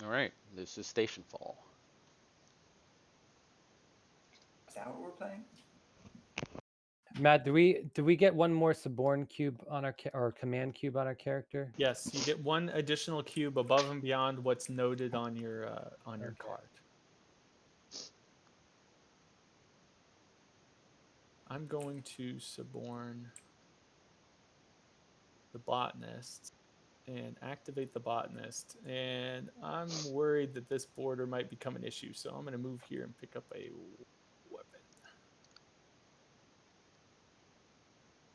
All right, this is Stationfall. Is that what we're playing? Matt, do we get one more suborn cube on our or command cube on our character? Yes, you get one additional cube above and beyond what's noted on your Okay. card. I'm going to suborn the botanist and activate the botanist. And I'm worried that this border might become an issue. So I'm going to move here and pick up a weapon.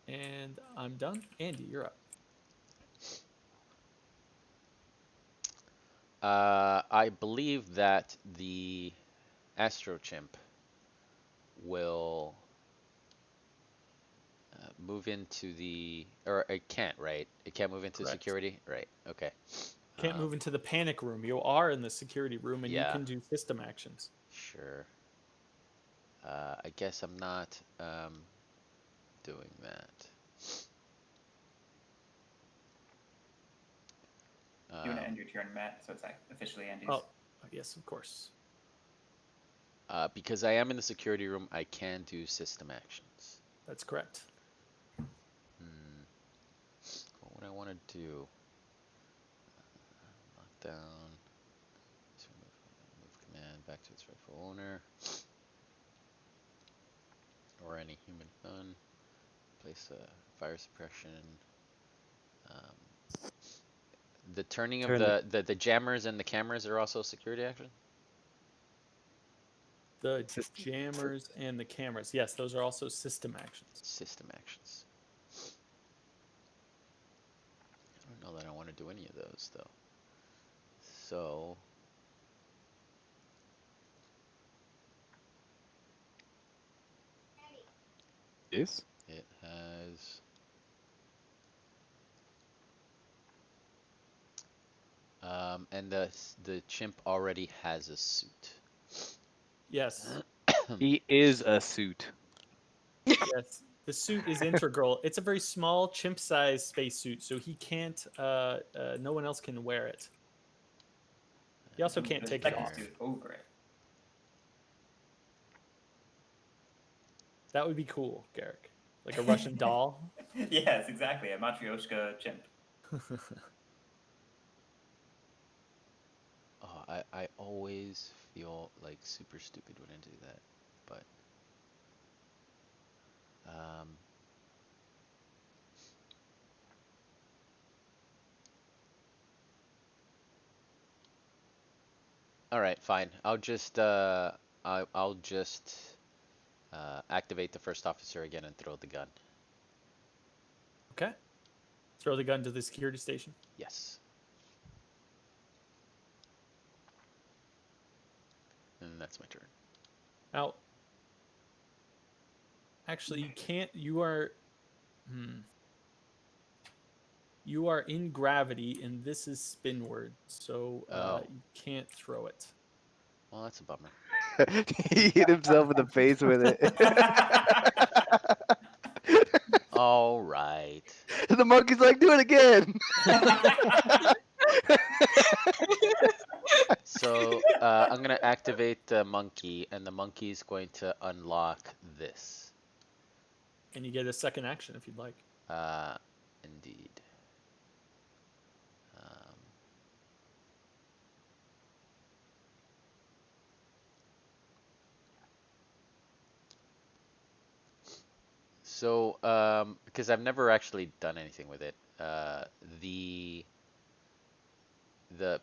And I'm done. Andy, you're up. I believe that the Astro Chimp will move into the, or it can't, right? It can't move into Correct. security, right? Okay. Can't move into the panic room. You are in the security room and you Yeah. can do system actions. Sure. I guess I'm not doing that. You want to end your turn, Matt, so it's like officially Andy's. Oh, yes, of course. Because I am in the security room, I can do system actions. That's correct. What would I want to do? Lockdown. So move command back to its rightful owner. Or any human gun. Place a fire suppression. The turning of the jammers and the cameras are also security action? The jammers and the cameras. Yes, those are also system actions. System actions. I don't know that I want to do any of those, though. So... Yes? It has... and the chimp already has a suit. Yes. He is a suit. Yes. The suit is integral. It's a very small chimp-sized spacesuit, so he can't. No one else can wear it. He also can't take it off. Over it. That would be cool, Garrick. Like a Russian doll. Yes, exactly. A Matryoshka chimp. Oh, I always feel like super stupid when I do that, but all right, fine. I'll just activate the first officer again and throw the gun. Okay. Throw the gun to the security station. Yes. And that's my turn. Now, actually, you can't. You are. You are in gravity, and this is spinward, so you can't throw it. Well, that's a bummer. He hit himself in the face with it. All right. The monkey's like, do it again. So I'm gonna activate the monkey, and the monkey's going to unlock this. And you get a second action if you'd like. Indeed. So, because I've never actually done anything with it, the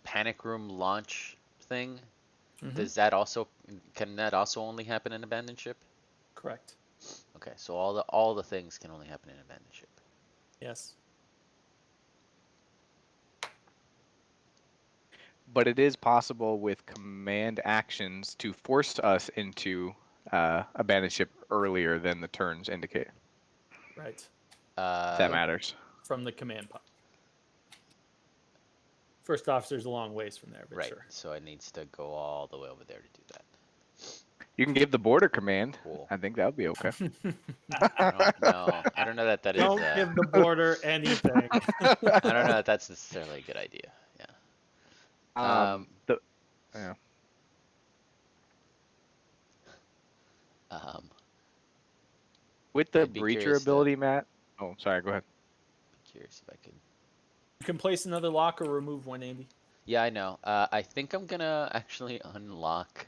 panic room launch thing, does that also, can that also only happen in abandoned ship? Correct. Okay, so all the things can only happen in abandoned ship. Yes. But it is possible with command actions to force us into abandoned ship earlier than the turns indicate. Right. If that matters. From the command pod. First officer's a long ways from there, but Right, sure. so it needs to go all the way over there to do that. You can give the border command. Cool. I think that would be okay. I don't know that is. Don't give the border anything. I don't know that that's necessarily a good idea. Yeah. Yeah. With the I'd be breacher curious to- ability, Matt. Oh, sorry. Go ahead. Curious if I could. You can place another lock or remove one, Andy. Yeah, I know. I think I'm gonna actually unlock.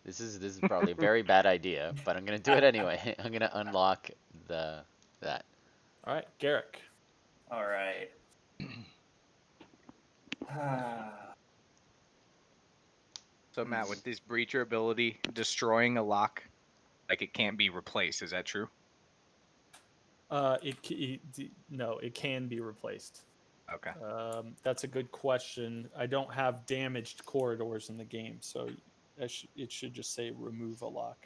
This is probably a very bad idea, but I'm gonna do it anyway. I'm gonna unlock that. All right, Garrick. All right. So Matt, with this breacher ability, destroying a lock, like it can't be replaced. Is that true? No, it can be replaced. Okay. That's a good question. I don't have damaged corridors in the game, so it should just say remove a lock.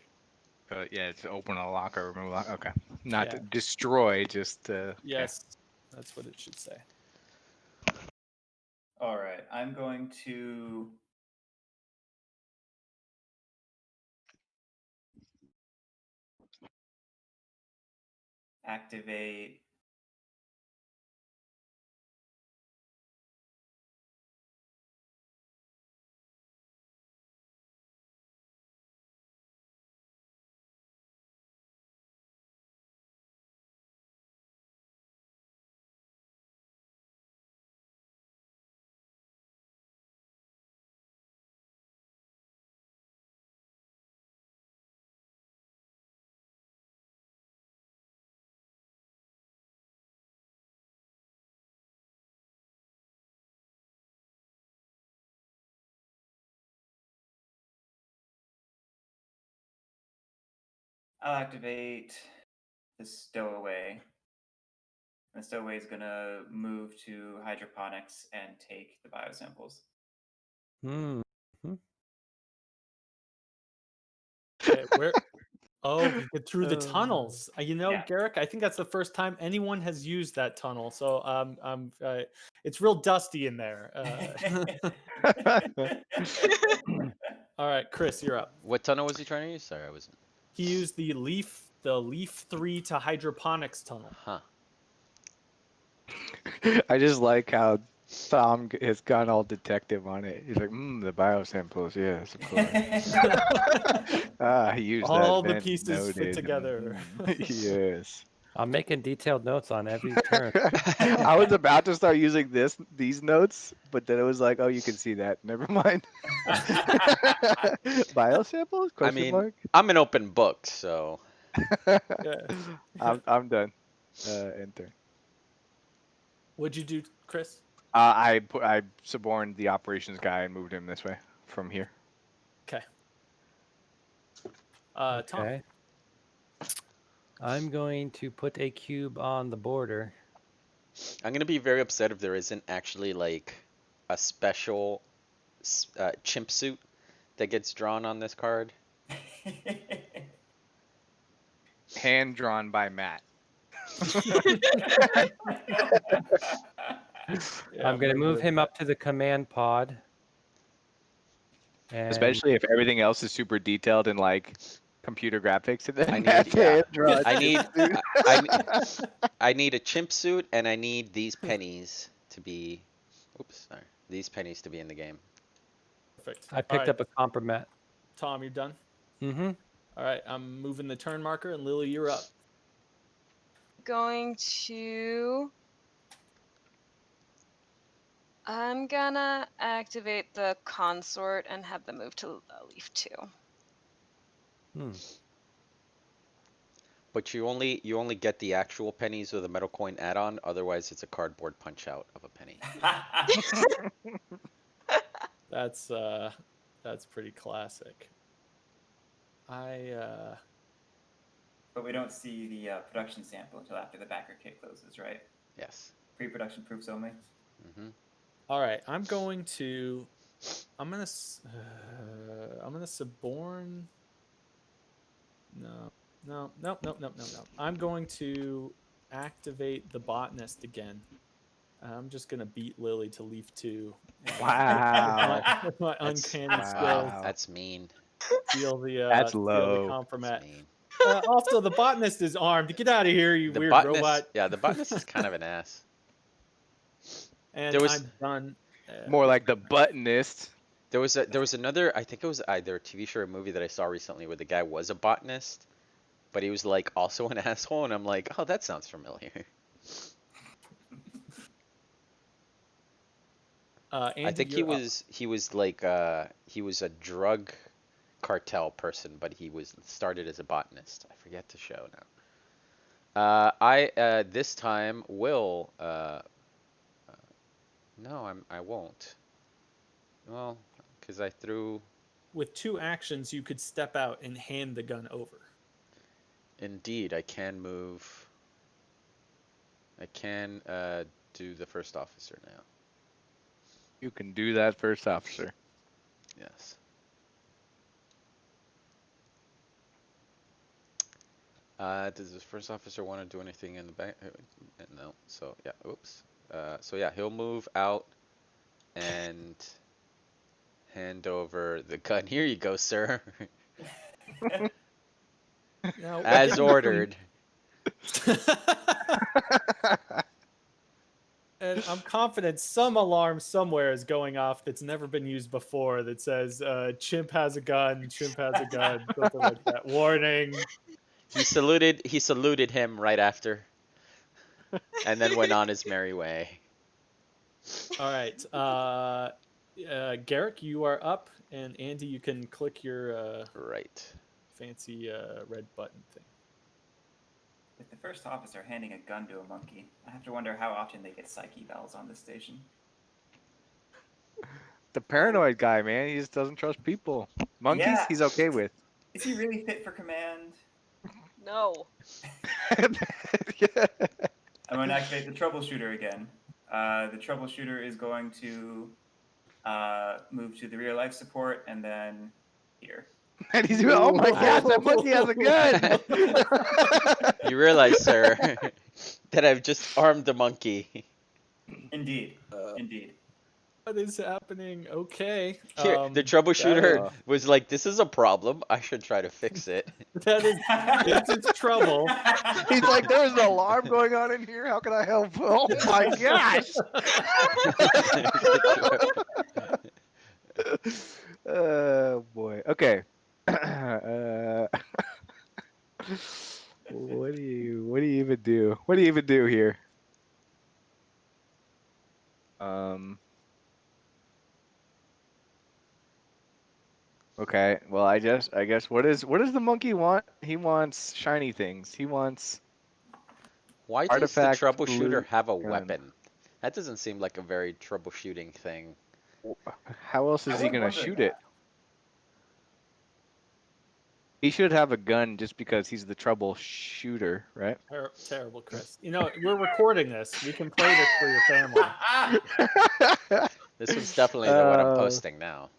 But yeah, it's open a lock or remove a lock. Okay. Not to Yeah. destroy, just okay. Yes, that's what it should say. All right. I'm going to activate I'll activate the stowaway. The stowaway is going to move to hydroponics and take the biosamples. Hmm. Okay, where? Oh, we get through the tunnels. Yeah. Garrick, I think that's the first time anyone has used that tunnel. So it's real dusty in there. All right, Chris, you're up. What tunnel was he trying to use? Sorry, I wasn't. He used the leaf 3 to hydroponics tunnel. Huh. I just like how Tom has gone all detective on it. He's like, the biosamples, yes, of course. He used All that. the vent pieces fit noted. together. Yes. I'm making detailed notes on every turn. I was about to start using these notes, but then it was like, oh, you can see that. Never mind. Biosamples? I Question mean, mark? I'm an open book, so Yeah. I'm done. Enter. What'd you do, Chris? I suborned the operations guy and moved him this way from here. Okay. Tom. Okay. I'm going to put a cube on the border. I'm gonna be very upset if there isn't actually like a special chimp suit that gets drawn on this card. Hand drawn by Matt. Yeah, I'm going to move regular him Matt. up to the command pod. And Especially if everything else is super detailed in like computer graphics. And then I need- Matt's yeah. hand drawn I need suit. I need a chimp suit and I need these pennies to be. Oops, sorry. These pennies to be in the game. Perfect. I picked up a compromat. Tom, you're done? Mm-hmm. All right, I'm moving the turn marker, and Lily, you're up. I'm gonna activate the consort and have them move to leaf 2. But you only get the actual pennies with a metal coin add-on. Otherwise, it's a cardboard punch out of a penny. That's pretty classic. But we don't see the production sample until after the backer kit closes, right? Yes. Pre-production proofs only. Mm-hmm. All right, I'm gonna suborn. No. I'm going to activate the botanist again. I'm just gonna beat Lily to leaf 2. Wow. With my That's, uncanny skills. Wow. That's mean. Steal the That's steal low. the compromat. That's mean. Also, the botanist is armed. Get out of here, you The weird botanist, robot. yeah, the botanist is kind of an ass. And There was- I'm done. More like the buttonist. There was another, I think it was either a TV show or a movie that I saw recently where the guy was a botanist, but he was like also an asshole, and I'm like, oh, that sounds familiar. Andy, I think you're up. he was like he was a drug cartel person, but he was started as a botanist. I forget the show now. I this time will no, I won't. Well, because I threw. With 2 actions, you could step out and hand the gun over. Indeed, I can move. I can do the first officer now. You can do that, first officer. Yes. Does the first officer want to do anything in the back? No. So yeah. Oops. So yeah, he'll move out and hand over the gun. Here you go, sir. Now, As given ordered. And I'm confident some alarm somewhere is going off that's never been used before that says chimp has a gun, something like that. Warning. He saluted him right after, and then went on his merry way. All right. Garrick, you are up, and Andy, you can click your Right. fancy red button thing. With the first officer handing a gun to a monkey, I have to wonder how often they get psyche bells on this station. The paranoid guy, man. He just doesn't trust people. Monkeys, Yeah. he's okay with. Is he really fit for command? No. Yeah. I'm going to activate the troubleshooter again. The troubleshooter is going to move to the rear life support and then here. And he's going, oh my gosh, that monkey has a gun. You realize, sir, that I've just armed the monkey. Indeed. Indeed. What is happening? Okay. Here, the troubleshooter was like, "This is a problem. I should try to fix it." That is, it's trouble. He's like, there's an alarm going on in here. How can I help? Oh my gosh. Oh boy. Okay. What do you even do? What do you even do here? Okay. Well, I guess what does the monkey want? He wants shiny things. He wants Why does the artifact troubleshooter blue have a gun. weapon? That doesn't seem like a very troubleshooting thing. How else I is he was gonna wondering shoot that. it? He should have a gun just because he's the troubleshooter, right? Terrible, Chris. You know, we're recording this. We can play this for your family. This one's definitely the one I'm posting now.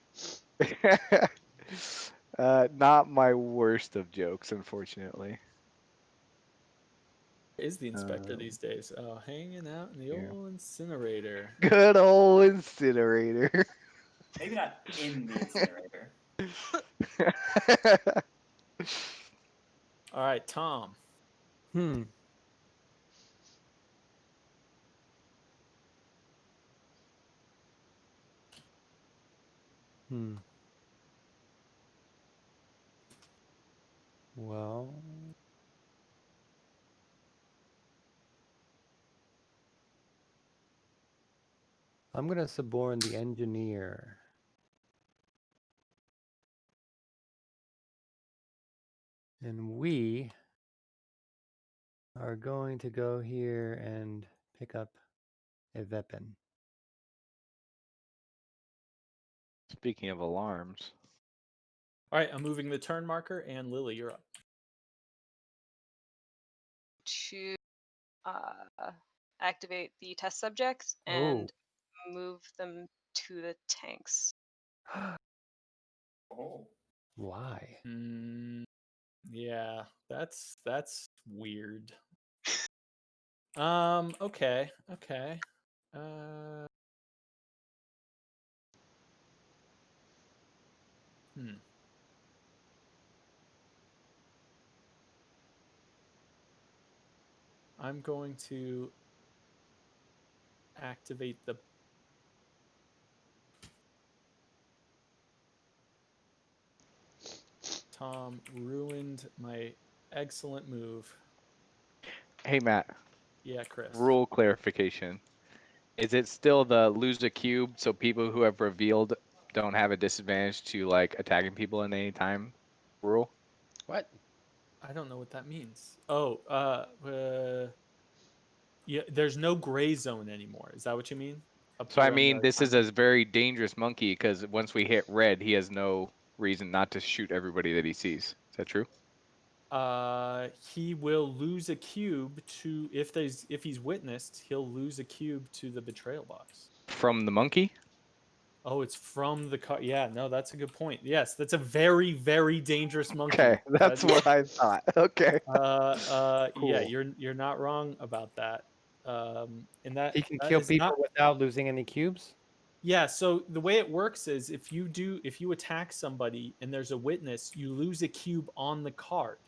Not my worst of jokes, unfortunately. Is the inspector these days? Oh, hanging out in the Yeah. old incinerator. Good old incinerator. Maybe not in the incinerator. All right, Tom. Hmm. Hmm. Well, I'm gonna suborn the engineer. And we are going to go here and pick up a weapon. Speaking of alarms. All right, I'm moving the turn marker, and Lily, you're up. To activate the test subjects and move them to the tanks. Oh. Why? Yeah, that's weird. Okay. I'm going to activate the Tom ruined my excellent move. Hey Matt, Yeah, Chris. rule clarification. Is it still the lose a cube so people who have revealed don't have a disadvantage to like attacking people in any time rule? What? I don't know what that means. Oh, yeah. There's no gray zone anymore. Is that what you mean? Up So I here on mean, the this is content? a very dangerous monkey because once we hit red, he has no reason not to shoot everybody that he sees. Is that true? He will lose a cube to if he's witnessed, he'll lose a cube to the betrayal box. From the monkey? Oh, it's from the car. Yeah, no, that's a good point. Yes, that's a very, very dangerous monkey. Okay, that's what I thought. Okay. Yeah, Cool. you're not wrong about that. And that He can that kill is people not. without losing any cubes. Yeah, so the way it works is if you attack somebody and there's a witness, you lose a cube on the card.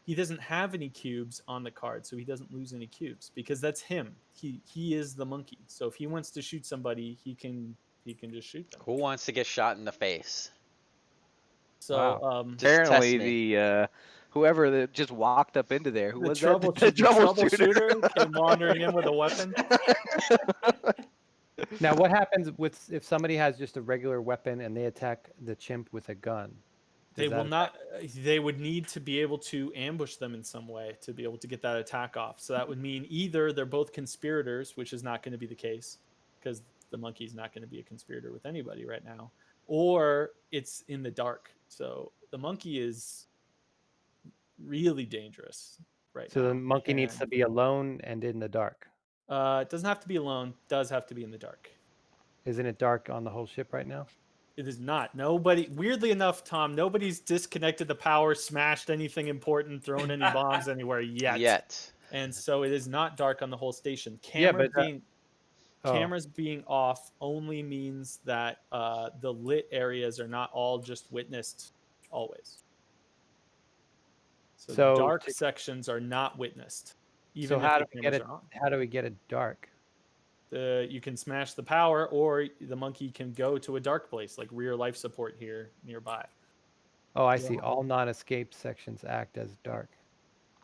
He doesn't have any cubes on the card, so he doesn't lose any cubes because that's him. He is the monkey. So if he wants to shoot somebody, he can just shoot them. Who wants to get shot in the face? So Wow. Just test Apparently, me. the whoever that just walked up into there, who the was that? The troubleshooter came wandering in with a weapon. Now, what happens with if somebody has just a regular weapon and they attack the chimp with a gun? They Does will that not. They would need to be able to ambush them in some way to be able to get that attack off. So that would mean either they're both conspirators, which is not going to be the case because the monkey's not going to be a conspirator with anybody right now, or it's in the dark. So the monkey is really dangerous right so the now. monkey needs to And be alone and in the dark? it doesn't have to be alone. Does have to be in the dark. Isn't it dark on the whole ship right now? It is not. Nobody, weirdly enough, Tom, nobody's disconnected the power, smashed anything important, thrown any bombs anywhere yet. Yet. And so it is not dark on the whole station. Yeah, but oh, Cameras being off only means that the lit areas are not all just witnessed always. So, So dark to- sections are not witnessed, so even if how the do we get cameras it? are on. How do we get it dark? You can smash the power, or the monkey can go to a dark place, like rear life support here nearby. Oh, I Yeah. see. All non-escape sections act as dark.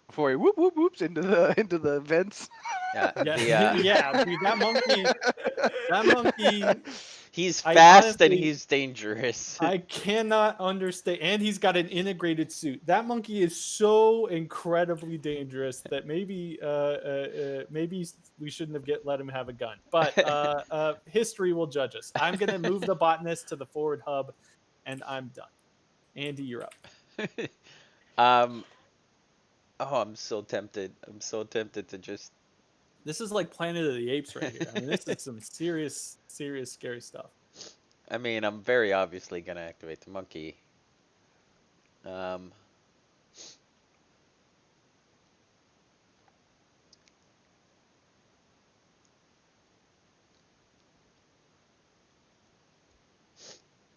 Before he whoops into the vents. Yeah. Yeah, The, yeah. Dude, that monkey. he's I fast and honestly- he's dangerous. I cannot understand. And he's got an integrated suit. That monkey is so incredibly dangerous that maybe we shouldn't have let him have a gun. But history will judge us. I'm gonna move the botanist to the forward hub, and I'm done. Andy, you're up. um. Oh, I'm so tempted. I'm so tempted to just. This is like Planet of the Apes right here. I mean, this is some serious, scary stuff. I mean, I'm very obviously gonna activate the monkey. Um.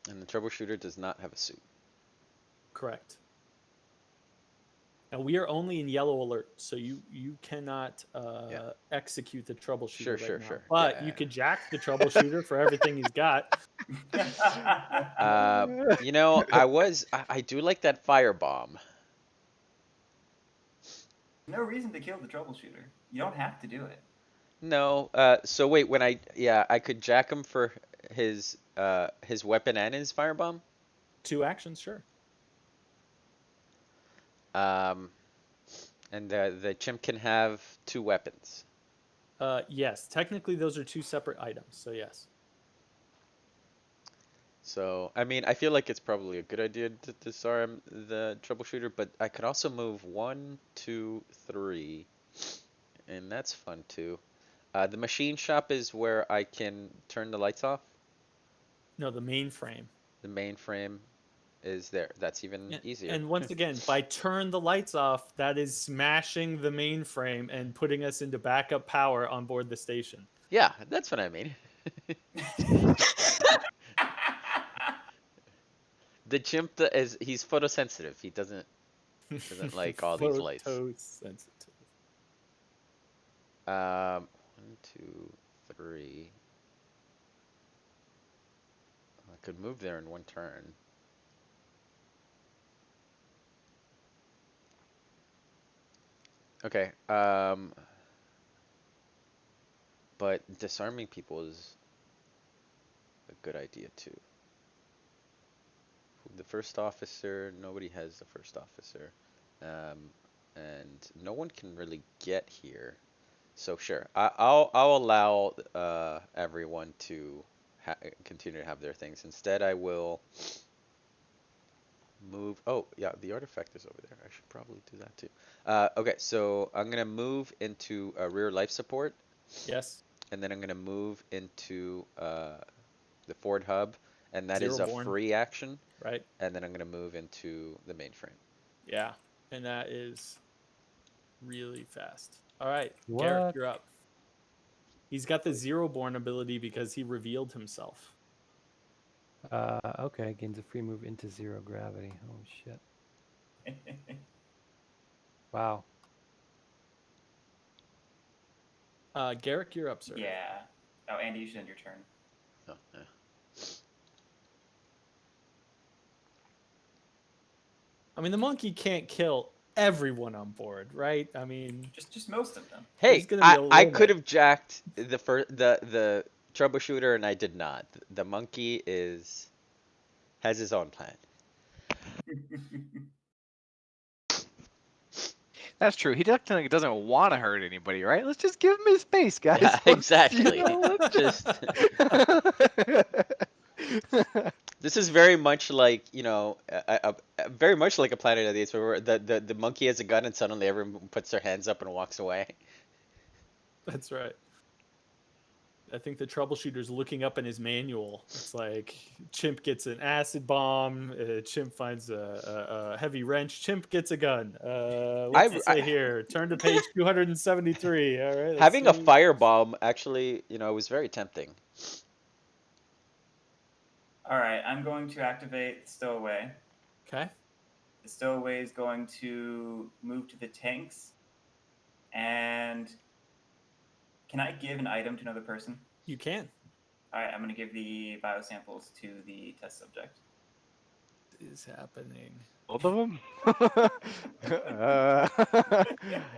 And the troubleshooter does not have a suit. Correct. And we are only in yellow alert, so you cannot execute the troubleshooter Sure, right now. sure. But Yeah. you could jack the troubleshooter for everything he's got. You know, I do like that firebomb. No reason to kill the troubleshooter. You don't have to do it. No, so wait, I could jack him for his weapon and his firebomb. 2 actions, sure. And the chimp can have 2 weapons. Yes, technically those are 2 separate items, so yes. So, I mean, I feel like it's probably a good idea to disarm the troubleshooter, but I could also move 1, 2, 3, and that's fun too. The machine shop is where I can turn the lights off. No, the mainframe. The mainframe is there. That's even easier. And once again, by turn the lights off, that is smashing the mainframe and putting us into backup power on board the station. Yeah, that's what I mean. The chimp he's photosensitive. He doesn't like all these lights. Photosensitive. 1, 2, 3. I could move there in 1 turn. Okay. But disarming people is a good idea too. The first officer, nobody has the first officer. And no one can really get here. So sure, I'll allow everyone to continue to have their things. Instead, I will move. Oh yeah, the artifact is over there. I should probably do that too. Okay, so I'm gonna move into a rear life support, Yes. and then I'm gonna move into the forward hub, and that is Zero a born. free action. Right. And then I'm gonna move into the mainframe. Yeah. And that is really fast. All right, Garrick, What? you're up. He's got the zero born ability because he revealed himself. Okay, gains a free move into 0 gravity. Oh shit! Wow. Garrick, you're up, sir. Yeah. Oh, Andy, you should end your turn. Oh, yeah. I mean, the monkey can't kill everyone on board, right? I mean, Just most of them. Hey, There's gonna be a I could limit. have jacked the troubleshooter, and I did not. The monkey has his own plan. That's true. He definitely doesn't want to hurt anybody, right? Let's just give him his space, guys. Yeah, Let's, you exactly. know, Just let's- this is very much like, very much like a Planet of the Apes, where the monkey has a gun and suddenly everyone puts their hands up and walks away. That's right. I think the troubleshooter's looking up in his manual. It's like Chimp gets an acid bomb. Chimp finds a heavy wrench. Chimp gets a gun. What's it say here? Turn to page 273. All right. let's Having a see. firebomb actually, was very tempting. All right, I'm going to activate Stowaway. Okay. The Stowaway is going to move to the tanks. And can I give an item to another person? You can. All right, I'm going to give the biosamples to the test subject. What is happening? Both of them?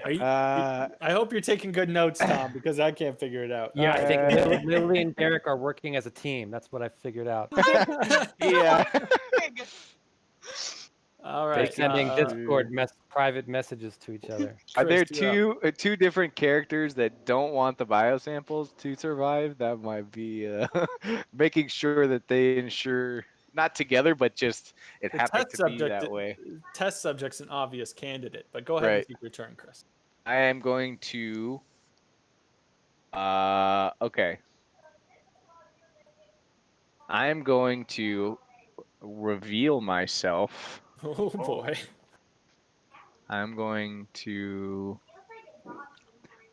Are you, uh, I hope you're taking good notes, Tom, because I can't figure it out. Yeah, I think Uh, Lily and Derek are working as a team. That's what I figured out. yeah. All They're right. sending uh, Discord private messages to each other. Are there Chris, you're up. two different characters that don't want the biosamples to survive? That might be making sure that they ensure not together, but just it The happened test to be subject, that way. test subject's an obvious candidate, but go ahead and Right. take your turn, Chris. I am going to. Okay. I am going to reveal myself. Oh boy. I'm going to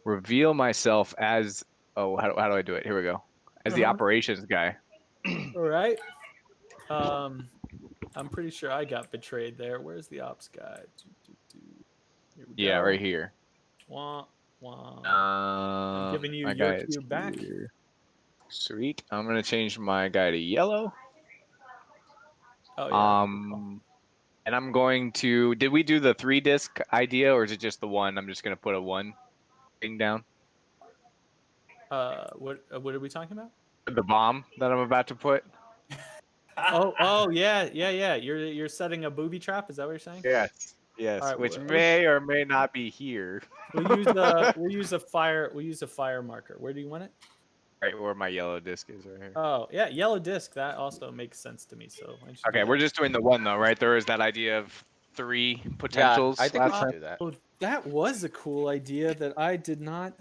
reveal myself as. Oh, how do I do it? Here we go. As the Uh-huh. operations guy. All right. I'm pretty sure I got betrayed there. Where's the ops guy? Here we Yeah, go. right here. Wah, wah. giving you My your guy is cube back. here. Sweet. I'm gonna change my guy to yellow. Oh yeah. And I'm going to. Did we do the 3-disc idea, or is it just the one? I'm just gonna put a 1 thing down. What are we talking about? The bomb that I'm about to put. Oh yeah. You're setting a booby trap. Is that what you're saying? Yes. Yes. All right, Which well, may or may not be here. We'll use a fire marker. Where do you want it? Right where my yellow disc is, right here. Oh yeah, yellow disc. That also makes sense to me. So I should do Okay, that. we're just doing the 1 though, right? There is that idea of 3 Yeah, potentials. I think we last should time. do that. Oh, that was a cool idea that I did not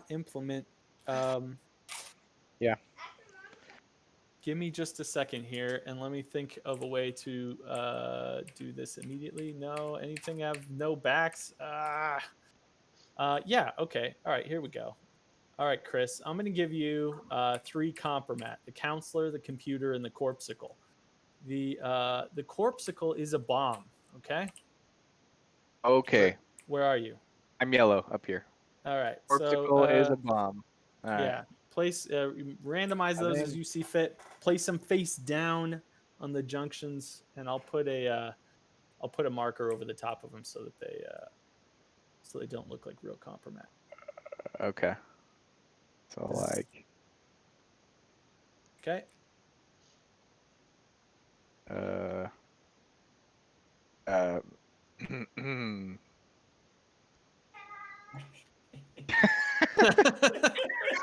implement. Yeah. Give me just a second here, and let me think of a way to do this immediately. No, anything have no backs? Yeah. Okay. All right. Here we go. All right, Chris. I'm going to give you 3 compromat: the counselor, the computer, and the corpsicle. The corpsicle is a bomb. Okay. Okay. Where are you? I'm yellow up here. All right. Corpsicle So is a bomb. All right. yeah, place randomize those as you see fit. Place them face down on the junctions, and I'll put a marker over the top of them so that so they don't look like real compromat. Okay. So This- like, Okay.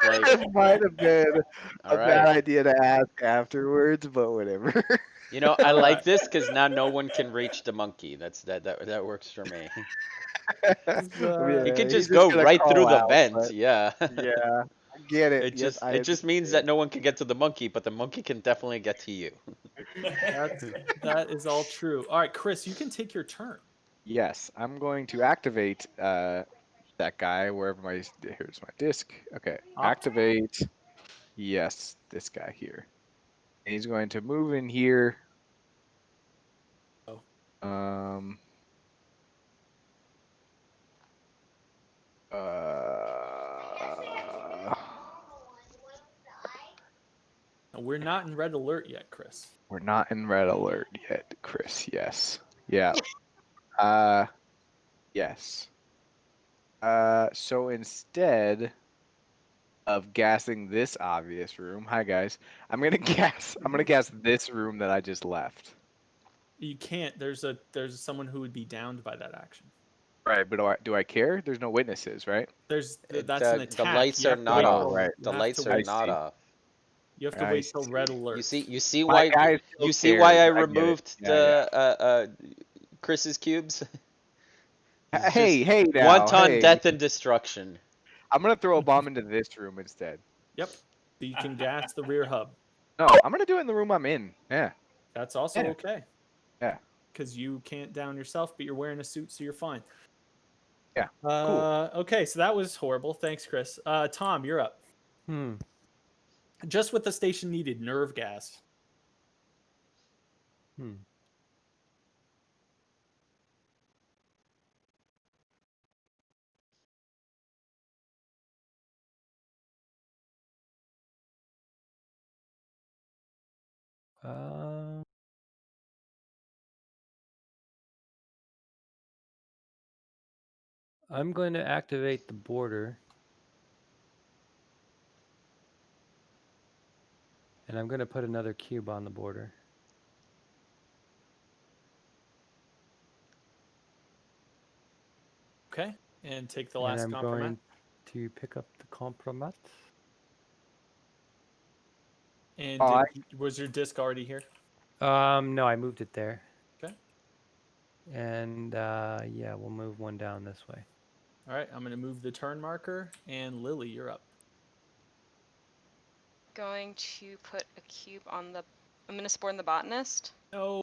Like, it might have been all a bad right. idea to ask afterwards, but whatever. You know, I like this because now no one can reach the monkey. That works for me. He could He's just just go gonna right through crawl the out, vent. but Yeah. yeah, I get it. It Yes, just I it just means that understand. no one can get to the monkey, but the monkey can definitely get to you. That is all true. All right, Chris, you can take your turn. Yes, I'm going to activate that guy wherever here's my disc. Okay, Opt. activate. Yes, this guy here. And he's going to move in here. Oh. We're not in red alert yet, Chris. We're not in red alert yet, Chris. Yes. Yeah. Yes. So instead of gassing this obvious room, hi guys, I'm gonna gas this room that I just left. You can't. There's someone who would be downed by that action. Right, but do I care? There's no witnesses, right? That's an attack. The lights You are have to not wait off. till- right. you The have lights to are wait- not see. off. You have to I wait till red see. alert. You see My why guy still you see why I cares. I get it. removed Yeah, the Chris's cubes? It's Hey, just hey now, wanton hey. death and destruction. I'm gonna throw a bomb into this room instead. Yep. So you can gas the rear hub. No, I'm gonna do it in the room I'm in. Yeah. That's also Yeah. okay. Yeah. Because you can't down yourself, but you're wearing a suit, so you're fine. Yeah, cool. Okay, so that was horrible. Thanks, Chris. Tom, you're up. Just what the station needed, nerve gas. I'm going to activate the border. And I'm going to put another cube on the border. Okay, and take the And last I'm compromat. going to pick up the compromat. And Oh, was your disc already here? No, I moved it there. Okay. And yeah, we'll move one down this way. All right, I'm going to move the turn marker, and Lily, you're up. Going to put a cube on the. I'm going to spawn the botanist, No.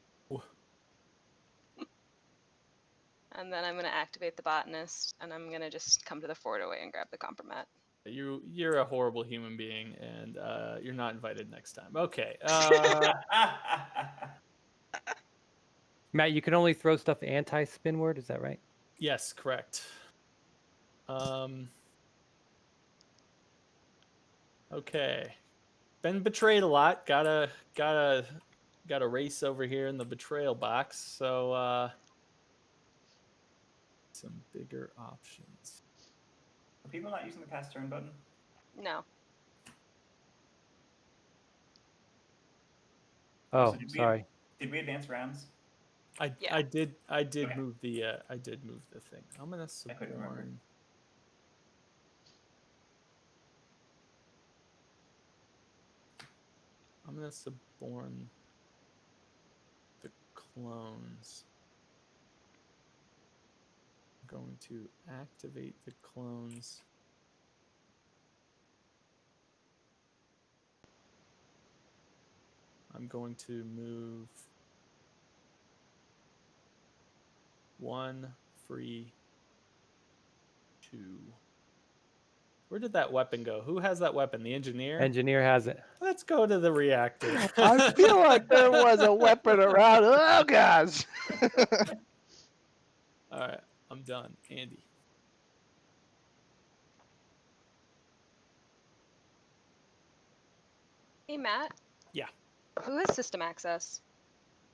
and then I'm going to activate the botanist, and I'm going to just come to the forward away and grab the compromat. You're a horrible human being, and you're not invited next time. Okay. Matt, you can only throw stuff anti-spinward, is that right? Yes, correct. Okay. Been betrayed a lot. Gotta race over here in the betrayal box. So some bigger options. Are people not using the pass turn button? No. Oh, So sorry. Did we advance rounds? I did Okay. move the thing. I'm gonna couldn't remember. suborn. I'm gonna suborn the clones. I'm going to activate the clones. I'm going to move 1 free 2. Where did that weapon go? Who has that weapon? The engineer? Engineer has it. Let's go to the reactor. I feel like there was a weapon around. Oh gosh. All right, I'm done. Andy. Hey, Matt. Yeah. Who has system access?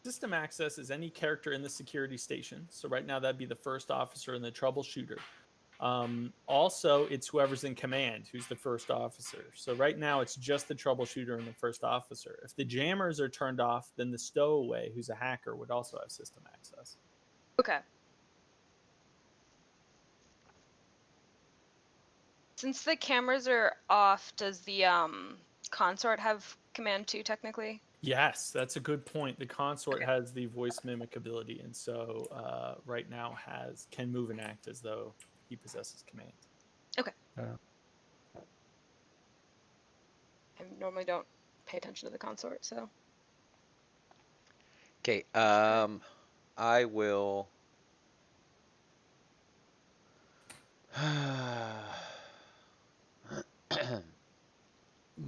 System access is any character in the security station. So right now that'd be the first officer and the troubleshooter. Also, it's whoever's in command who's the first officer. So right now it's just the troubleshooter and the first officer. If the jammers are turned off, then the stowaway, who's a hacker, would also have system access. Okay. Since the cameras are off, does the consort have command too, technically? Yes, that's a good point. The consort Okay. has the voice mimic ability, and so right now can move and act as though he possesses command. Okay. Uh, I normally don't pay attention to the consort, so. Okay, I will.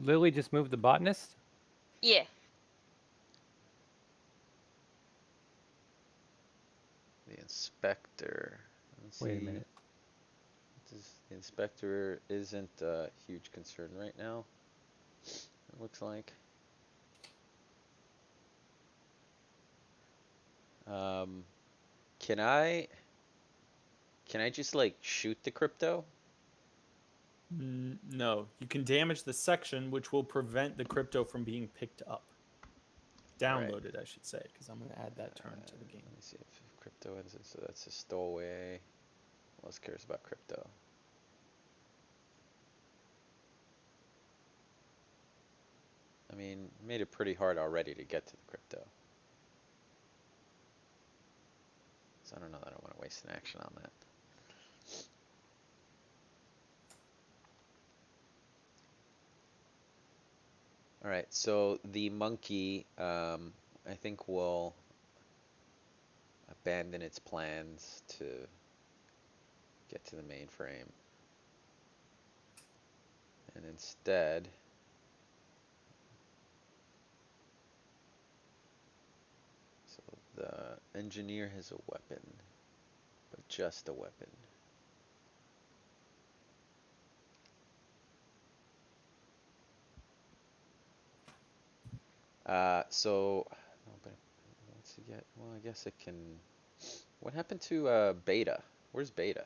Lily just moved the botanist. Yeah. The inspector. Let's Wait a see. minute. The inspector isn't a huge concern right now. It looks like. Can I just like shoot the crypto? No, you can damage the section, which will prevent the crypto from being picked up. Downloaded, I should say, because I'm going to add that term to the game. Let me see if crypto is it. So that's a stowaway. Who else cares about crypto? I mean, made it pretty hard already to get to the crypto. So I don't know that I want to waste an action on that. All right, so the monkey, I think will abandon its plans to get to the mainframe. And instead, so the engineer has a weapon, but just a weapon. So, oh, but once you get, well, I guess it can. What happened to Beta? Where's Beta?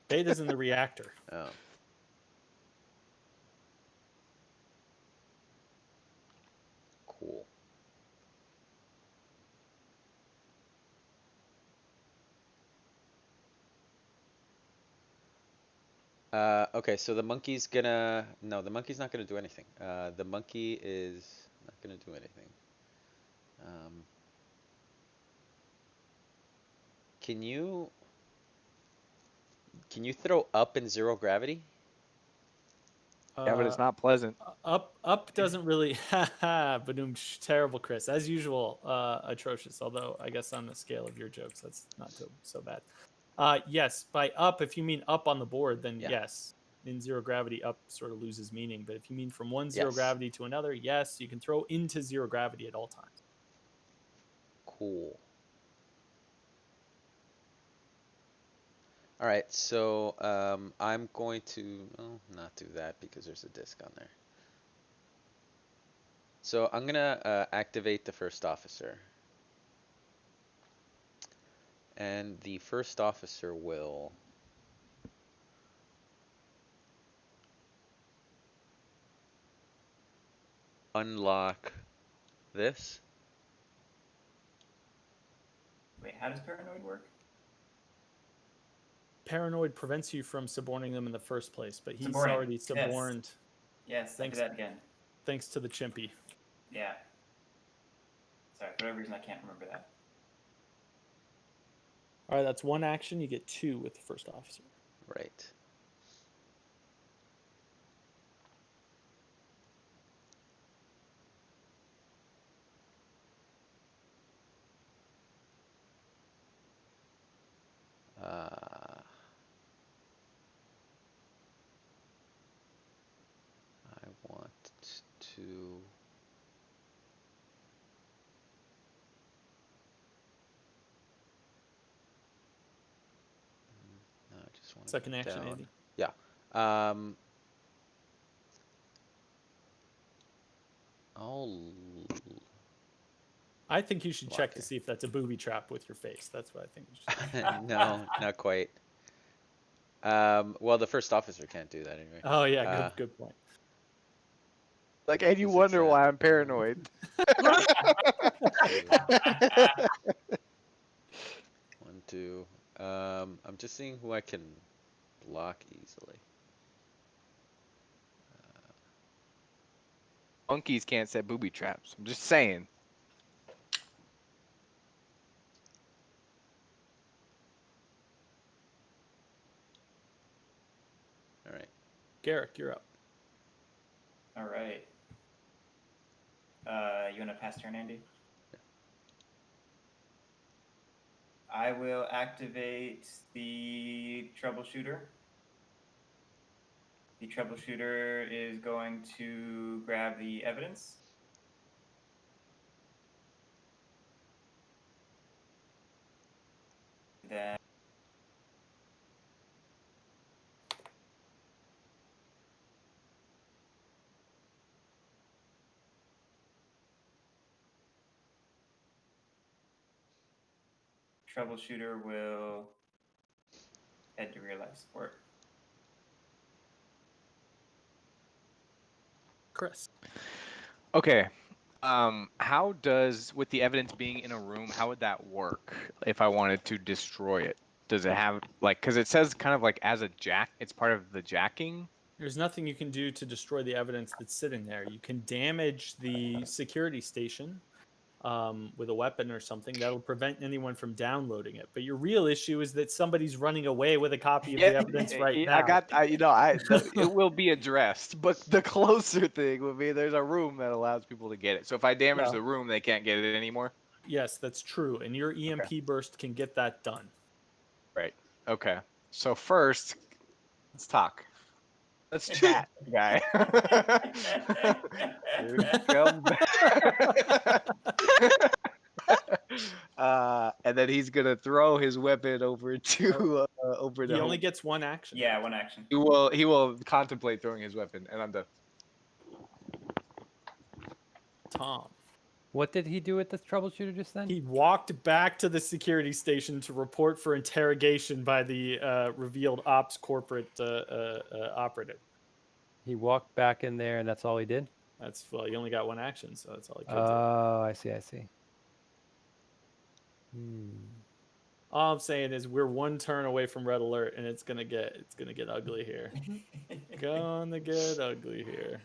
Beta's in the reactor. Oh. Cool. Okay, so the monkey's gonna, no, the monkey's not gonna do anything. The monkey is not gonna do anything. Can you throw up in zero gravity? Yeah, but it's not pleasant. Up doesn't really, but terrible, Chris, as usual, atrocious. Although I guess on the scale of your jokes, that's not so bad. Yes, by up, if you mean up on the board, then Yeah. yes. In zero gravity, up sort of loses meaning. But if you mean from one zero Yes. gravity to another, yes, you can throw into zero gravity at all times. Cool. All right, so I'm going to not do that because there's a disc on there. So I'm gonna activate the first officer, and the first officer will unlock this. Wait, how does paranoid work? Paranoid prevents you from suborning them in the first place, but he's Suborning, already yes. suborned. Yes, I did that again. Thanks to the chimpy. Yeah. Sorry, for whatever reason I can't remember that. All right, that's one action. You get 2 with the first officer. Right. I want to. No, I just want to Second go action, down. Andy. Yeah. I think you should check Lock to it. see if that's a booby trap with your face. That's what I think you should do. No, not quite. Well, the first officer can't do that anyway. Oh yeah, Uh, good point. Like, and you Is it wonder chat? why I'm paranoid. 1, 2. I'm just seeing who I can block easily. Monkeys can't set booby traps. I'm just saying. All right. Garrick, you're up. All right. You want to pass turn, Andy? I will activate the troubleshooter. The troubleshooter is going to grab the evidence. Then troubleshooter will head to real life support. Chris. Okay. How does, with the evidence being in a room, how would that work if I wanted to destroy it? Does it have, like, because it says kind of like as a jack, it's part of the jacking. There's nothing you can do to destroy the evidence that's sitting there. You can damage the security station with a weapon or something that'll prevent anyone from downloading it. But your real issue is that somebody's running away with a copy of the evidence right now. It will be addressed, but the closer thing would be there's a room that allows people to get it. So if I damage No. the room, they can't get it anymore. Yes, that's true. And your EMP burst can get that done. Right. Okay. So first, let's talk. Let's chat, guy. Dude, come back. And then he's gonna throw his weapon over to over He to. only gets one action. Yeah, one action. He will contemplate throwing his weapon, and I'm done. Tom. What did he do with the troubleshooter just then? He walked back to the security station to report for interrogation by the revealed ops corporate operative. He walked back in there, and that's all he did? That's, well, he only got one action, so that's all he could do. Oh, I see. All I'm saying is we're one turn away from red alert, and it's gonna get ugly here. Gonna get ugly here.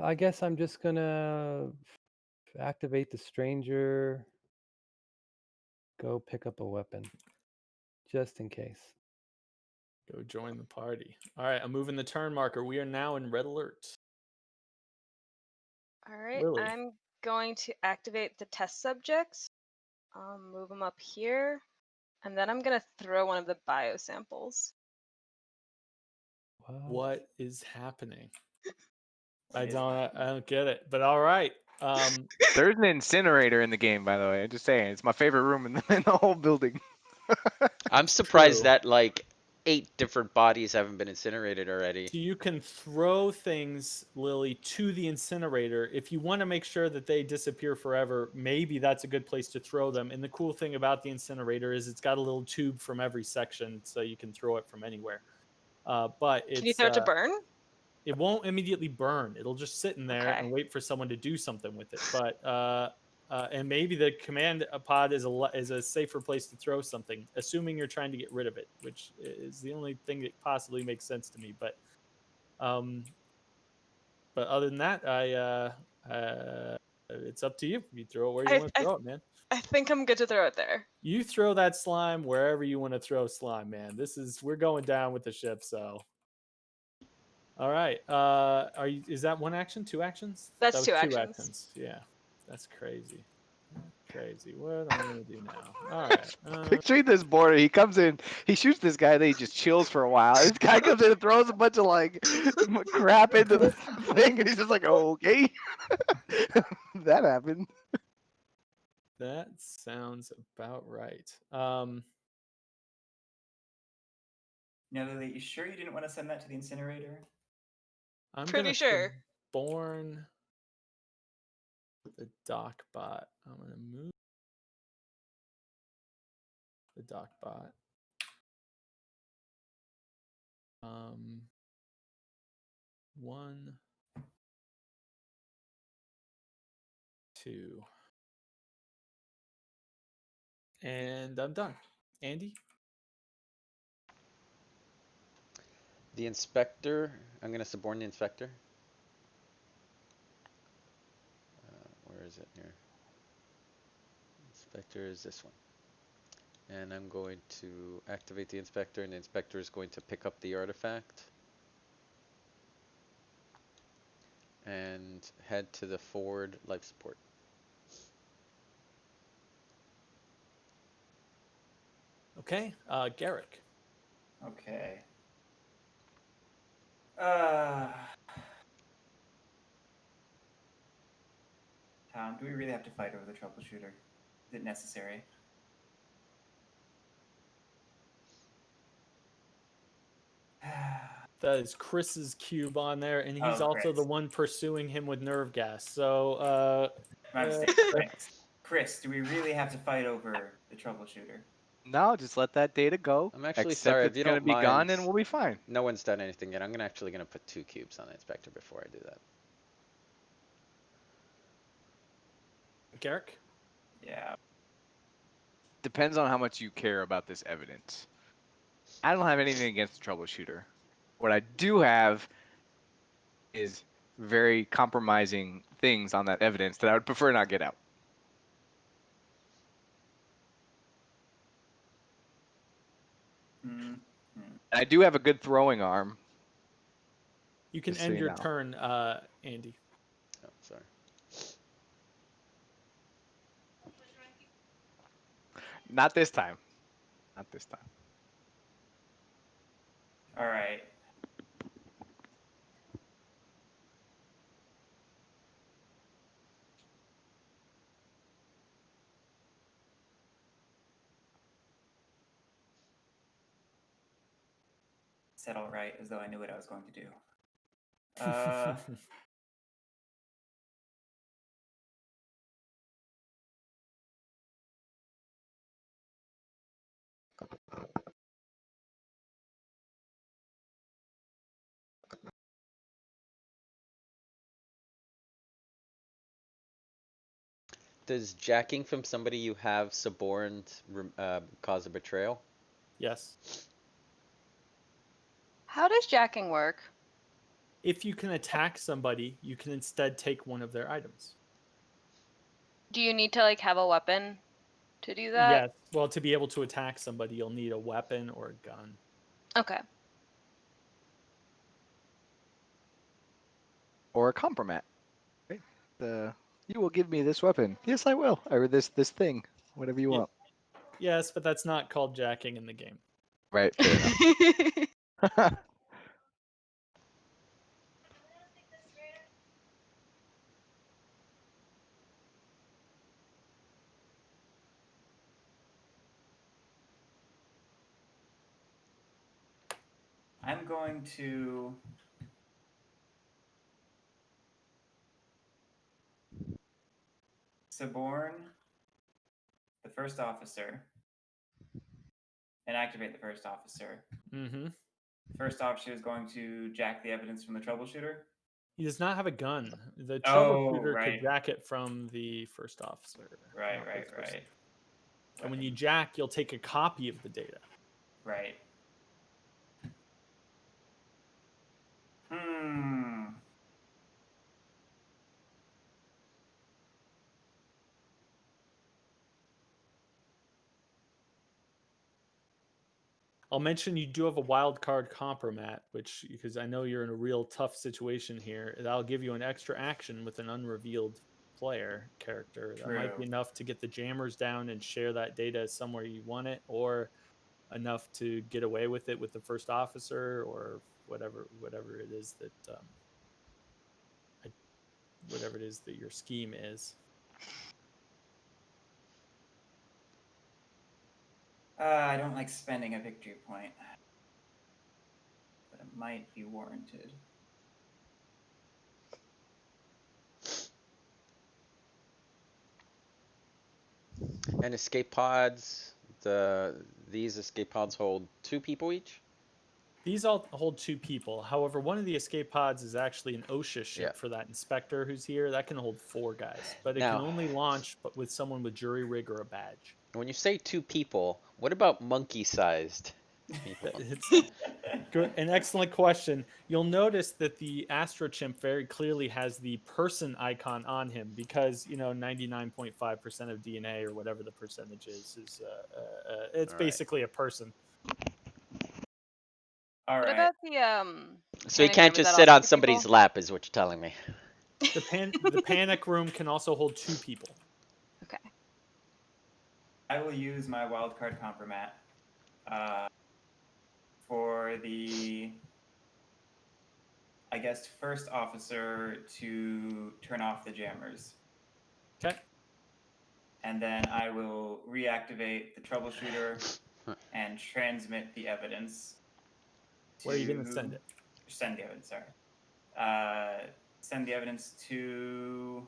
I guess I'm just gonna activate the stranger. Go pick up a weapon, just in case. Go join the party. All right, I'm moving the turn marker. We are now in red alert. All right, Lily. I'm going to activate the test subjects. Move them up here, and then I'm gonna throw one of the biosamples. What is happening? I don't get it. But all right. There's an incinerator in the game, by the way. I'm just saying, it's my favorite room in the whole building. I'm surprised True. that like 8 different bodies haven't been incinerated already. So you can throw things, Lily, to the incinerator. If you want to make sure that they disappear forever, maybe that's a good place to throw them. And the cool thing about the incinerator is it's got a little tube from every section, so you can throw it from anywhere. But it's, Can you throw it to burn? It won't immediately burn. It'll just sit in there and wait for someone to do something with it. But and maybe the command pod is a safer place to throw something, assuming you're trying to get rid of it, which is the only thing that possibly makes sense to me. But other than that, it's up to you. You throw it where you want to throw it, man. I think I'm good to throw it there. You throw that slime wherever you want to throw slime, man. We're going down with the ship, so. All right. Is that one action? 2 actions? That's that was 2 actions. Yeah. That's crazy. Crazy. What am I gonna do now? All right. Picturing this border, he comes in, he shoots this guy, then he just chills for a while. This guy comes in and throws a bunch of like crap into the thing, and he's just like, "Oh, okay." That happened. That sounds about right. Now, Lily, you sure you didn't want to send that to the incinerator? I'm Pretty gonna sure. suborn the dock bot. I'm gonna move the dock bot. 1, 2, and I'm done. Andy? The inspector, I'm going to suborn the inspector. Where is it here? Inspector is this one. And I'm going to activate the inspector, and the inspector is going to pick up the artifact and head to the forward life support. Okay, Garrick. Okay. Tom, do we really have to fight over the troubleshooter? Is it necessary? That is Chris's cube on there, and he's Oh, also the Chris. one pursuing him with nerve gas. So, My mistake. Thanks. Chris, do we really have to fight over the troubleshooter? No, just let that data go. I'm actually Accept sorry, if it's you going to don't be gone, mind. and we'll be fine. No one's done anything yet. I'm actually going to put 2 cubes on the inspector before I do that. Garrick? Yeah. Depends on how much you care about this evidence. I don't have anything against the troubleshooter. What I do have is very compromising things on that evidence that I would prefer not get out. Mm-hmm. I do have a good throwing arm. You can Just so end you your know. turn, Andy. Oh, sorry. Not this time. Not this time. All right. Said all right, as though I knew what I was going to do. Does jacking from somebody you have suborned cause a betrayal? Yes. How does jacking work? If you can attack somebody, you can instead take one of their items. Do you need to like have a weapon to do that? Yes. Well, to be able to attack somebody, you'll need a weapon or a gun. Okay. Or a compromat. Right? You will give me this weapon. Yes, I will. Or this thing. Whatever you want. Yes, but that's not called jacking in the game. Right, fair enough. I'm going to suborn the first officer and activate the first officer. Mm-hmm. The first officer is going to jack the evidence from the troubleshooter. He does not have a gun. The Oh, troubleshooter right. could jack it from the first officer. Right, not right, vice versa. right. And when you jack, you'll take a copy of the data. Right. I'll mention you do have a wild card compromat, which, because I know you're in a real tough situation here, that'll give you an extra action with an unrevealed player character. That might be True. enough to get the jammers down and share that data somewhere you want it, or enough to get away with it with the first officer, or whatever it is that whatever it is that your scheme is. I don't like spending a victory point, but it might be warranted. And escape pods. These escape pods hold 2 people each. These all hold 2 people. However, one of the escape pods is actually an OSHA ship Yeah. for that inspector who's here. That can hold 4 guys, but it Now- can only launch but with someone with jury rig or a badge. When you say 2 people, what about monkey-sized people? It's an excellent question. You'll notice that the Astro Chimp very clearly has the person icon on him because 99.5% of DNA or whatever the percentage is it's All right. basically a person. All What right. about the So he panic can't room? Is just that sit also on 2 somebody's people? lap, is what you're telling me. The panic room can also hold 2 people. Okay. I will use my wildcard compromat for the, I guess, first officer to turn off the jammers. Okay. And then I will reactivate the troubleshooter and transmit the evidence. Where are you going to send it? Send the evidence, sorry. Send the evidence to...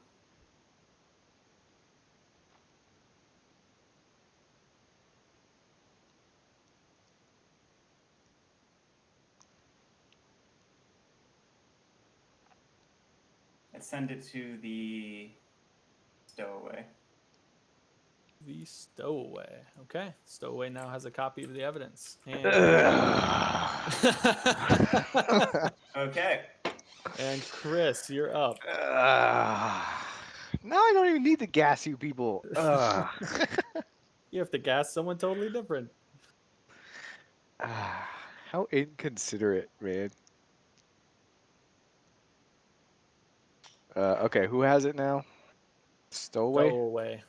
Let's send it to the stowaway. The stowaway. Okay. Stowaway now has a copy of the evidence. And, Okay. and Chris, you're up. Now I don't even need to gas you people. You have to gas someone totally different. How inconsiderate, man. Okay, who has it now? Stowaway? Stowaway.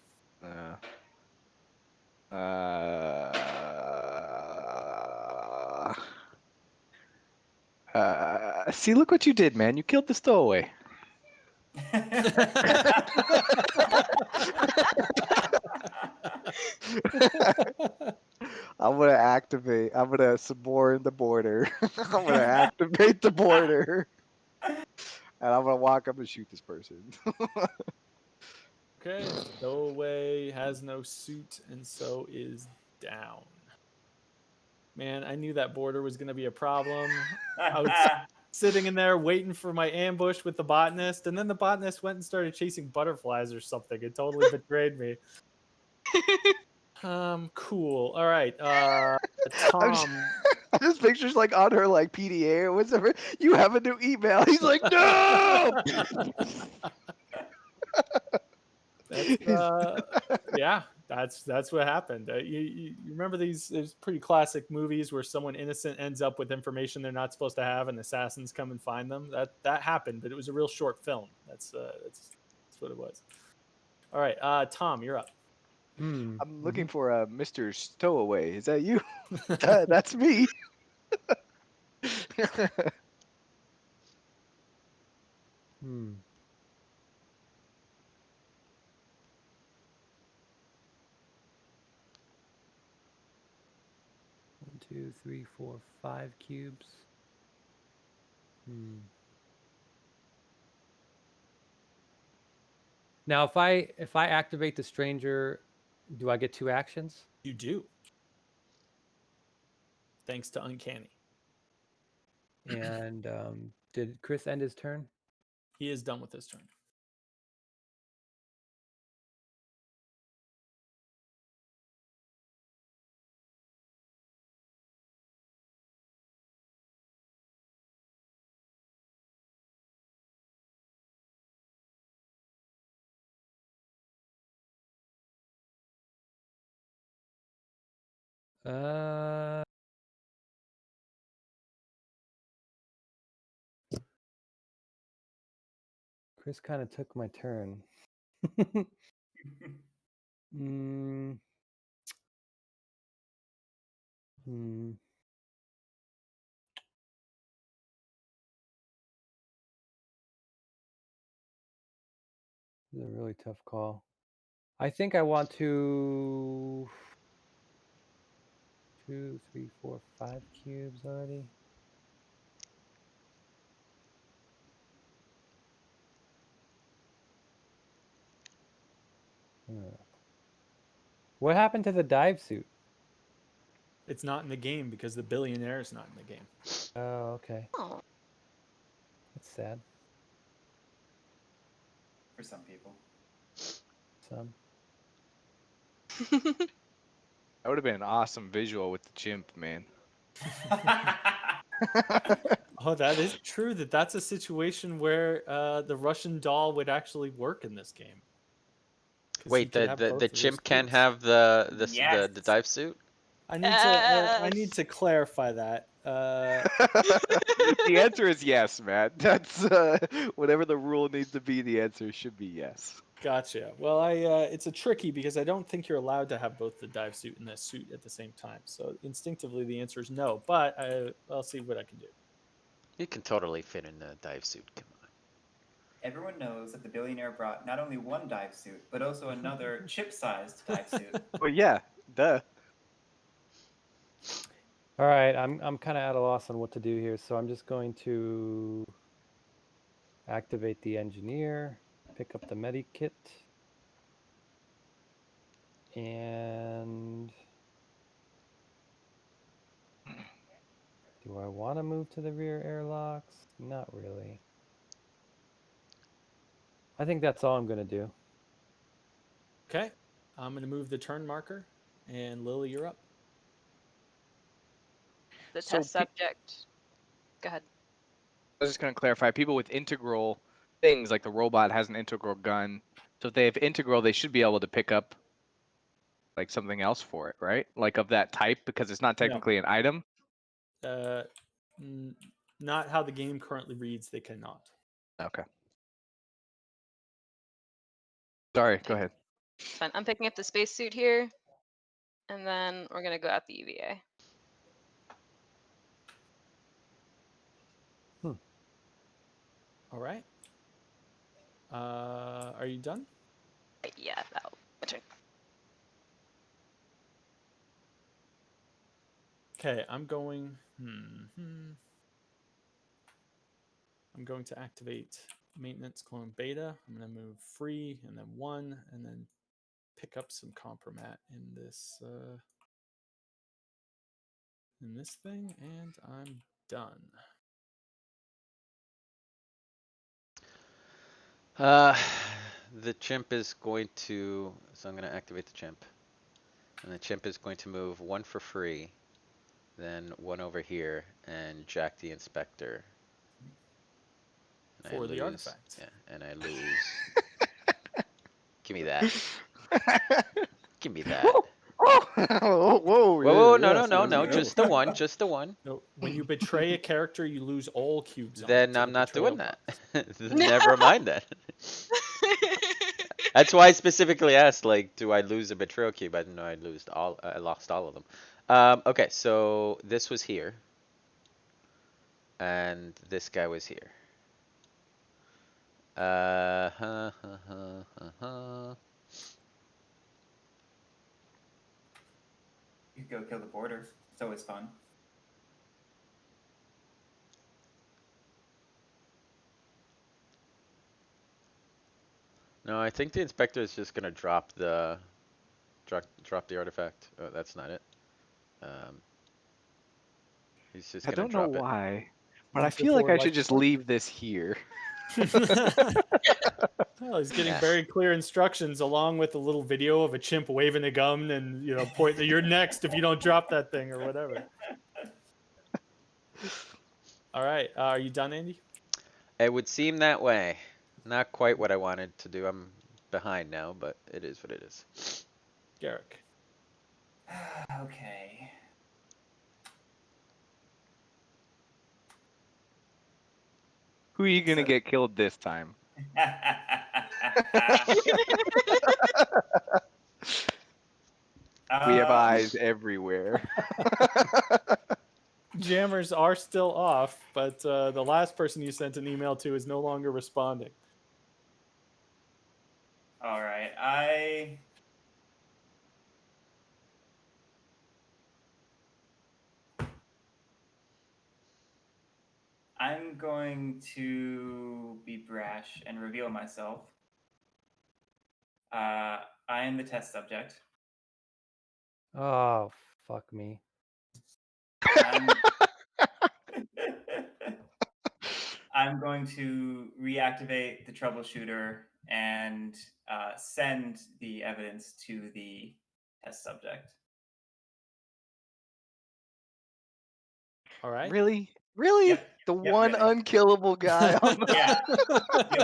See, look what you did, man. You killed the stowaway. I'm gonna activate. I'm gonna suborn the border. I'm gonna activate the border, and I'm gonna walk up and shoot this person. Okay, Stowaway has no suit and so is down. Man, I knew that border was going to be a problem. I was sitting in there waiting for my ambush with the botanist, and then the botanist went and started chasing butterflies or something. It totally betrayed me. Cool. All right. Tom. This picture's like on her like PDA or whatever. You have a new email. He's like, no. Yeah, that's what happened. You remember these pretty classic movies where someone innocent ends up with information they're not supposed to have, and assassins come and find them. That happened, but it was a real short film. That's what it was. All right, Tom, you're up. I'm looking for a Mr. Stowaway. Is that you? That's me. One, 2, 3, 4, 5 cubes. Now, if I activate the stranger, do I get 2 actions? You do. Thanks to Uncanny. And did Chris end his turn? He is done with his turn. Chris kind of took my turn. mm. Hmm. This is a really tough call. I think I want to 2, 3, 4, 5 cubes already. What happened to the dive suit? It's not in the game because the billionaire is not in the game. Oh, okay. Oh, That's sad. For some people. Some. That would have been an awesome visual with the chimp, man. Oh, that is true. That's a situation where the Russian doll would actually work in this game. 'Cause you Wait, could the have the, both the of those chimp can cubes. have the Yes. the dive suit? I need to clarify that. The answer is yes, Matt. That's whatever the rule needs to be. The answer should be yes. Gotcha. Well, it's a tricky because I don't think you're allowed to have both the dive suit and the suit at the same time. So instinctively, the answer is no. But I'll see what I can do. You can totally fit in the dive suit. Come on. Everyone knows that the billionaire brought not only one dive suit, but also another chip-sized dive suit. Well, yeah, duh. All right, I'm kind of at a loss on what to do here, so I'm just going to activate the engineer, pick up the medi kit, and do I want to move to the rear airlocks? Not really. I think that's all I'm going to do. Okay. I'm going to move the turn marker, and Lily, you're up. the So test subject. Go ahead. I was just going to clarify. People with integral things, like the robot has an integral gun. So if they have integral, they should be able to pick up like something else for it, right? Like of that type, because it's not No. technically an item. Not how the game currently reads. They cannot. Okay. Sorry, go ahead. It's fine. I'm picking up the spacesuit here, and then we're gonna go out the UVA. All right. Are you done? Yeah, that'll my turn. Okay, I'm going. I'm going to activate maintenance clone beta. I'm going to move free and then 1, and then pick up some compromat in this thing, and I'm done. The chimp is going to, so I'm going to activate the chimp. And the chimp is going to move 1 for free, then 1 over here, and jack the inspector. And For I the lose. artifact. Yeah, and I lose. Give me that. Give me that. Whoa, Whoa, no, yes, yes, yes. just the one, just the one. No, when you betray a character, you lose all cubes. Then on I'm not doing betrayal that. Never mind that. That's why I specifically asked, like, do I lose a betrayal cube? I didn't know I lost all of them. Okay, so this was here. And this guy was here. You could go kill the border. It's always fun. No, I think the inspector is just gonna drop the artifact. Oh, that's not it. He's just I gonna don't know drop it. why, but I Once feel like before, I like should just before. leave this here. Well, he's getting Yeah. very clear instructions along with a little video of a chimp waving a gun and point that you're next if you don't drop that thing or whatever. All right, are you done, Andy? It would seem that way. Not quite what I wanted to do. I'm behind now, but it is what it is. Garrick. Okay. Who are you gonna So- get killed this time? We have eyes everywhere. Jammers are still off, but the last person you sent an email to is no longer responding. All right. I'm going to be brash and reveal myself. I am the test subject. Oh, fuck me. I'm going to reactivate the troubleshooter and send the evidence to the test subject. All right. Really? Really? Yep. The Yep, one really. unkillable guy on the. Yeah. Deal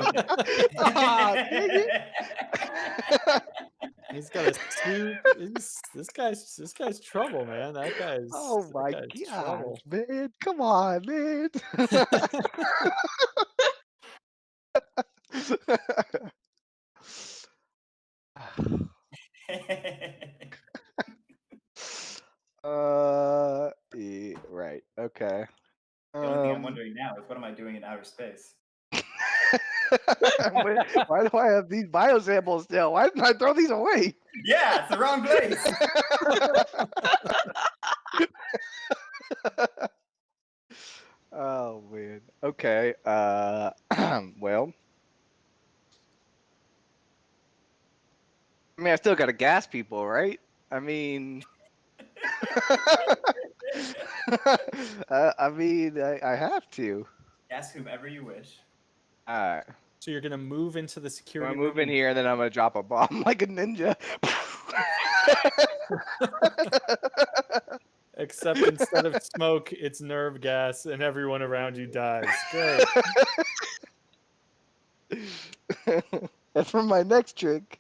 with it. Ah, dang it. He's got a suit. This guy's trouble, man. That guy's Oh my guy's gosh, trouble. man. Come on, man. Right. Okay. The only thing I'm wondering now is what am I doing in outer space? Why do I have these biosamples still? Why didn't I throw these away? Yeah, it's the wrong place. Oh man. Okay. Well. I mean, I still gotta gas people, right? I mean, I have to. Ask whomever you wish. All right. So you're gonna move into the I'm security gonna room. move in here, and then I'm gonna drop a bomb like a ninja. Except instead of smoke, it's nerve gas, and everyone around you dies. Great. That's from my next trick.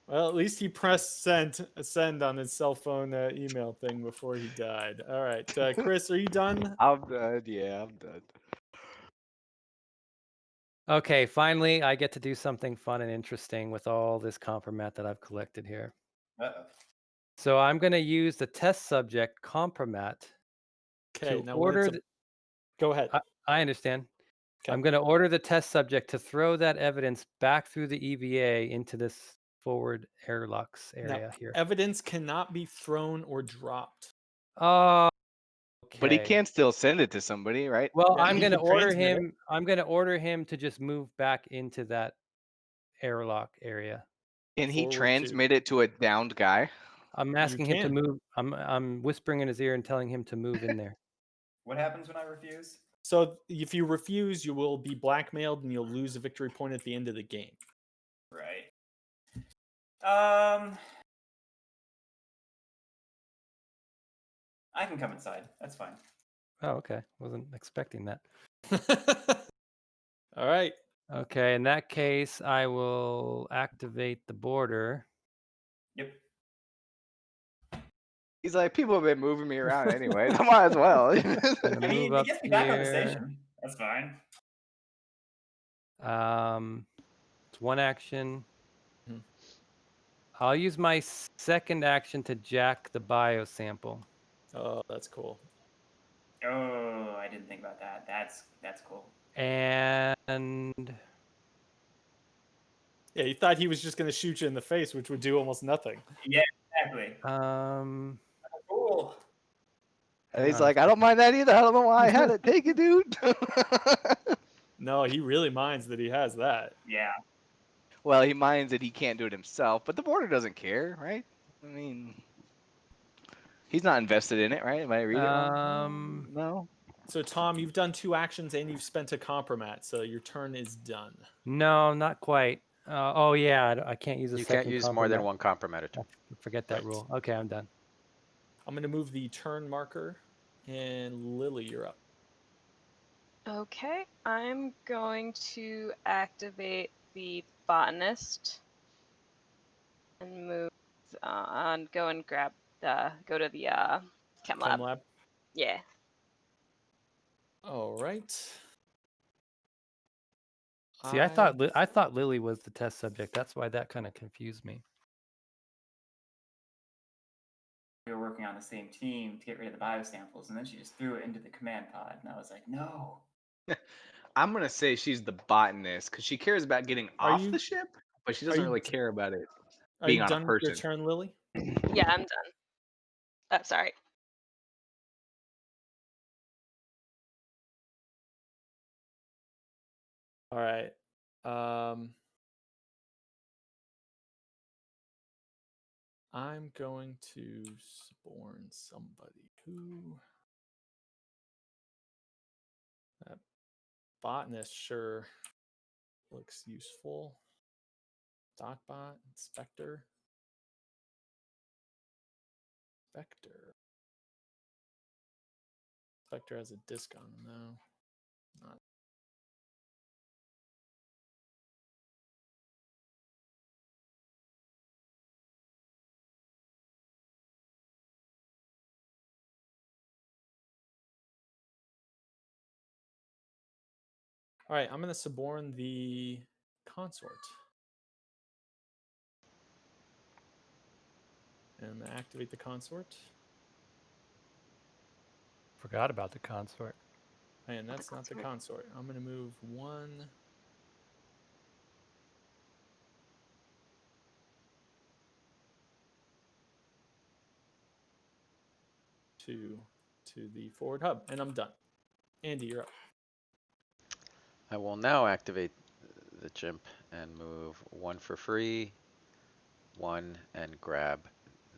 Well, at least he pressed send on his cell phone email thing before he died. All right, Chris, are you done? I'm done. Yeah, I'm done. Okay, finally, I get to do something fun and interesting with all this compromat that I've collected here. Uh-oh. So I'm going to use the test subject compromat Okay, to now order. Go ahead. I understand. Okay. I'm going to order the test subject to throw that evidence back through the EVA into this forward airlocks area here. Evidence cannot be thrown or dropped. Oh, okay. But he can still send it to somebody, right? Well, Yeah, I'm he going to can order transmit it. him. I'm going to order him to just move back into that airlock area. Can he Forward to- transmit it to a downed guy? I'm asking him to can. move. I'm whispering in his ear and telling him to move in there. What happens when I refuse? So if you refuse, you will be blackmailed and you'll lose a victory point at the end of the game. Right. I can come inside. That's fine. Oh, okay. Wasn't expecting that. All right. Okay, in that case, I will activate the border. Yep. He's like, people have been moving me around anyway. I might as well. Gonna I mean, move it up gets me back on the here. station. That's fine. It's one action. Mhm. I'll use my second action to jack the biosample. Oh, that's cool. Oh, I didn't think about that. That's cool. And Yeah, you thought he was just going to shoot you in the face, which would do almost nothing. Yeah, exactly. Cool. And he's like, I don't mind that either. I don't know why I had it. Take it, dude. No, he really minds that he has that. Yeah. Well, he minds that he can't do it himself, but the border doesn't care, right? I mean, he's not invested in it, right? Am I reading it wrong? No. So, Tom, you've done 2 actions and you've spent a compromat, so your turn is done. No, not quite. Oh yeah, I can't use a You second. can't use more than one compromat. Forget that Right. rule. Okay, I'm done. I'm going to move the turn marker, and Lily, you're up. Okay, I'm going to activate the botanist and move and go and grab go to the chem lab. Chem lab. Yeah. All right. See, I thought Lily was the test subject. That's why that kind of confused me. We were working on the same team to get rid of the biosamples, and then she just threw it into the command pod, and I was like, no. I'm going to say she's the botanist because she cares about getting off you- the ship, but she doesn't you really care about it Are being you on a done with your person. turn, Lily? Yeah, I'm done. Oh, sorry. All right. I'm going to spawn somebody who that botanist sure looks useful. Docbot, inspector. Inspector has a disc on him though. Not. All right, I'm going to suborn the consort. And activate the consort. Forgot about the consort. And that's not the consort. I'm going to move 1, 2 to the forward hub, and I'm done. Andy, you're up. I will now activate the chimp and move 1 for free, 1, and grab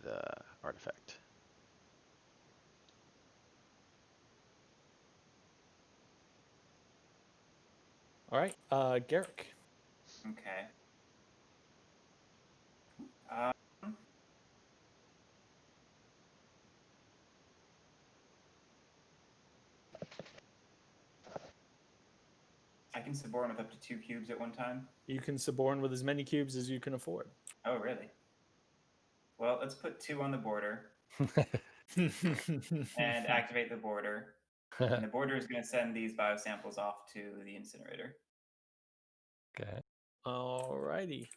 the artifact. All right, Garrick. Okay. I can suborn with up to 2 cubes at one time. You can suborn with as many cubes as you can afford. Oh, really? Well, let's put 2 on the border and activate the border. And the border is going to send these biosamples off to the incinerator. Okay. All righty.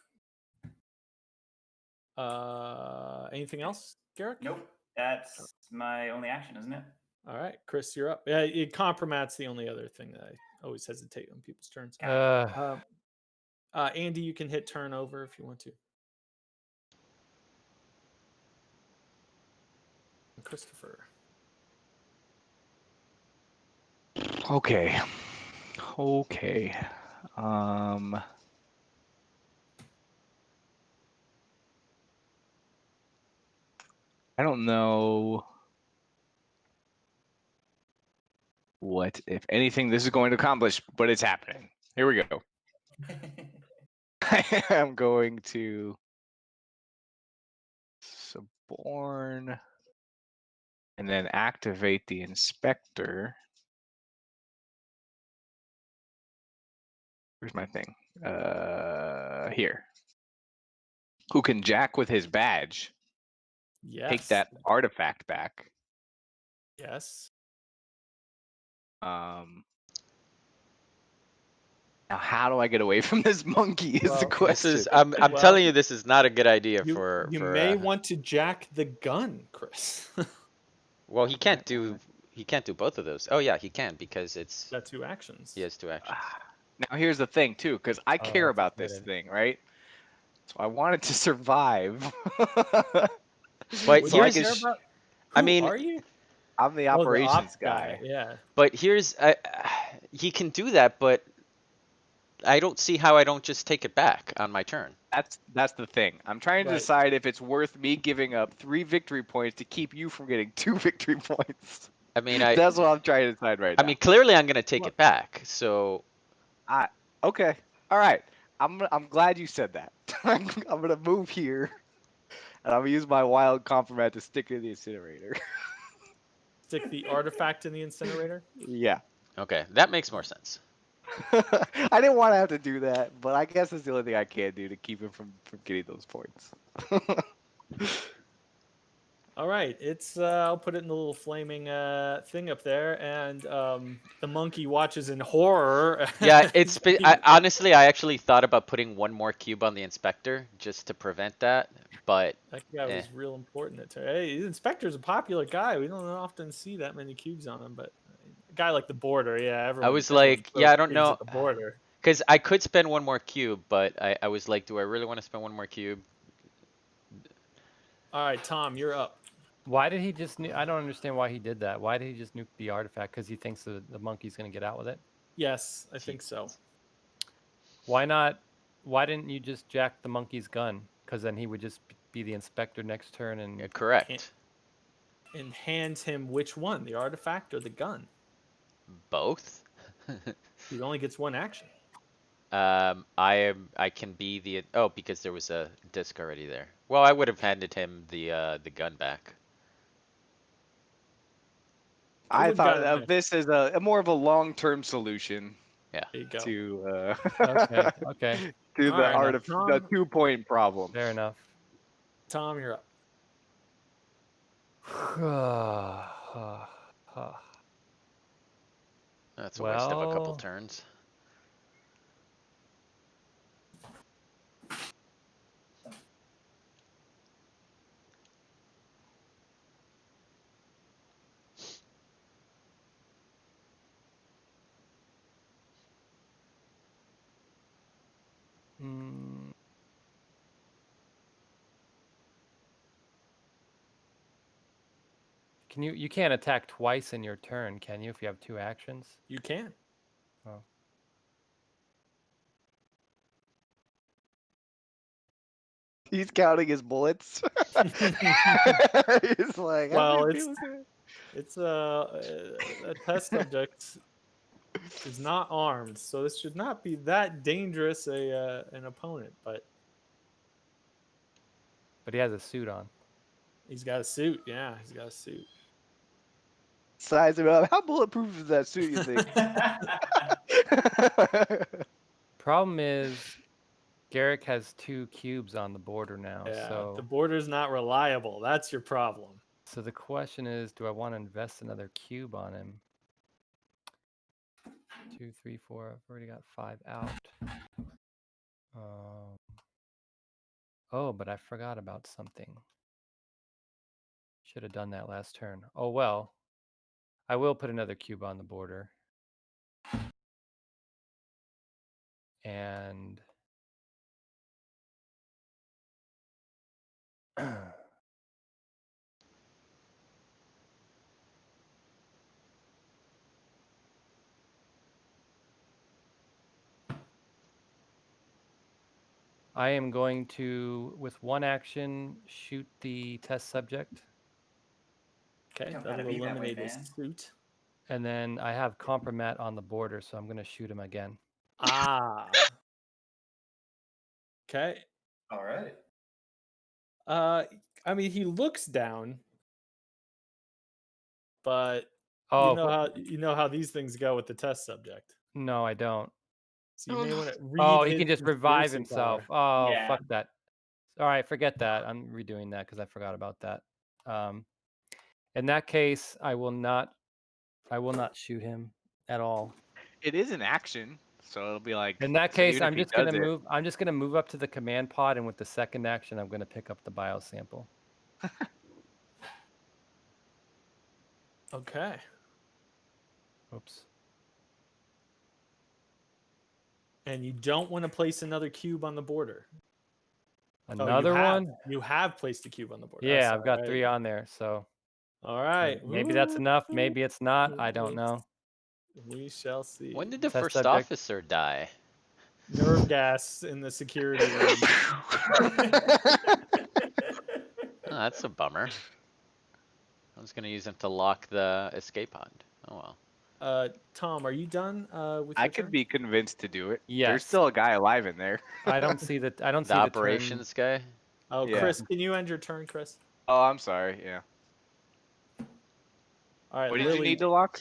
Anything else, Garrick? Nope. That's my only action, isn't it? All right, Chris, you're up. Yeah, compromat's the only other thing that I always hesitate on people's turns. Andy, you can hit turnover if you want to. And Christopher. Okay. I don't know what, if anything, this is going to accomplish, but it's happening. Here we go. I am going to suborn and then activate the inspector. Where's my thing? Here. Who can jack with his badge? Yes. Take that artifact back. Yes. Now, how do I get away from this monkey? Is the Well, question. This is I'm Well, telling you, this is not a good idea You for may want to jack the gun, Chris. Well, he can't do both of those. Oh yeah, he can because it's That's 2 actions. he has 2 actions. Now here's the thing too, because I care that's a about good this idea. thing, right? So I want it to survive. But What do you here's, care about? I Who mean, are you? I'm the Oh, the operations ops guy. Yeah. but here's he can do that, but I don't see how I don't just take it back on my turn. That's the thing. I'm trying to Right. decide if it's worth me giving up 3 victory points to keep you from getting 2 victory points. I mean, That's what I'm trying to decide right I now. mean, clearly I'm gonna take Look. it back. So Okay. All right. I'm glad you said that. I'm gonna move here, and I'm gonna use my wild compromat to stick it in the incinerator. Stick the artifact in the incinerator. Yeah. okay, that makes more sense. I didn't want to have to do that, but I guess it's the only thing I can do to keep him from getting those points. All right, it's I'll put it in the little flaming thing up there, and the monkey watches in horror. Yeah, honestly, I actually thought about putting 1 more cube on the inspector just to prevent that, but That guy was real important. Hey, the inspector's a popular guy. We don't often see that many cubes on him, but a guy like the border, yeah, everyone. I was like, throws yeah, I don't cubes know, at the border. because I could spend 1 more cube, but I was like, do I really want to spend 1 more cube? All right, Tom, you're up. Why did he just? I don't understand why he did that. Why did he just nuke the artifact? Because he thinks the monkey's gonna get out with it. Yes, I think so. Why not? Why didn't you just jack the monkey's gun? Because then he would just be the inspector next turn and. Yeah, correct. And hand him which one, the artifact or the gun? Both. He only gets one action. I can be the because there was a disc already there. Well, I would have handed him the gun back. I would've thought gotten of there. this as a more of a long-term solution Yeah. There you go. to Okay. Okay. to All the right, now, the Tom- 2-point problem. Fair enough. Tom, you're up. That's a waste of a couple Well, turns. mm, you can't attack twice in your turn, can you? If you have 2 actions. You can. Oh. He's counting his bullets. He's like, Well, it's a test subject is not armed, so this should not be that dangerous an opponent. But But he has a suit on. he's got a suit. Yeah, he's got a suit. size him up. How bulletproof is that suit, you think? Problem is, Garrick has 2 cubes on the border now. Yeah, So. the border's not reliable. That's your problem. So the question is, do I want to invest another cube on him? 2, 3, 4. I've already got 5 out. Oh, but I forgot about something. Should have done that last turn. Oh well. I will put another cube on the border. And I am going to, with 1 action, shoot the test subject. Okay, Don't gotta that'll be that way, eliminate his man. suit. And then I have compromat on the border, so I'm going to shoot him again. Ah. Okay. All right. I mean, he looks down, but Oh, you know how these things go with the test subject. no, I don't. So you Oh, may no. want to read Oh, he his can just revive conspiracy himself. power. Oh, Yeah. fuck that. All right, forget that. I'm redoing that because I forgot about that. In that case, I will not shoot him at all. It is an action, so it'll be like. In that So case, even if I'm he just gonna does it, move. I'm just gonna move up to the command pod, and with the second action, I'm gonna pick up the biosample. Okay. Oops. And you don't want to place another cube on the border. Another one? You have placed a cube on the border. Yeah, I've got 3 on there. So All right. maybe that's enough. Maybe it's not. I don't know. We shall see. When did the Test first subject. officer die? Nerve gas in the security room. Oh, that's a bummer. I was gonna use him to lock the escape pod. Oh well. Tom, are you done with I your could turn? be convinced to do it. Yes. There's still a guy alive in there. I don't see the. I don't The see the operations guy. Oh, Yeah. Chris, can you end your turn, Chris? Oh, I'm sorry. Yeah. All right, What did Lily. you need to lock?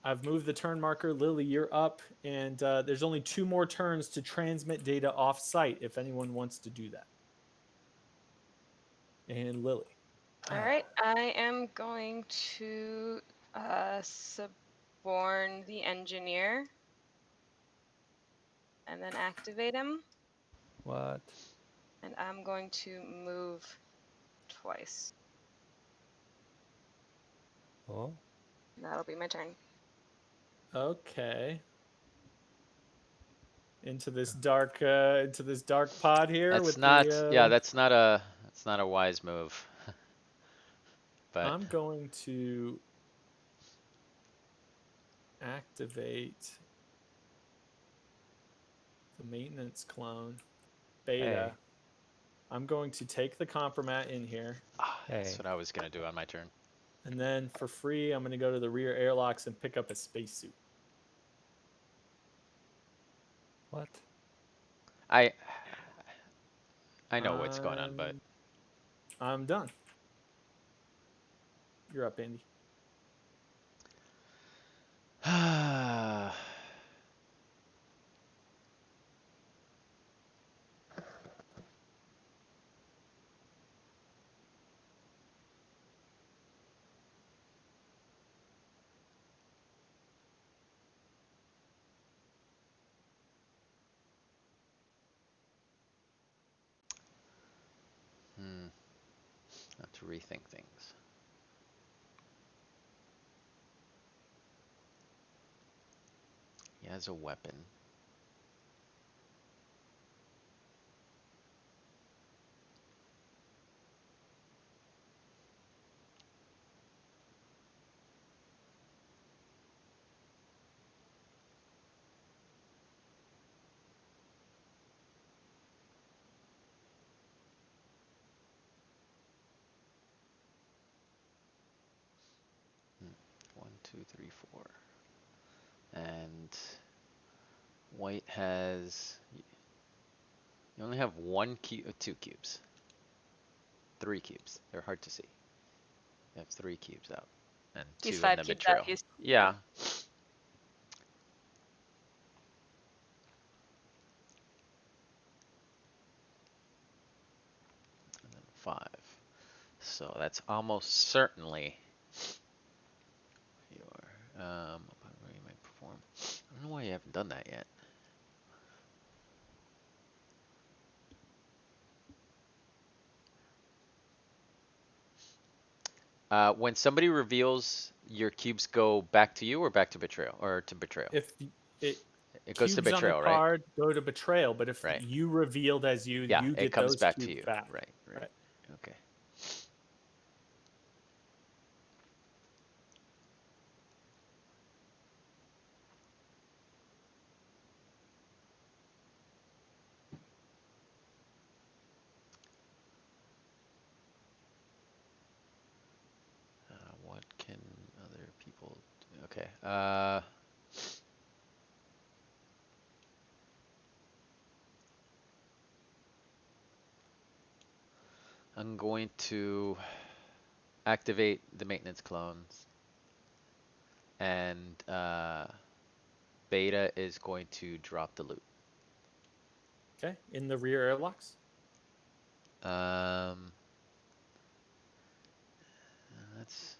I've moved the turn marker. Lily, you're up, and there's only 2 more turns to transmit data off-site if anyone wants to do that. And Lily. All right, I am going to suborn the engineer and then activate him. What? And I'm going to move twice. Oh. And that'll be my turn. Okay. Into this dark pod here. That's with not. the, Yeah, that's not a wise move. But I'm going to activate the maintenance clone, beta. Hey. I'm going to take the compromat in here, That's Hey. what I was gonna do on my turn. and then for free, I'm going to go to the rear airlocks and pick up a spacesuit. What? I know what's going on, but I'm done. You're up, Andy. have to rethink things. He has a weapon. One, two, three, four. And white has. You only have one cube, two cubes. 3 cubes. They're hard to see. You have 3 cubes out. And He's 2 in 5 the cubes mid-trail. out. He's Yeah. And then 5. So that's almost certainly your you might perform. I don't know why you haven't done that yet. When somebody reveals, your cubes go back to you or back to betrayal or to betrayal. If it It goes to cubes on the betrayal, right? card go to betrayal, but if Right. you revealed as you, Yeah, you it get comes those back to cubes you. back. Right. Right. Okay. What can other people do? Okay. I'm going to activate the maintenance clones, and Beta is going to drop the loot. Okay. In the rear airlocks. That's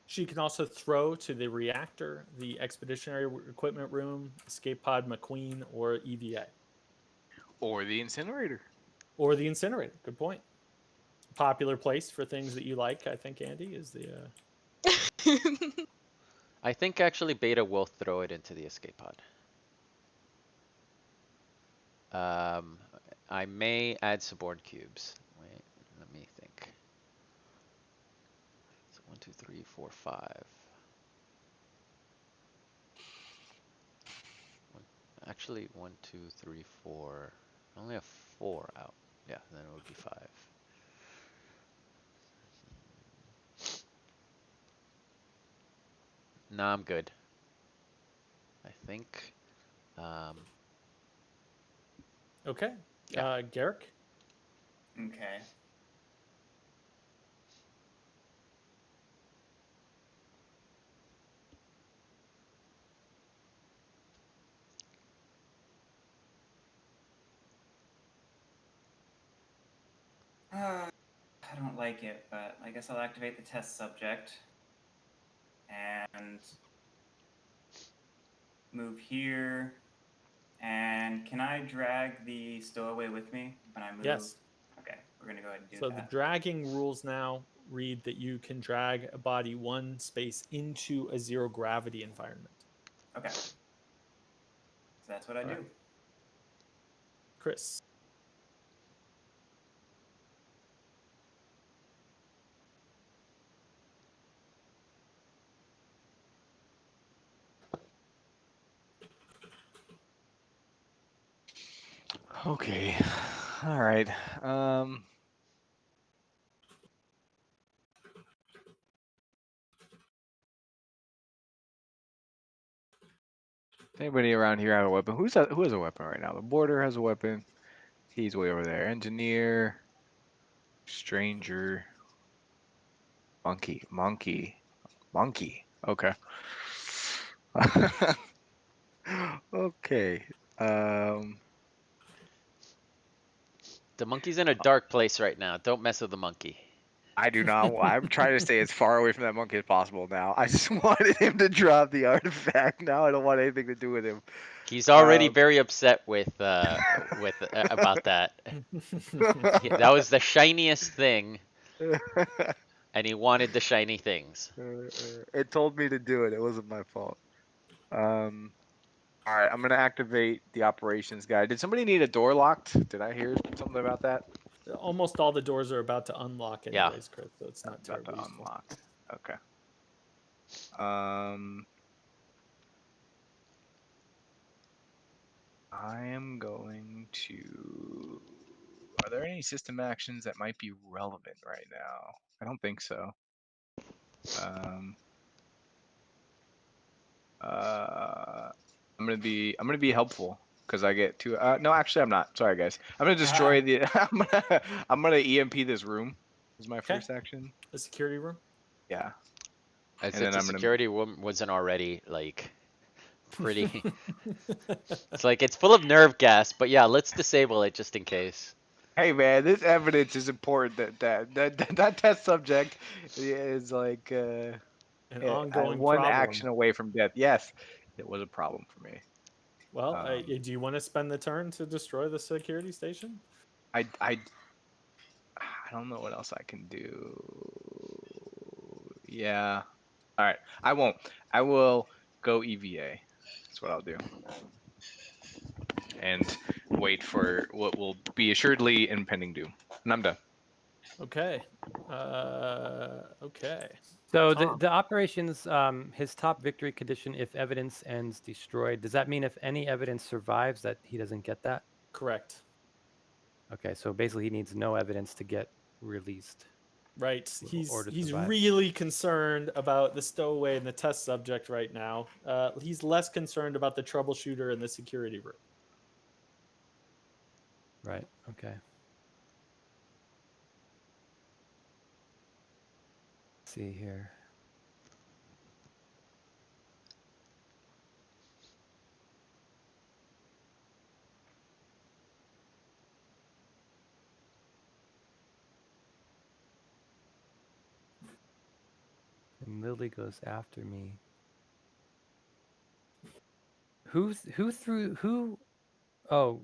She can also throw to the reactor, the expeditionary equipment room, escape pod McQueen, or EVA. Or the incinerator. Or the incinerator. Good point. Popular place for things that you like, I think, Andy, is the. I think actually Beta will throw it into the escape pod. I may add suborn cubes. Wait, let me think. So 1, 2, 3, 4, 5. Actually, 1, 2, 3, 4. I only have 4 out. Yeah, then it would be 5. Nah, I'm good. I think. Okay. Yeah. Garrick. Okay. I don't like it, but I guess I'll activate the test subject and move here. And can I drag the stowaway with me when I move? Yes. Okay, we're gonna go ahead and do So the that. dragging rules now read that you can drag a body 1 space into a 0 gravity environment. Okay. So that's what I do. Chris. Okay. All right. Anybody around here have a weapon? Who has a weapon right now? The border has a weapon. He's way over there. Engineer, stranger, monkey. Okay. Okay. The monkey's in a dark place right now. Don't mess with the monkey. I do not. I'm trying to stay as far away from that monkey as possible now. I just wanted him to drop the artifact. Now I don't want anything to do with him. He's already Um, very upset with about that. That was the shiniest thing, and he wanted the shiny things. It told me to do it. It wasn't my fault. All right, I'm gonna activate the operations guy. Did somebody need a door locked? Did I hear something about that? Almost all the doors are about to unlock Yeah. anyways, Chris, so it's not About to terribly useful. unlock. Okay. I am going to. Are there any system actions that might be relevant right now? I don't think so. I'm gonna be helpful because I get to. No, actually, I'm not. Sorry, guys. I'm gonna destroy the. I'm gonna EMP this room. Is my first action. The security room. Yeah. As And if then the I'm gonna. security room wasn't already like pretty. It's like it's full of nerve gas, but yeah, let's disable it just in case. Hey man, this evidence is important. That test subject is like An ongoing one problem. action away from death. Yes, it was a problem for me. Well, do you want to spend the turn to destroy the security station? I don't know what else I can do. Yeah. All right. I won't. I will go EVA. That's what I'll do. And wait for what will be assuredly impending doom. And I'm done. Okay. Okay. So Tom. the operations, his top victory condition, if evidence ends destroyed, does that mean if any evidence survives that he doesn't get that? Correct. Okay, so basically he needs no evidence to get released. Right. Or to He's survive. really concerned about the stowaway and the test subject right now. He's less concerned about the troubleshooter and the security room. Right. Okay. Let's see here. And Lily goes after me. Who threw? Oh,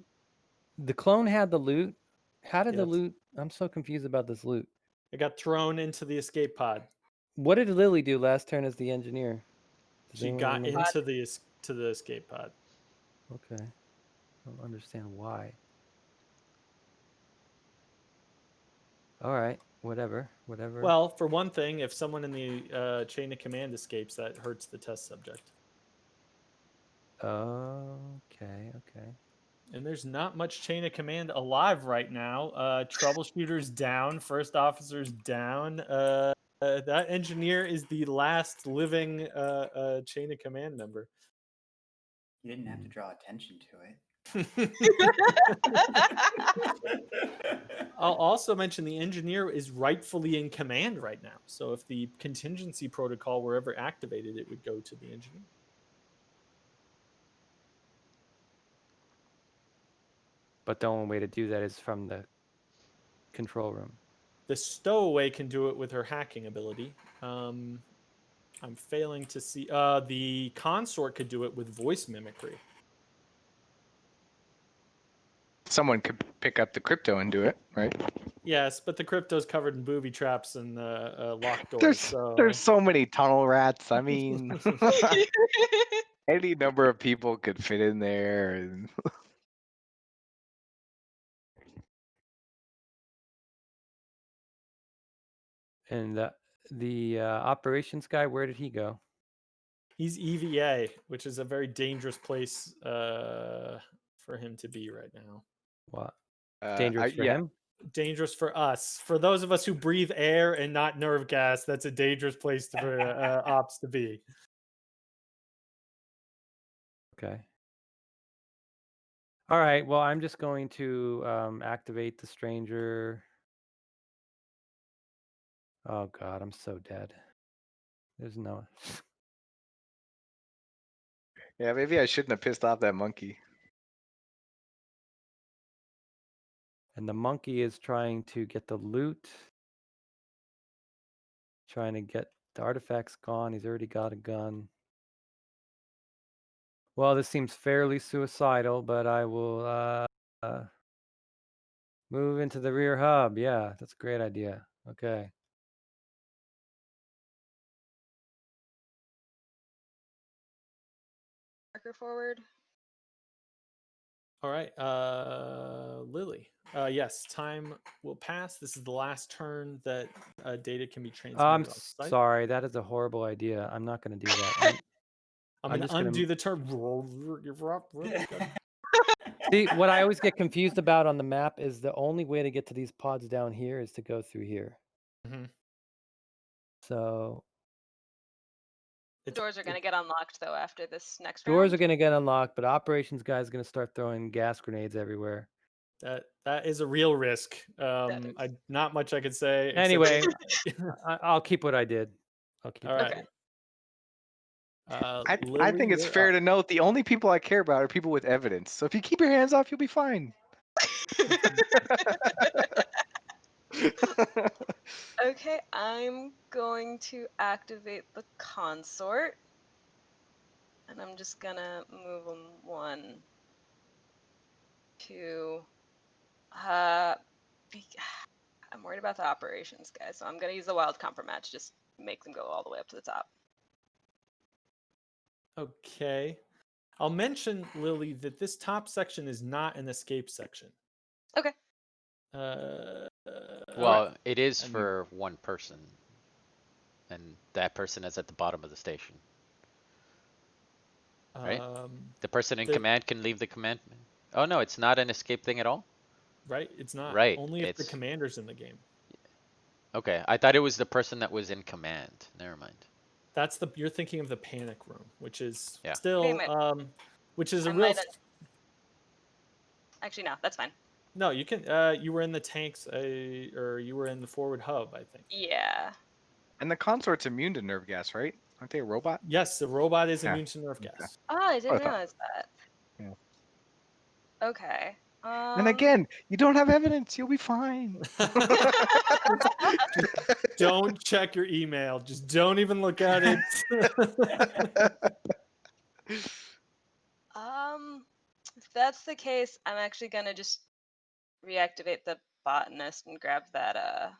the clone had the loot. How did the Yes. loot? I'm so confused about this loot. It got thrown into the escape pod. What did Lily do last turn as the engineer? Does She anyone got remember? into the escape pod. Okay. I don't understand why. All right. Whatever. Well, for one thing, if someone in the chain of command escapes, that hurts the test subject. Okay. And there's not much chain of command alive right now. Troubleshooter's down. First officer's down. That engineer is the last living chain of command member. You didn't have to draw attention to it. I'll also mention the engineer is rightfully in command right now. So if the contingency protocol were ever activated, it would go to the engineer. But the only way to do that is from the control room. The stowaway can do it with her hacking ability. I'm failing to see. The consort could do it with voice mimicry. Someone could pick up the crypto and do it, right? Yes, but the crypto's covered in booby traps and locked doors. There's so many tunnel rats. I mean, any number of people could fit in there. And... And the operations guy, where did he go? He's EVA, which is a very dangerous place for him to be right now. What? Dangerous for yeah. him? Dangerous for us. For those of us who breathe air and not nerve gas, that's a dangerous place for ops to be. Okay. All right. Well, I'm just going to activate the stranger. Oh God, I'm so dead. There's no. Yeah, maybe I shouldn't have pissed off that monkey. And the monkey is trying to get the loot. Trying to get the artifacts gone. He's already got a gun. Well, this seems fairly suicidal, but I will move into the rear hub. Yeah, that's a great idea. Okay. Marker forward. All right, Lily. Yes, time will pass. This is the last turn that data can be I'm transmitted off site. sorry. That is a horrible idea. I'm not going to do that. I'm I'm going just to gonna- undo the turn. See, what I always get confused about on the map is the only way to get to these pods down here is to go through here. Mhm. So The doors are going to get unlocked though after this next doors round. are going to get unlocked, but operations guy is going to start throwing gas grenades everywhere. That is a real risk. is. Not much I could say. except Anyway, that- I'll keep what I did. I'll keep all it. right. Okay. I Lily, think it's you're fair up. to note the only people I care about are people with evidence. So if you keep your hands off, you'll be fine. Okay, I'm going to activate the consort. And I'm just gonna move them 1, 2. I'm worried about the operations guys, so I'm gonna use the wild comfort match, just make them go all the way up to the top. Okay. I'll mention, Lily, that this top section is not an escape section. Okay. All Well, right. it is I mean- for one person, and that person is at the bottom of the station. Right? The person in command can leave the command. Oh no, it's not an escape thing at all? Right, it's not. Right, Only if the it's- commander's in the game. Okay, I thought it was the person that was in command. Never mind. That's you're thinking of the panic room, which is Yeah. still Okay, which is a I real might have- Actually, no, that's fine. No, you can you were in the tanks or you were in the forward hub, I think. Yeah. And the consort's immune to nerve gas, right? Aren't they a robot? Yes, the robot is Yeah. immune to nerve Okay. gas. Oh, I didn't I thought- realize that. Yeah. Okay. And again, you don't have evidence. You'll be fine. Don't check your email. Just don't even look at it. If that's the case, I'm actually gonna just reactivate the botanist and grab that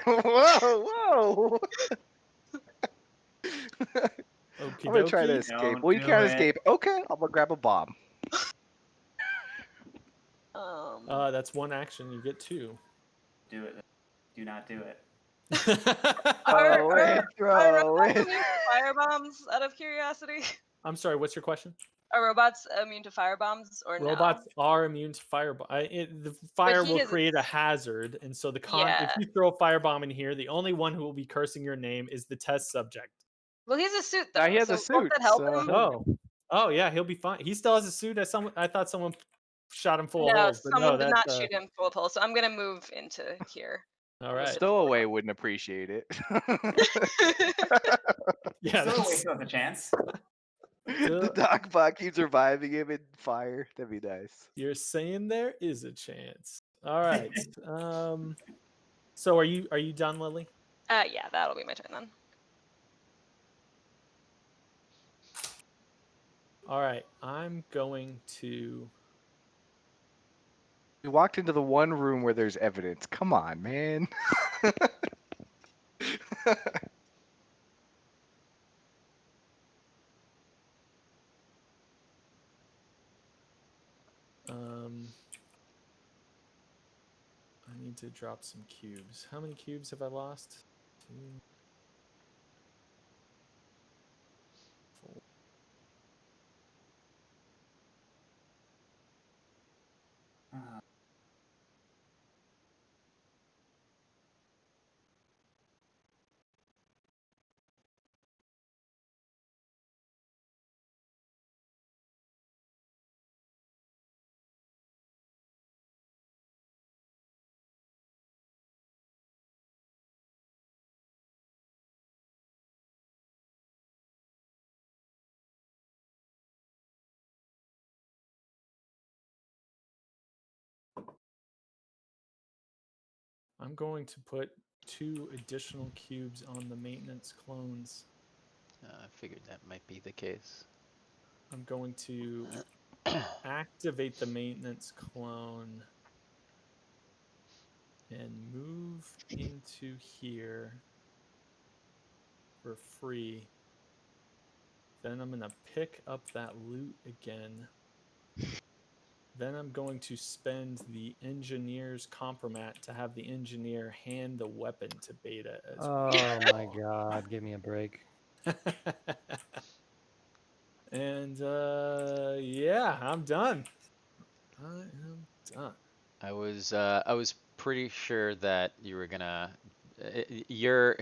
Whoa! I'm gonna try to Okey-dokey. escape. Don't Well, you do can't it. escape. Okay, I'm gonna grab a bomb. That's one action. You get 2. Do it. Do not do it. Throw it, throw robots it. immune to fire bombs out of curiosity? I'm sorry. What's your question? Are robots immune to fire bombs or Robots no? are immune to fire. The fire he will is- create a hazard, and so if Yeah. you throw a firebomb in here, the only one who will be cursing your name is the test subject. Well, he's a suit though. Now he has a so won't suit, that help so- him? Oh yeah, he'll be fine. He still has a suit. I thought someone shot him full of No, holes, but someone no, did that's not shoot him full of holes, so I'm gonna move into here. all right. Stowaway wouldn't appreciate it. Yeah, So that's- wait till the chance. The dog bot keeps reviving him in fire. That'd be nice. you're saying there is a chance. All right. So are you done, Lily? Yeah, that'll be my turn then. All right. I'm going to. We walked into the one room where there's evidence. Come on, man. I need to drop some cubes. How many cubes have I lost? 2, 4. I'm going to put 2 additional cubes on the maintenance clones. I figured that might be the case. I'm going to activate the maintenance clone and move into here for free. Then I'm going to pick up that loot again. Then I'm going to spend the engineer's compromat to have the engineer hand the weapon to Beta as Oh my god, give me a break. well. And yeah, I'm done. I am done. I was pretty sure that you were gonna your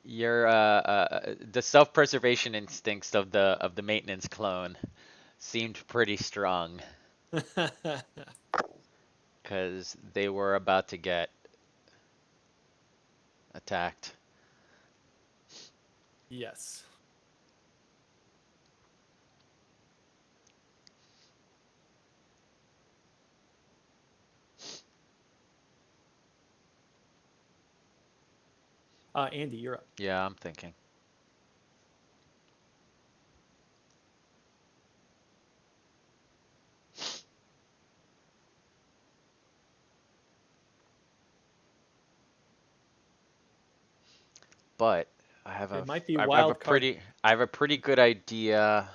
the self-preservation instincts of the maintenance clone seemed pretty strong because they were about to get attacked. Yes. Andy, you're up. Yeah, I'm thinking. But I have It a might be I have a wild card. pretty good idea.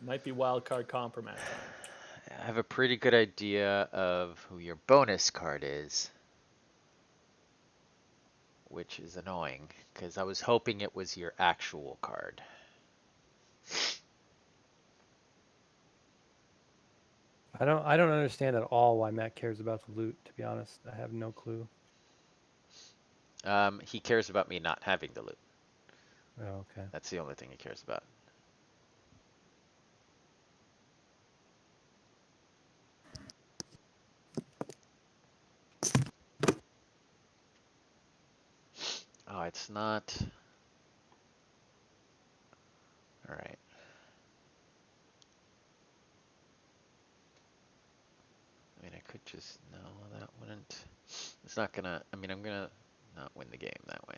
Might be wild card compromat time. I have a pretty good idea of who your bonus card is, which is annoying because I was hoping it was your actual card. I don't understand at all why Matt cares about the loot, to be honest. I have no clue. He cares about me not having the loot. Oh, okay. That's the only thing he cares about. Oh, it's not. All right. I mean, I could just, no, that wouldn't. It's not gonna, I mean, I'm gonna not win the game that way.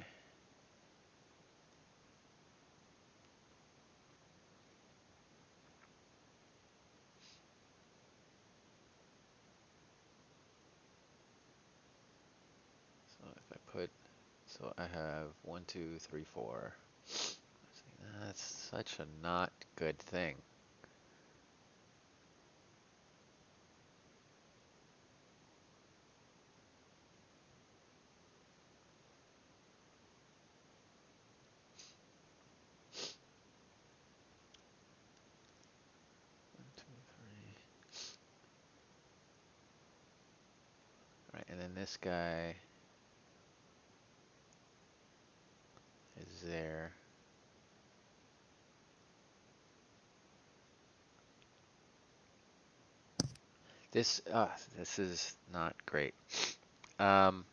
So if I put, so I have 1, 2, 3, 4. That's such a not good thing. One, two, three. All right, and then this guy is there. This is not great. Um,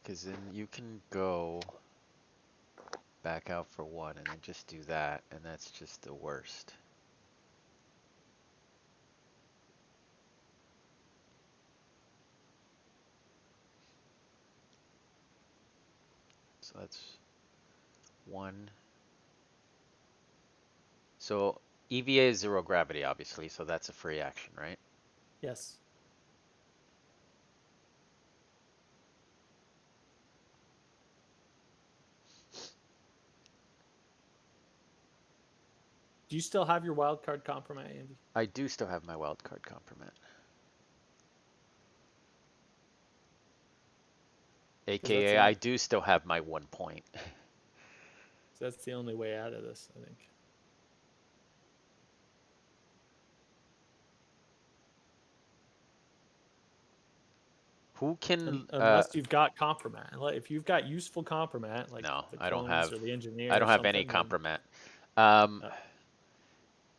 because then you can go back out for 1 and then just do that, and that's just the worst. So that's 1. So EVA is 0 gravity, obviously, so that's a free action, right? Yes. Do you still have your wild card compromat, Andy? I do still have my wildcard compromat. AKA, I do still have my 1 point. So that's the only way out of this, I think. Who can, Unless you've got compromat. If you've got useful compromat, like no, the I don't clones have, or the engineer I or don't have any something, then- compromat.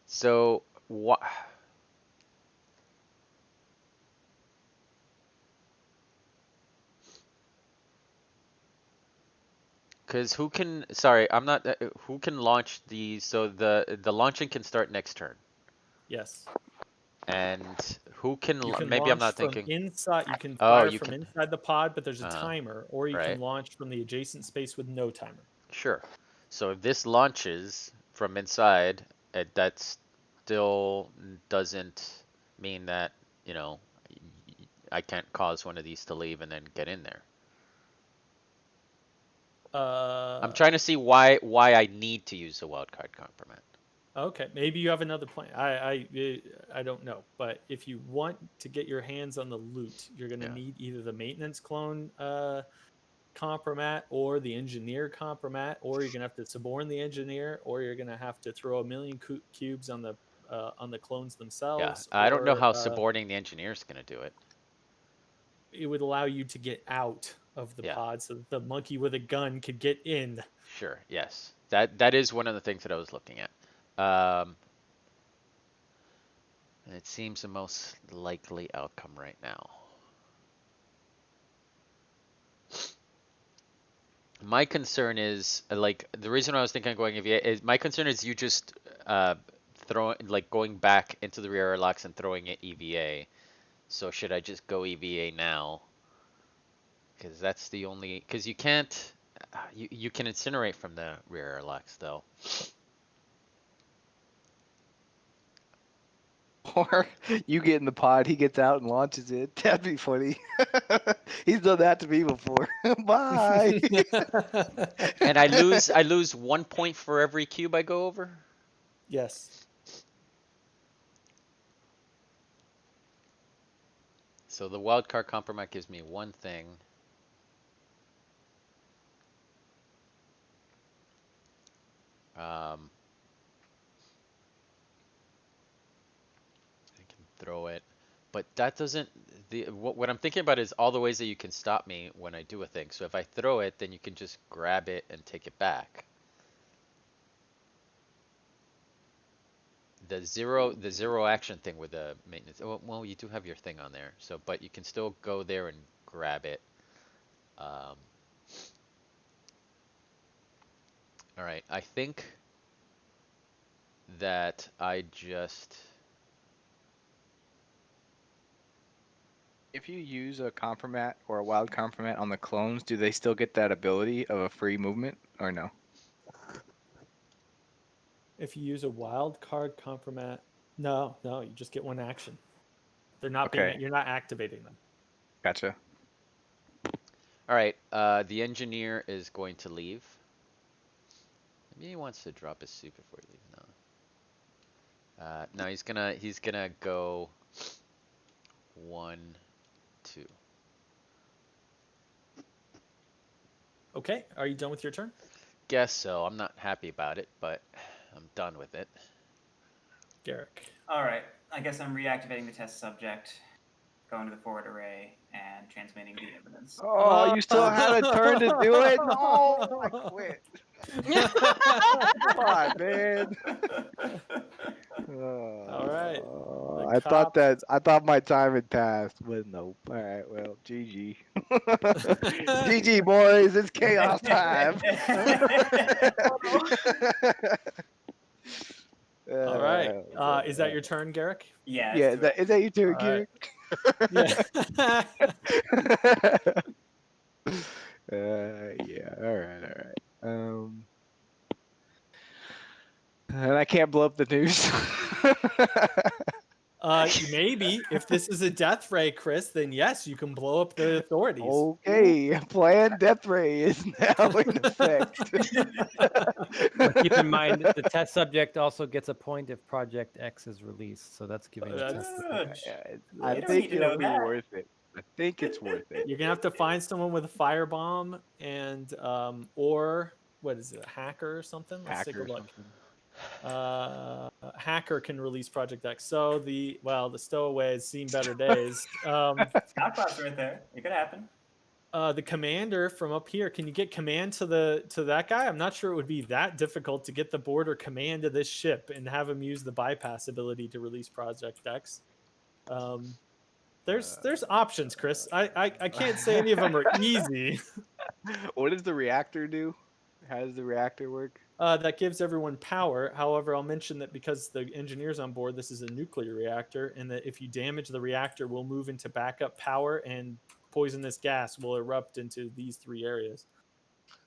So what? Because who can? Sorry, I'm not. Who can launch these? So the launching can start next turn. Yes. And who can? You can Maybe I'm launch not from thinking. inside. You can Oh, fire you from can. inside the pod, but there's a Uh-huh. timer, or you Right. can launch from the adjacent space with no timer. Sure. So if this launches from inside, that still doesn't mean that, you know, I can't cause one of these to leave and then get in there. I'm trying to see why I need to use the wildcard complement. Okay, maybe you have another plan. I don't know, but if you want to get your hands on the loot, you're gonna Yeah. need either the maintenance clone compromat or the engineer compromat, or you're gonna have to suborn the engineer, or you're gonna have to throw a million cubes on the clones Yeah. themselves, I don't know or how suborning the engineer is going to do it. it would allow you to get out of the Yeah. pod so that the monkey with a gun could get in. Sure. Yes. That is one of the things that I was looking at. And it seems the most likely outcome right now. My concern is like the reason I was thinking of going EVA is my concern is you just going back into the rear airlocks and throwing it EVA. So should I just go EVA now? Because that's the only because you can't you can incinerate from the rear airlocks though. Or you get in the pod, he gets out and launches it. That'd be funny. He's done that to me before. Bye. And I lose 1 point for every cube I go over. Yes. So the wildcard compromise gives me one thing. I can throw it, but that doesn't. What I'm thinking about is all the ways that you can stop me when I do a thing. So if I throw it, then you can just grab it and take it back. The zero action thing with the maintenance. Oh, well, you do have your thing on there. So, but you can still go there and grab it. All right, I think that I just. If you use a compromat or a wild compromat on the clones, do they still get that ability of a free movement or no? If you use a wild card compromat, no, you just get one action. They're not Okay. you're not activating them. Gotcha. All right, the engineer is going to leave. Maybe he wants to drop his suit before he leaves. No, he's gonna go 1, 2. Okay, are you done with your turn? Guess so. I'm not happy about it, but I'm done with it. Garrick. All right. I guess I'm reactivating the test subject, going to the forward array, and transmitting the evidence. Oh, you still had a turn to do it? No, I quit. Come on, man. All right. I thought my time had passed, but nope. All right, well, GG. GG, boys. It's chaos time. All right. Is that your turn, Garrick? Yeah. Yeah, is that your turn, All right. Garrick? Yeah. Yeah. All right. And I can't blow up the news. Maybe if this is a death ray, Chris, then yes, you can blow up the authorities. Okay, planned death ray is now in effect. But keep in mind, the test subject also gets a point if Project X is released, so that's giving the test subject. I You don't think need to know it'll be that. worth it. I think it's worth it. You're gonna have to find someone with a firebomb and or what is it, a hacker or something? Let's take a Hacker or look. something. Hacker can release Project X. So the stowaway has seen better days. Scott's right there. It could happen. The commander from up here, can you get command to that guy? I'm not sure it would be that difficult to get the border command to this ship and have him use the bypass ability to release Project X. There's options, Chris. I can't say any of them are easy. What does the reactor do? How does the reactor work? that gives everyone power. However, I'll mention that because the engineer's on board, this is a nuclear reactor, and that if you damage the reactor, we'll move into backup power, and poisonous gas will erupt into these 3 areas.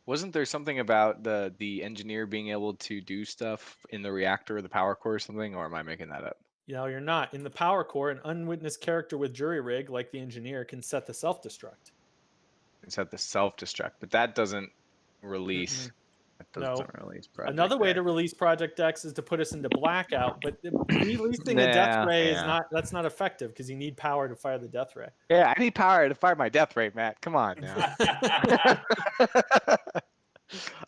Wasn't there something about the engineer being able to do stuff in the reactor or the power core or something, or am I making that up? You're not. In the power core, an unwitnessed character with jury rig, like the engineer, can set the self-destruct. It's at the self-destruct, but that doesn't release. That doesn't No. release Project Another way X. to release Project X is to put us into blackout, but releasing a death ray is that's not effective because you need power to fire the death ray. Yeah, I need power to fire my death ray, Matt. Come on now.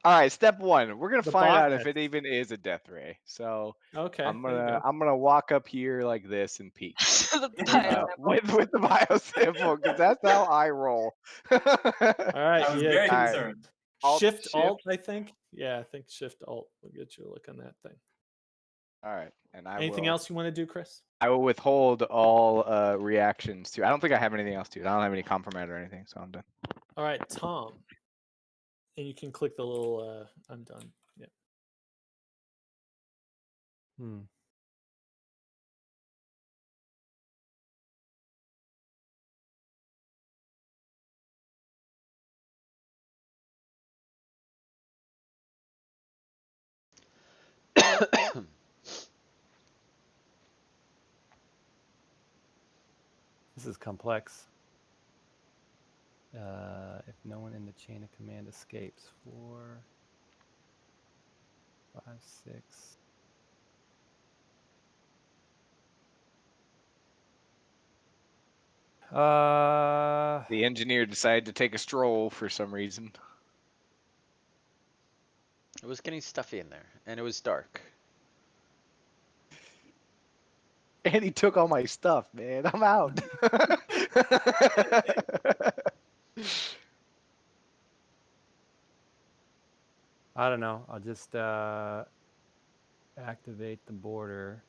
All right, step 1. We're gonna The find out if botanist. it even is a death ray. So Okay. I'm there you go. gonna walk up here like this and peek The biosample. with the biosample because that's how I roll. All right. I was yeah, very All right. concerned. Shift Alt, I think. Yeah, I think Shift Alt will get you a look on that thing. All right, and Anything else you want to do, Chris? I will withhold all reactions to. I don't think I have anything else to it. I don't have any compromat or anything, so I'm done. All right, Tom. And you can click the little I'm done. Yeah. Hmm. This is complex. If no one in the chain of command escapes, 4, 5, 6. The engineer decided to take a stroll for some reason. It was getting stuffy in there, and it was dark. And he took all my stuff, man. I'm out. I don't know. I'll just activate the border.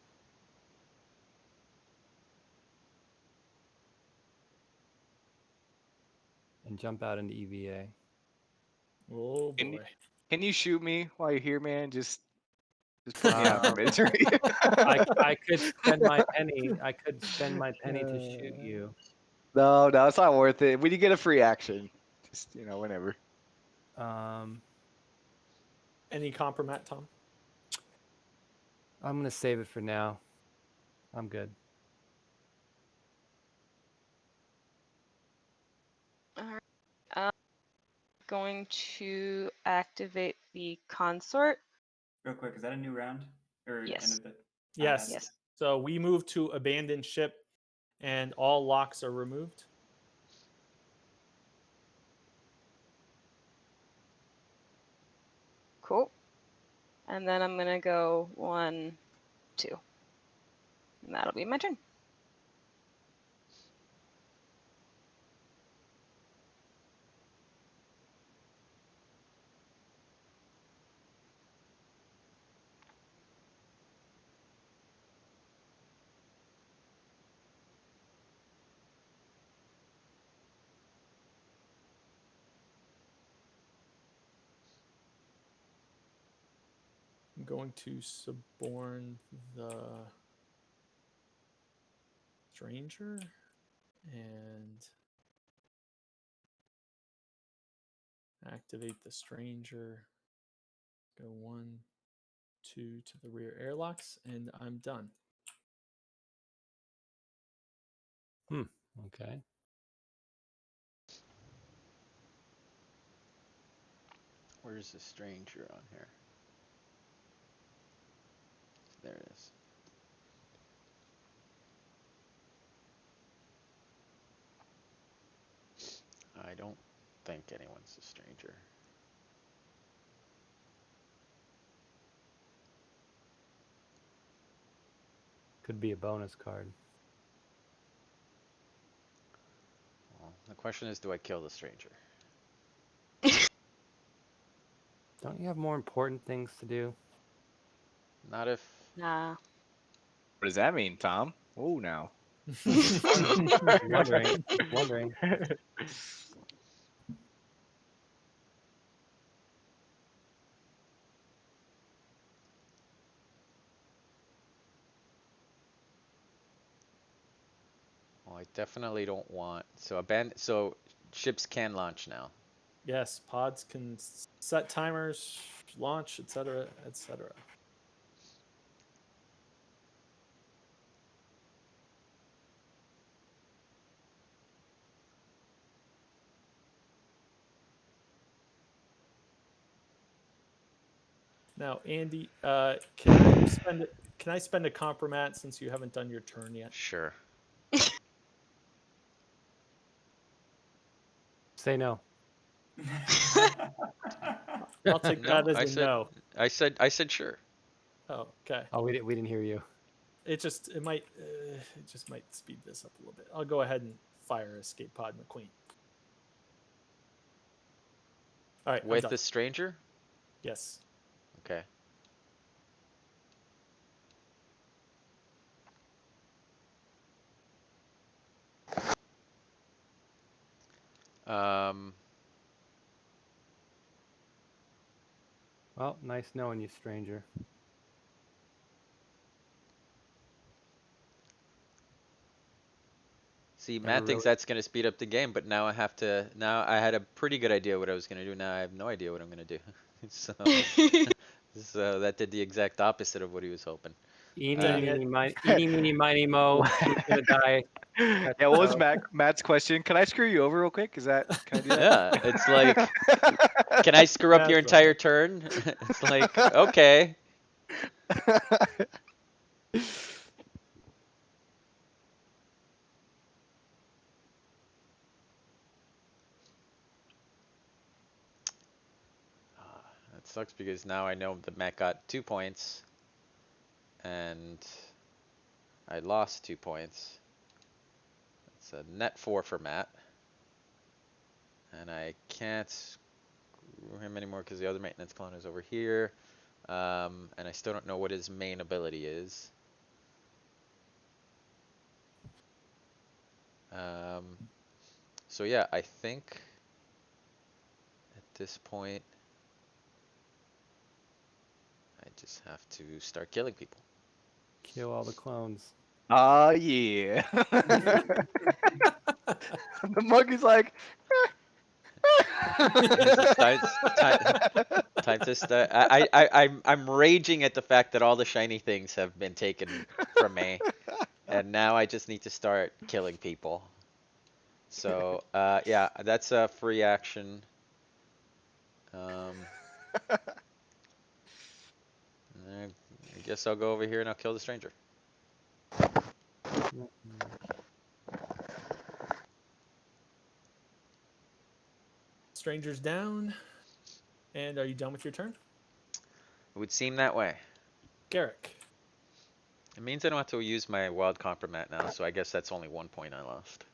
And jump out into EVA. Oh boy. Can you shoot me while you're here, man? Just put me out of Um, misery. I could spend my penny. I could spend my penny to shoot you. No, it's not worth it. When you get a free action, just whenever. Any compromat, Tom? I'm gonna save it for now. I'm good. All right. Going to activate the consort. Real quick, is that a new round? Or Yes. end of the Yes. Yes. So we move to abandoned ship, and all locks are removed. Cool. And then I'm gonna go 1, 2. And that'll be my turn. I'm going to suborn the stranger and activate the stranger. Go 1, 2 to the rear airlocks, and I'm done. Okay. Where's the stranger on here? There it is. I don't think anyone's a stranger. Could be a bonus card. Well, the question is, do I kill the stranger? Don't you have more important things to do? Not if... Nah. What does that mean, Tom? Oh, now. Wondering. definitely don't want. So ships can launch now. Yes, pods can set timers, launch, etc., etc. Now, Andy, can I spend a compromat since you haven't done your turn yet? Sure. Say no. I'll take No, that as a no. I said sure. Oh, okay. Oh, we didn't hear you. It just might speed this up a little bit. I'll go ahead and fire escape pod McQueen. All right, I'm With done. the stranger? Yes. Okay. Um, Well, nice knowing you, stranger. see, Never Matt thinks really. that's going to speed up the game, but now I have to. Now I had a pretty good idea what I was going to do. Now I have no idea what I'm going to do. so, so that did the exact opposite of what he was hoping. Eeny, Dang meeny, it. miny, mo. Who's gonna die? Yeah, what was Matt's question? Can I screw you over real quick? Can I do that? Yeah, it's like, can I screw up your That's entire turn? It's like, okay. That sucks because now I know that Matt got 2 points, and I lost 2 points. It's a net 4 for Matt, and I can't screw him anymore because the other maintenance clone is over here, and I still don't know what his main ability is. So yeah, I think at this point I just have to start killing people. Kill all the clones. Oh yeah. The monkey's like. Time to start. I'm raging at the fact that all the shiny things have been taken from me, and now I just need to start killing people. So yeah, that's a free action. I guess I'll go over here and I'll kill the stranger. Stranger's down. And are you done with your turn? It would seem that way. Garrick. It means I don't have to use my wild compromat now, so I guess that's only 1 point I lost.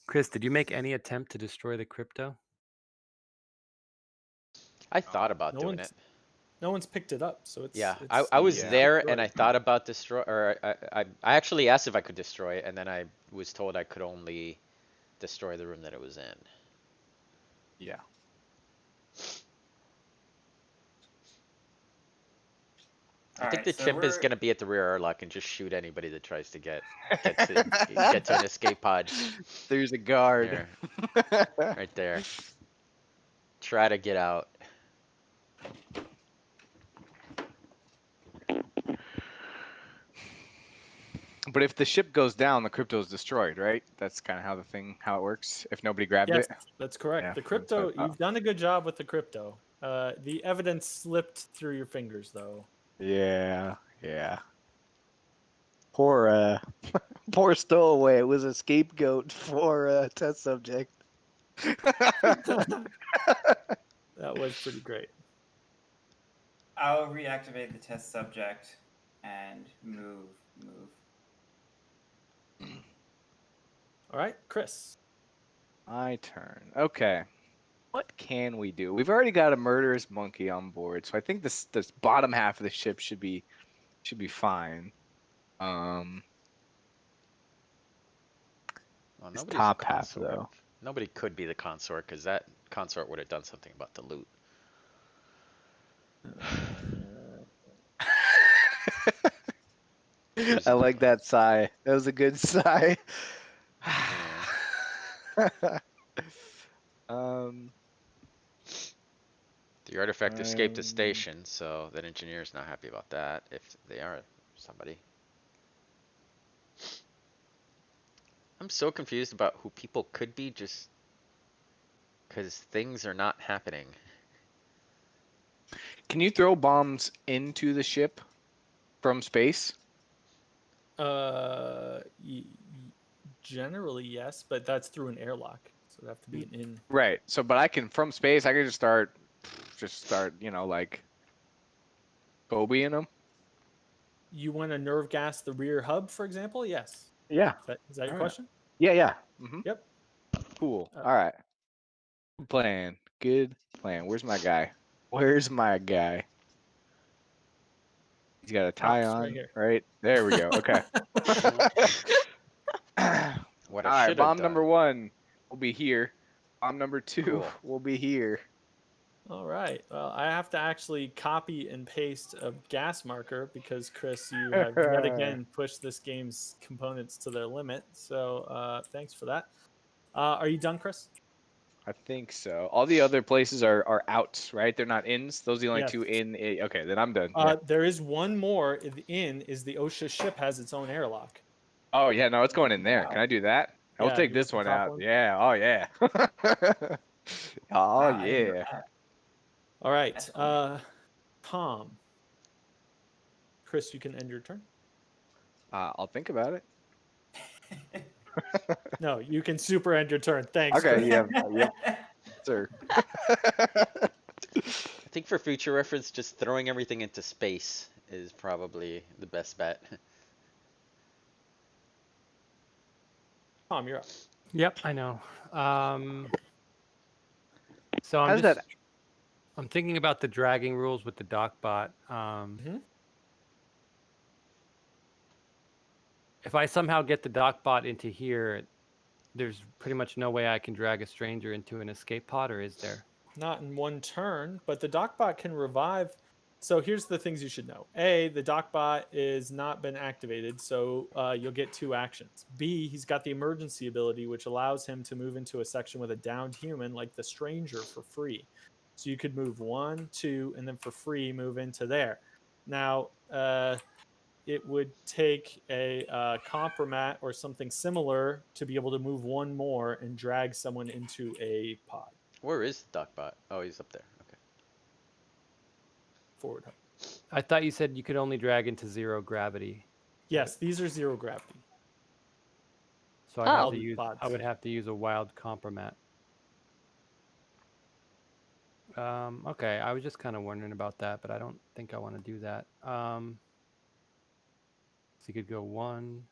Chris, did you make any attempt to destroy the crypto? I thought about doing it. No one's picked it up, so it's Yeah, it's I was there destroyed. and I thought about destroy, or I actually asked if I could destroy it, and then I was told I could only destroy the room that it was in. Yeah. I think Alright, the so chimp is we're gonna be at the rear airlock and just shoot anybody that tries to get to an escape pod. There's a guard. There, right there. Try to get out. But if the ship goes down, the crypto is destroyed, right? That's kind of how it works. If nobody grabbed Yes, it. that's correct. Yeah, The that's what I crypto, thought. you've done a good job with the crypto. The evidence slipped through your fingers, though. Yeah. Poor poor stowaway was a scapegoat for a test subject. That was pretty great. I'll reactivate the test subject and move. All right, Chris. My turn. Okay. What can we do? We've already got a murderous monkey on board, so I think this bottom half of the ship should be fine. Well, This nobody's the top half consort. though. Nobody could be the consort because that consort would have done something about the loot. I like that sigh. That was a good sigh. um, The artifact escaped the station, so that engineer's not happy about that, if they are somebody. I'm so confused about who people could be just because things are not happening. can you throw bombs into the ship from space? Generally yes, but that's through an airlock, so it'd have to be an in. Right. So, but I can from space. I can just start, like Kobe-ing them. You want to nerve gas the rear hub, for example? Yes. Yeah. Is that your Alright. question? Yeah. Mm-hmm. Yep. Cool. All right. Good plan. Good plan. Where's my guy? Where's my guy? He's got a tie Pops, on. right here. Right. There we go. Okay. What All I right. should have Bomb done. number 1 will be here. Bomb number 2 Cool. will be here. All right. Well, I have to actually copy and paste a gas marker because, Chris, you have yet again pushed this game's components to their limit. So thanks for that. Are you done, Chris? I think so. All the other places are outs, right? They're not ins. Those are the only Yes. two in. Okay, then I'm done. Yeah. There is one more. The in is the OSHA ship has its own airlock. Oh yeah, no, it's going in there. Can I do that? I'll Yeah, take you this want the one top out. one? Yeah. Oh yeah. Oh I didn't know yeah. that. All right. That's funny. Tom. Chris, you can end your turn. I'll think about it. No, you can super end your turn. Thanks. Okay. Chris. Yeah. Yep. Sir. I think for future reference, just throwing everything into space is probably the best bet. Tom, you're up. Yep, I know. So How's that? I'm thinking about the dragging rules with the dockbot. If I somehow get the dockbot into here, there's pretty much no way I can drag a stranger into an escape pod, or is there? Not in one turn, but the dockbot can revive. So here's the things you should know. A, the dockbot is not been activated, so you'll get 2 actions. B, he's got the emergency ability, which allows him to move into a section with a downed human, like the stranger, for free. So you could move 1, 2, and then for free move into there. Now, it would take a compromat or something similar to be able to move 1 more and drag someone into a pod. Where is the dockbot? Oh, he's up there. Okay. Forward hub. I thought you said you could only drag into 0 gravity. Yes, these are 0 gravity. So Oh. I would have to use a wild compromat. Okay, I was just kind of wondering about that, but I don't think I want to do that. So you could go 1,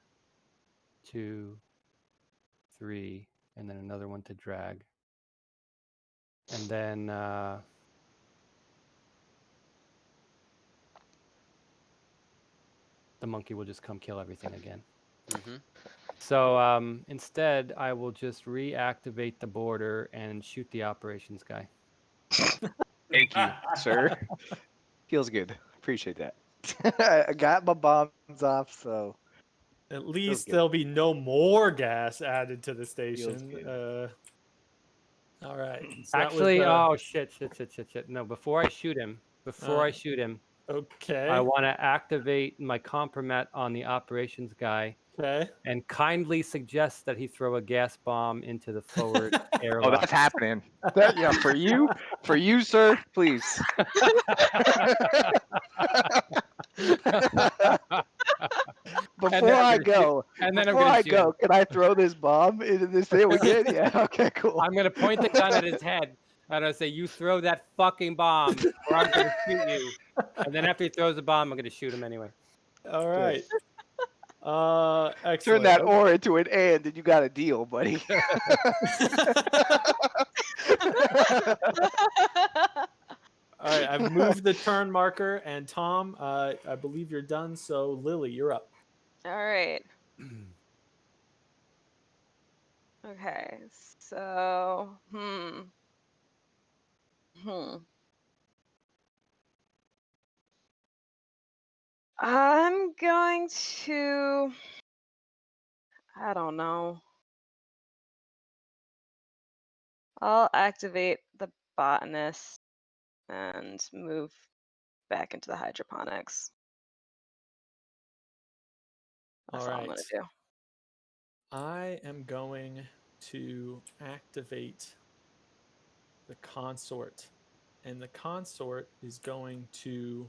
2, 3, and then another one to drag. And then the monkey will just come kill everything again. So instead, I will just reactivate the border and shoot the operations guy. Thank you, sir. Feels good. Appreciate that. I got my bombs off, so At least good. there'll be no more gas added to the Feels station. good. All right. So Actually, that was, shit. No, before I shoot him, okay. I want to activate my compromat on the operations guy Okay. and kindly suggest that he throw a gas bomb into the forward Oh, airlock. that's happening. Yeah, for you, sir, please. And before I go, and then I'm before gonna I shoot go, him. can I throw this bomb into this thing again? Yeah. Okay. Cool. I'm gonna point the gun at his head. I'm gonna say, "You throw that fucking bomb, or I'm gonna shoot you." And then after he throws the bomb, I'm gonna shoot him anyway. All right. Turn Excellent. that or into an and you got a deal, buddy. All right, I've moved the turn marker, and Tom, I believe you're done. So Lily, you're up. All right. Okay. So, I'm going to. I don't know. I'll activate the botanist and move back into the hydroponics. That's all I'm gonna do. I am going to activate the consort, and the consort is going to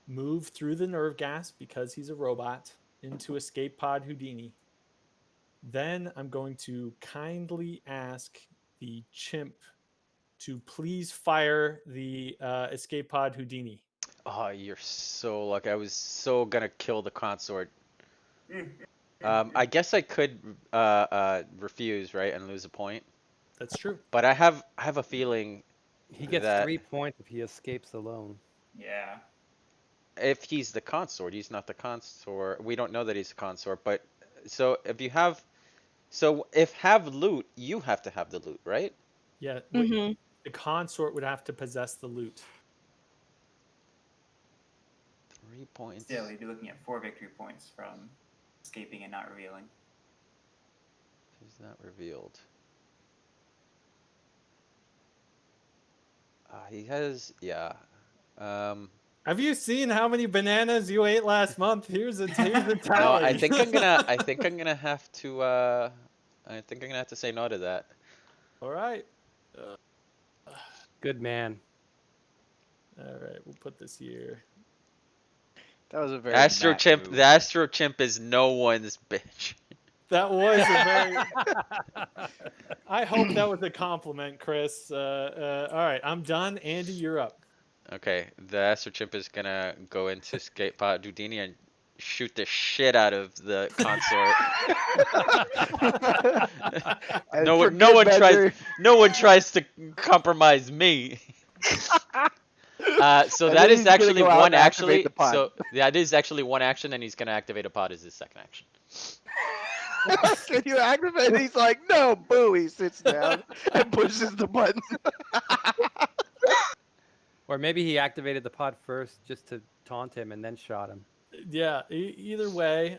move through the nerve gas because he's a robot into escape pod Houdini. Then I'm going to kindly ask the chimp to please fire the escape pod Houdini. Oh, you're so lucky. I was so gonna kill the consort. I guess I could refuse, right, and lose a point. That's true. But I have a feeling He gets that 3 points if he escapes alone. Yeah. if he's the consort, he's not the consort. We don't know that he's the consort, but so if have loot, you have to have the loot, right? Yeah, Mm-hmm. the consort would have to possess the loot. 3 points. Still, you'd be looking at 4 victory points from escaping and not revealing. He's not revealed. He has, yeah. Have you seen how many bananas you ate last month? Here's a No, tally. I think I'm gonna have to say no to that. All right. Good man. All right, we'll put this here. That was a very Astro Matt Chimp, move. the Astro Chimp is no one's bitch. That was a very. I hope that was a compliment, Chris. All right, I'm done. Andy, you're up. Okay, the Astro Chimp is gonna go into escape pod Houdini and shoot the shit out of the consort. And no for one good tries. measure- No one tries to compromise me. So And that then is he's gonna actually go out one and activate actually. the pod. So that is actually one action, and he's gonna activate a pod as his second action. Can you activate? He's like, no, boo. He sits down and pushes the button. Or maybe he activated the pod first just to taunt him and then shot him. Yeah. Either way,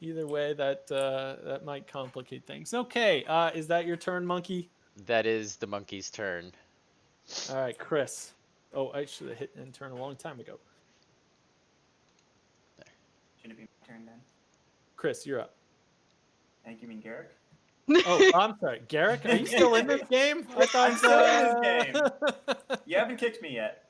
that might complicate things. Okay. Is that your turn, Monkey? That is the monkey's turn. All right, Chris. Oh, I should have hit end turn a long time ago. Shouldn't it be my turn then? Chris, you're up. I think you mean Garrick? Oh, I'm sorry. Garrick, are you still in this game? I thought I'm still in this You haven't kicked me yet.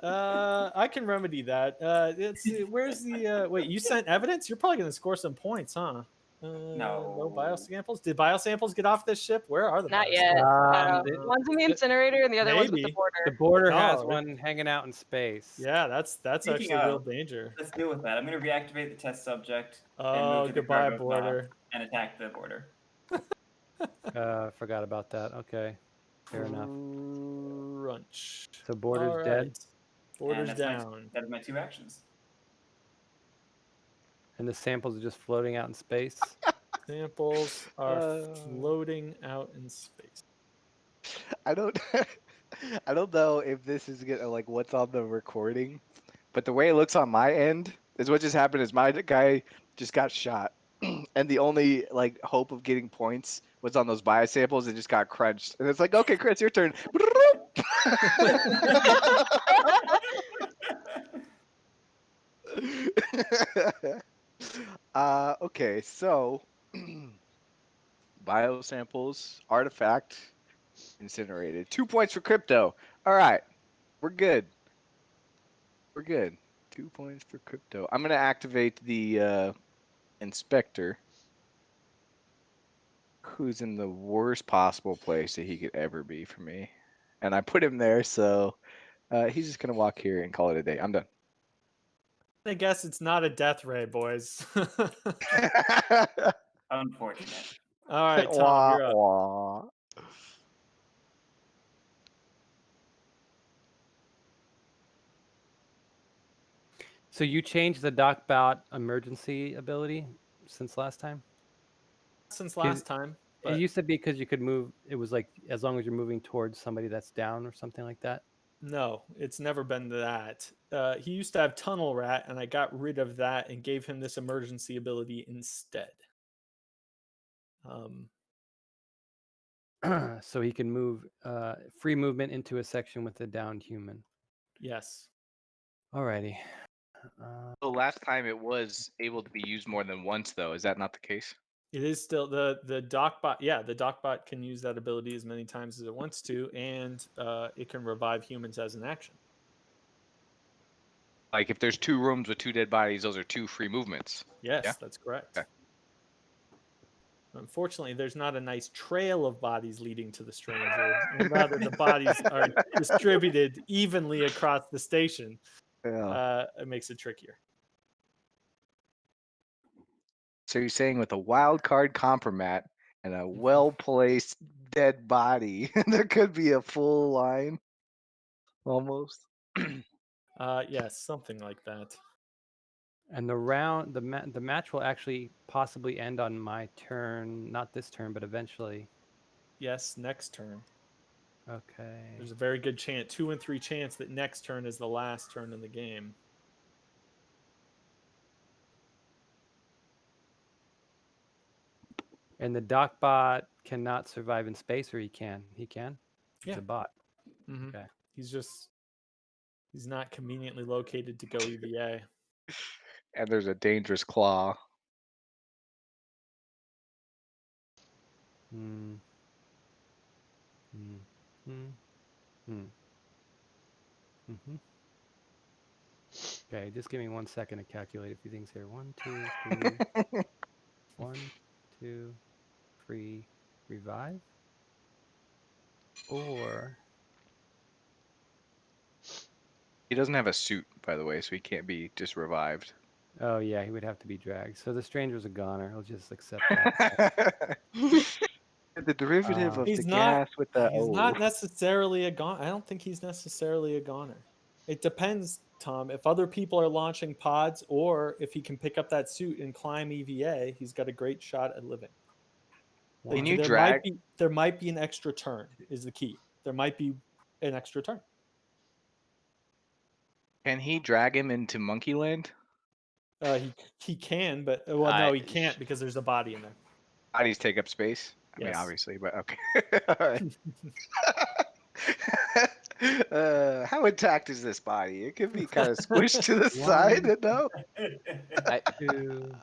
I can remedy that. Let's see. Where's the wait, you sent evidence? You're probably gonna score some points, huh? No biosamples. Did biosamples get off this ship? Where are the Not biosamples? yet. One's in the the- incinerator and the other one's with the maybe. border. The border has Oh, one hanging out in space. Yeah, that's Speaking actually a real of, danger. Let's deal with that. I'm going to reactivate the test subject and Oh, move to the goodbye, cargo pod border. and attack the border. Forgot about that. Okay, fair enough. Crunch. So border's All dead, right. Border's And down. That is my 2 actions. and the samples are just floating out in space. Samples are floating out in space. I don't know if this is gonna like what's on the recording, but the way it looks on my end is what just happened is my guy just got shot, and the only like hope of getting points was on those biosamples and just got crunched. And it's like, okay, Chris, your turn. Okay, so biosamples, artifact, incinerated. 2 points for crypto. All right, we're good. We're good. 2 points for crypto. I'm gonna activate the inspector, who's in the worst possible place that he could ever be for me, and I put him there, so he's just gonna walk here and call it a day. I'm done. I guess it's not a death ray, boys. Unfortunate. All right, Tom, Wah, you're up. wah. So you changed the DocBot emergency ability since last time? Since last time, It but used to be because you could move. It was like as long as you're moving towards somebody that's down or something like that. no, it's never been that. He used to have Tunnel Rat, and I got rid of that and gave him this emergency ability instead. So he can move free movement into a section with a downed human. Yes. Alrighty. The last time it was able to be used more than once, though. Is that not the case? It is still the DocBot. Yeah, the DocBot can use that ability as many times as it wants to, and it can revive humans as an action. Like if there's 2 rooms with 2 dead bodies, those are 2 free movements. Yes, Yeah? that's correct. Okay. Unfortunately, there's not a nice trail of bodies leading to the stranger, and rather the bodies are distributed evenly across the station. Yeah. It makes it trickier. So you're saying with a wild card compromat and a well placed dead body, there could be a full line, almost. Yes, something like that. And the match will actually possibly end on my turn, not this turn, but eventually. Yes, next turn. Okay. There's a very good chance, 2 and 3 chance that next turn is the last turn in the game. And the DocBot cannot survive in space, or he can? He can? It's Yeah. a bot. Mm-hmm. Okay. He's not conveniently located to go EVA. And there's a dangerous claw. Hmm. Hmm. Hmm. Hmm. Mm-hmm. Okay, just give me 1 second to calculate a few things here. 1, 2, 3. 1, 2, 3. Revive? Or He doesn't have a suit, by the way, so he can't be just revived. oh yeah, he would have to be dragged. So the stranger's a goner. He'll just accept that. The derivative of the He's not. gas with the He's O. not necessarily a goner. I don't think he's necessarily a goner. It depends, Tom. If other people are launching pods, or if he can pick up that suit and climb EVA, he's got a great shot at living. Can you there drag? might be an extra turn is the key. There might be an extra turn. Can he drag him into Monkeyland? He can, but well, no, he can't because there's a body in there. Bodies take up space. I mean, Yes. obviously, but okay. All right. How intact is this body? It could be kind of squished to the side, no?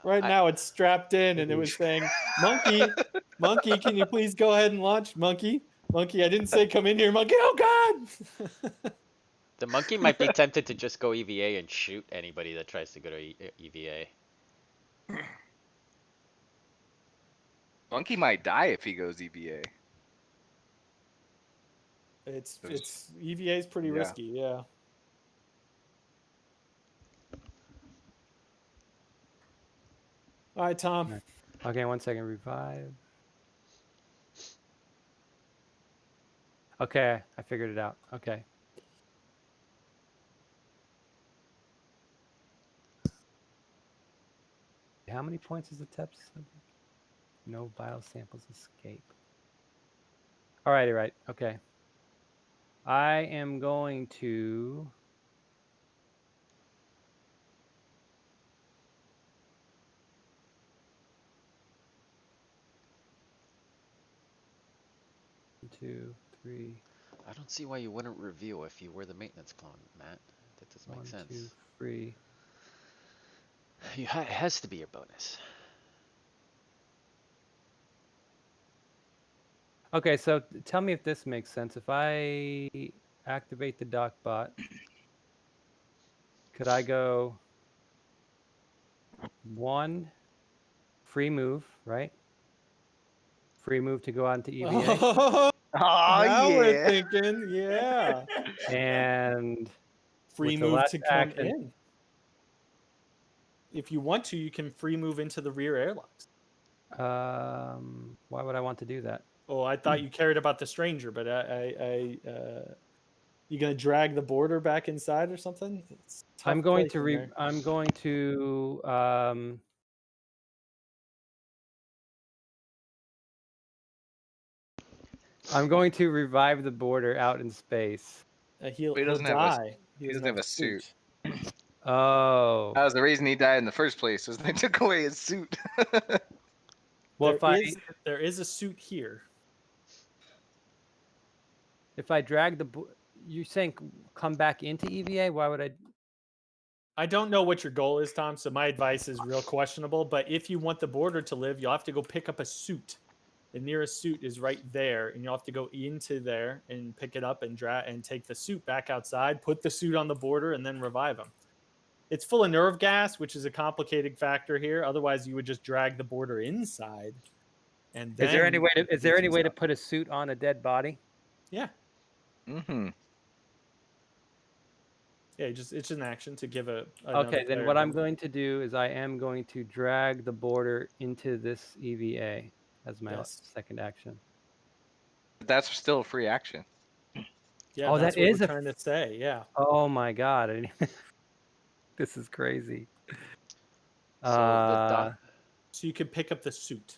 Right now it's strapped in, and it was saying, "Monkey, monkey, can you please go ahead and launch, monkey, monkey." I didn't say come in here, monkey. Oh God! The monkey might be tempted to just go EVA and shoot anybody that tries to go to EVA. Monkey might die if he goes EVA. It's EVA is pretty risky, yeah. All right, Tom. Okay, 1 second. Revive. Okay, I figured it out. Okay. How many points is the TEP subject? No biosamples escape. Alrighty, right. Okay. I am going to two, three. I don't see why you wouldn't review if you were the maintenance clone, Matt. That doesn't make sense. 1, 2, 3. It has to be your bonus. Okay, so tell me if this makes sense. If I activate the DocBot Could I go 1 free move, right? Free move to go out into EVA. Oh, Oh now we're yeah. thinking, yeah. And Free with the move last to come action, in. If you want to, you can free move into the rear airlocks. why would I want to do that? Oh, I thought you cared about the stranger, but you gonna drag the border back inside or something? It's a tough I'm going place to in there. I'm going to I'm going to revive the border out in space. He'll He doesn't have die. he doesn't have a suit. Oh. That was the reason he died in the first place, was they took away his suit. Well, There is a suit here. if I drag you're saying come back into EVA? Why would I? I don't know what your goal is, Tom, so my advice is real questionable. But if you want the border to live, you'll have to go pick up a suit. The nearest suit is right there, and you'll have to go into there and pick it up and take the suit back outside, put the suit on the border, and then revive him. It's full of nerve gas, which is a complicated factor here. Otherwise, you would just drag the border inside. And then Is there any way to to put a suit on a dead body? Yeah. Mm-hmm. Yeah, it's an action to give a. Okay, then what I'm going to do is I am going to drag the border into this EVA as my second action. That's still a free action. Yeah, Oh, that's that what is we're a trying to say. Yeah. Oh my god. This is crazy. So So you could pick up the suit.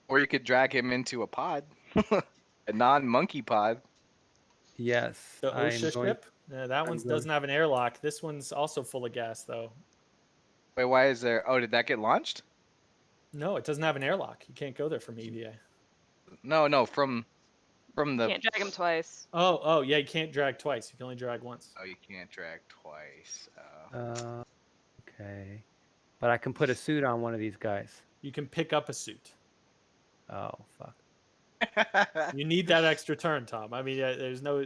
Or you could drag him into a pod. A non-monkey pod. Yes. The OSHA ship? That one going- doesn't have an airlock. This one's also full of gas, though. Wait, why is there? Oh, did that get launched? No, it doesn't have an airlock. You can't go there from EVA. No, from the. Can't drag him twice. Oh, yeah, you can't drag twice. You can only drag once. Oh, you can't drag twice. Okay. But I can put a suit on one of these guys. You can pick up a suit. Oh, fuck. You need that extra turn, Tom. I mean, there's no.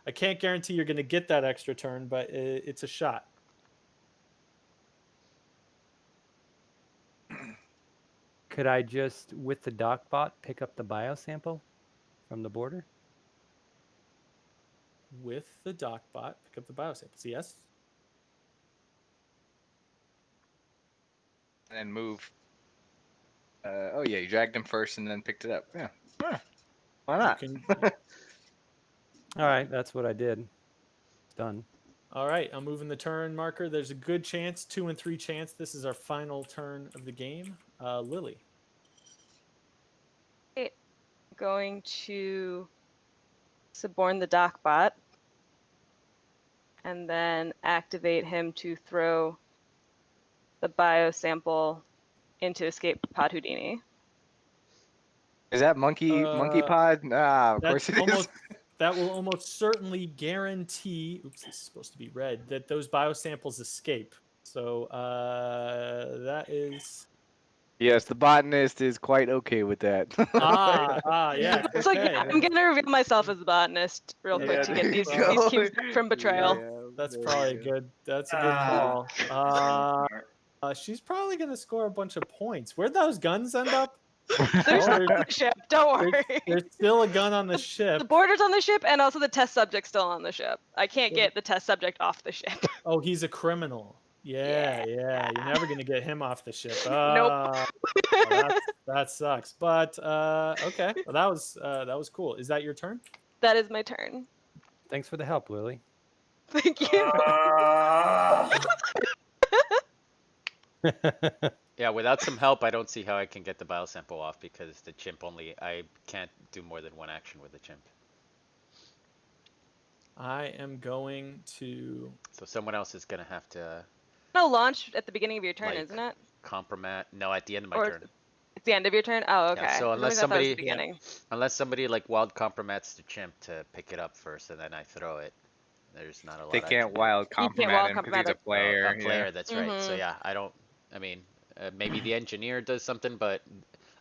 I can't guarantee you're going to get that extra turn, but it's a shot. Could I just, with the dock bot, pick up the biosample from the border? With the dock bot, pick up the biosamples. Yes. And then move. Oh yeah, you dragged him first and then picked it up. Yeah. Why not? All right, that's what I did. It's done. All right, I'm moving the turn marker. There's a good chance, 2 and 3 chance. This is our final turn of the game. Lily. Okay. Going to suborn the dock bot and then activate him to throw the biosample into escape pod Houdini. Is that monkey pod? Ah, of course it is. That will almost certainly guarantee. Oops, this is supposed to be red. That those biosamples escape. So that is. Yes, the botanist is quite okay with that. Yeah. It's like, yeah, I'm gonna reveal myself as the botanist real quick to get these cubes from betrayal. Yeah, That's there probably you go. good. That's a good call. She's probably gonna score a bunch of points. Where'd those guns end up? There's on the ship. Don't worry. There's still a gun on the ship. The border's on the ship, and also the test subject's still on the ship. I can't get the test subject off the ship. Oh, he's a criminal. Yeah. You're never gonna get him off the ship. Nope. That sucks. But okay. Well, that was cool. Is that your turn? That is my turn. Thanks for the help, Lily. Thank you. Yeah, without some help, I don't see how I can get the biosample off because the chimp I can't do more than one action with the chimp. I am going to. So someone else is gonna have to. No, launch at the beginning of your turn, like, isn't it? Compromat. No, at the end of my Or turn. it's the end of your turn? Oh, okay. Yeah, so For some reason I thought it was the beginning. unless somebody like wild compromats the chimp to pick it up first, and then I throw it. There's not a lot. They can't wild compromat him because he's a player. A player, that's right. So yeah, I don't. I mean, maybe the engineer does something, but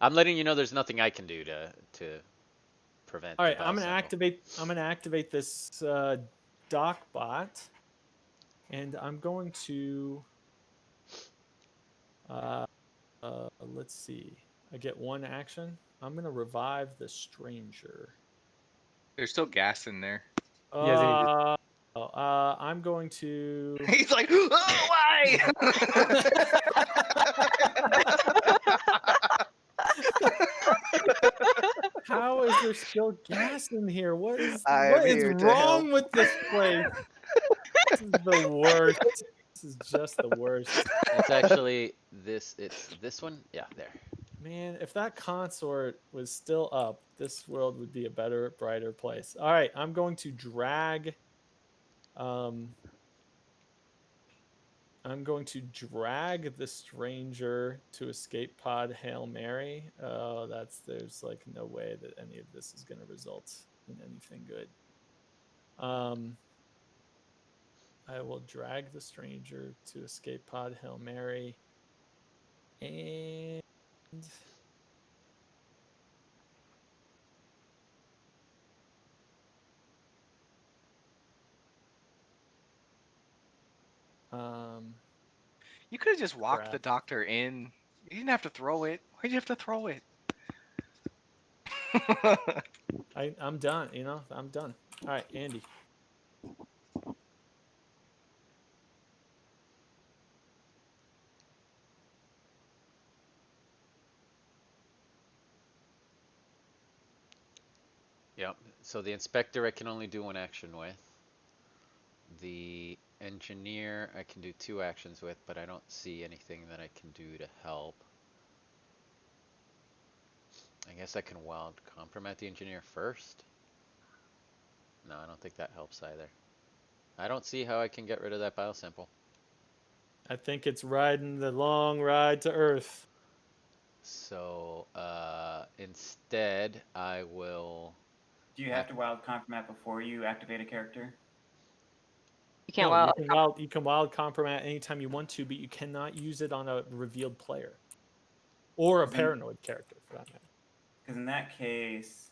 I'm letting you know there's nothing I can do to prevent. All right, the I'm gonna biosample. activate this dock bot. And I'm going to let's see. I get one action. I'm gonna revive the stranger. There's still gas in there. I'm going to. He's like, oh, why? How is there still gas in here? What is I'm here to wrong help. with this place? This is the worst. This is just the worst. It's actually this. It's this one. Yeah, there. Man, if that consort was still up, this world would be a better, brighter place. All right, I'm going to drag. I'm going to drag the stranger to escape pod Hail Mary. Oh, there's like no way that any of this is going to result in anything good. I will drag the stranger to escape pod Hail Mary. And You could have just walked the Crap. doctor in. You didn't have to throw it. Why'd you have to throw it? I'm done, I'm done. All right, Andy. Yep. So the inspector I can only do one action with. The engineer I can do 2 actions with, but I don't see anything that I can do to help. I guess I can wild compromise the engineer first. No, I don't think that helps either. I don't see how I can get rid of that biosample. I think it's riding the long ride to Earth. So instead I will. Do you have to wild compromat before you activate a character? You can't No, wild. you can wild compromat anytime you want to, but you cannot use it on a revealed player. Or a paranoid character, for that matter. Because in that case,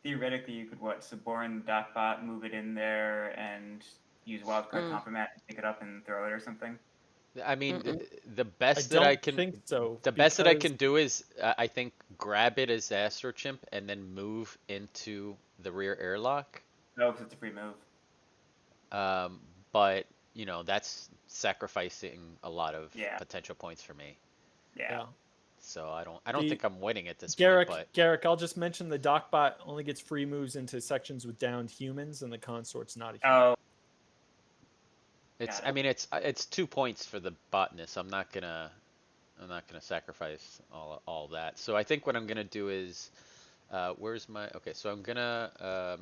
theoretically, you could suborn the docbot, move it in there, and use wildcard compromat to pick it up and throw it or something. I mean, the I best that I don't can. think so. The best that I because- can do is, I think, grab it as Astro Chimp and then move into the rear airlock. No, because it's a free move. But that's sacrificing a lot of Yeah. potential points for me. Yeah. So I don't think I'm winning at this Garrick, point. But Garrick, I'll just mention the docbot only gets free moves into sections with downed humans, and the consort's not a human. Oh, it's. Got I it. mean, it's 2 points for the botanist. I'm not gonna sacrifice all that. So I think what I'm gonna do is, where's my? Okay, so I'm gonna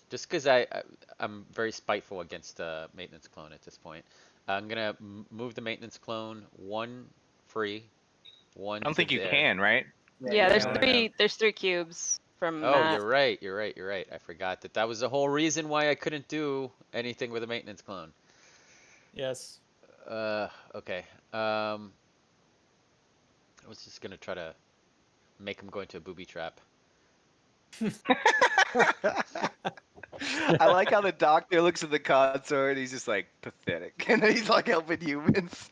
just because I'm very spiteful against the maintenance clone at this point. I'm gonna move the maintenance clone 1 free, 1 I don't to think you there. can, right? Yeah, there's Yeah. three. There's 3 cubes from Oh, Matt. you're right. You're right. You're right. I forgot that was the whole reason why I couldn't do anything with a maintenance clone. Yes. Okay. I was just gonna try to make him go into a booby trap. I like how the doctor looks at the consort and he's just like pathetic, and then he's like helping humans.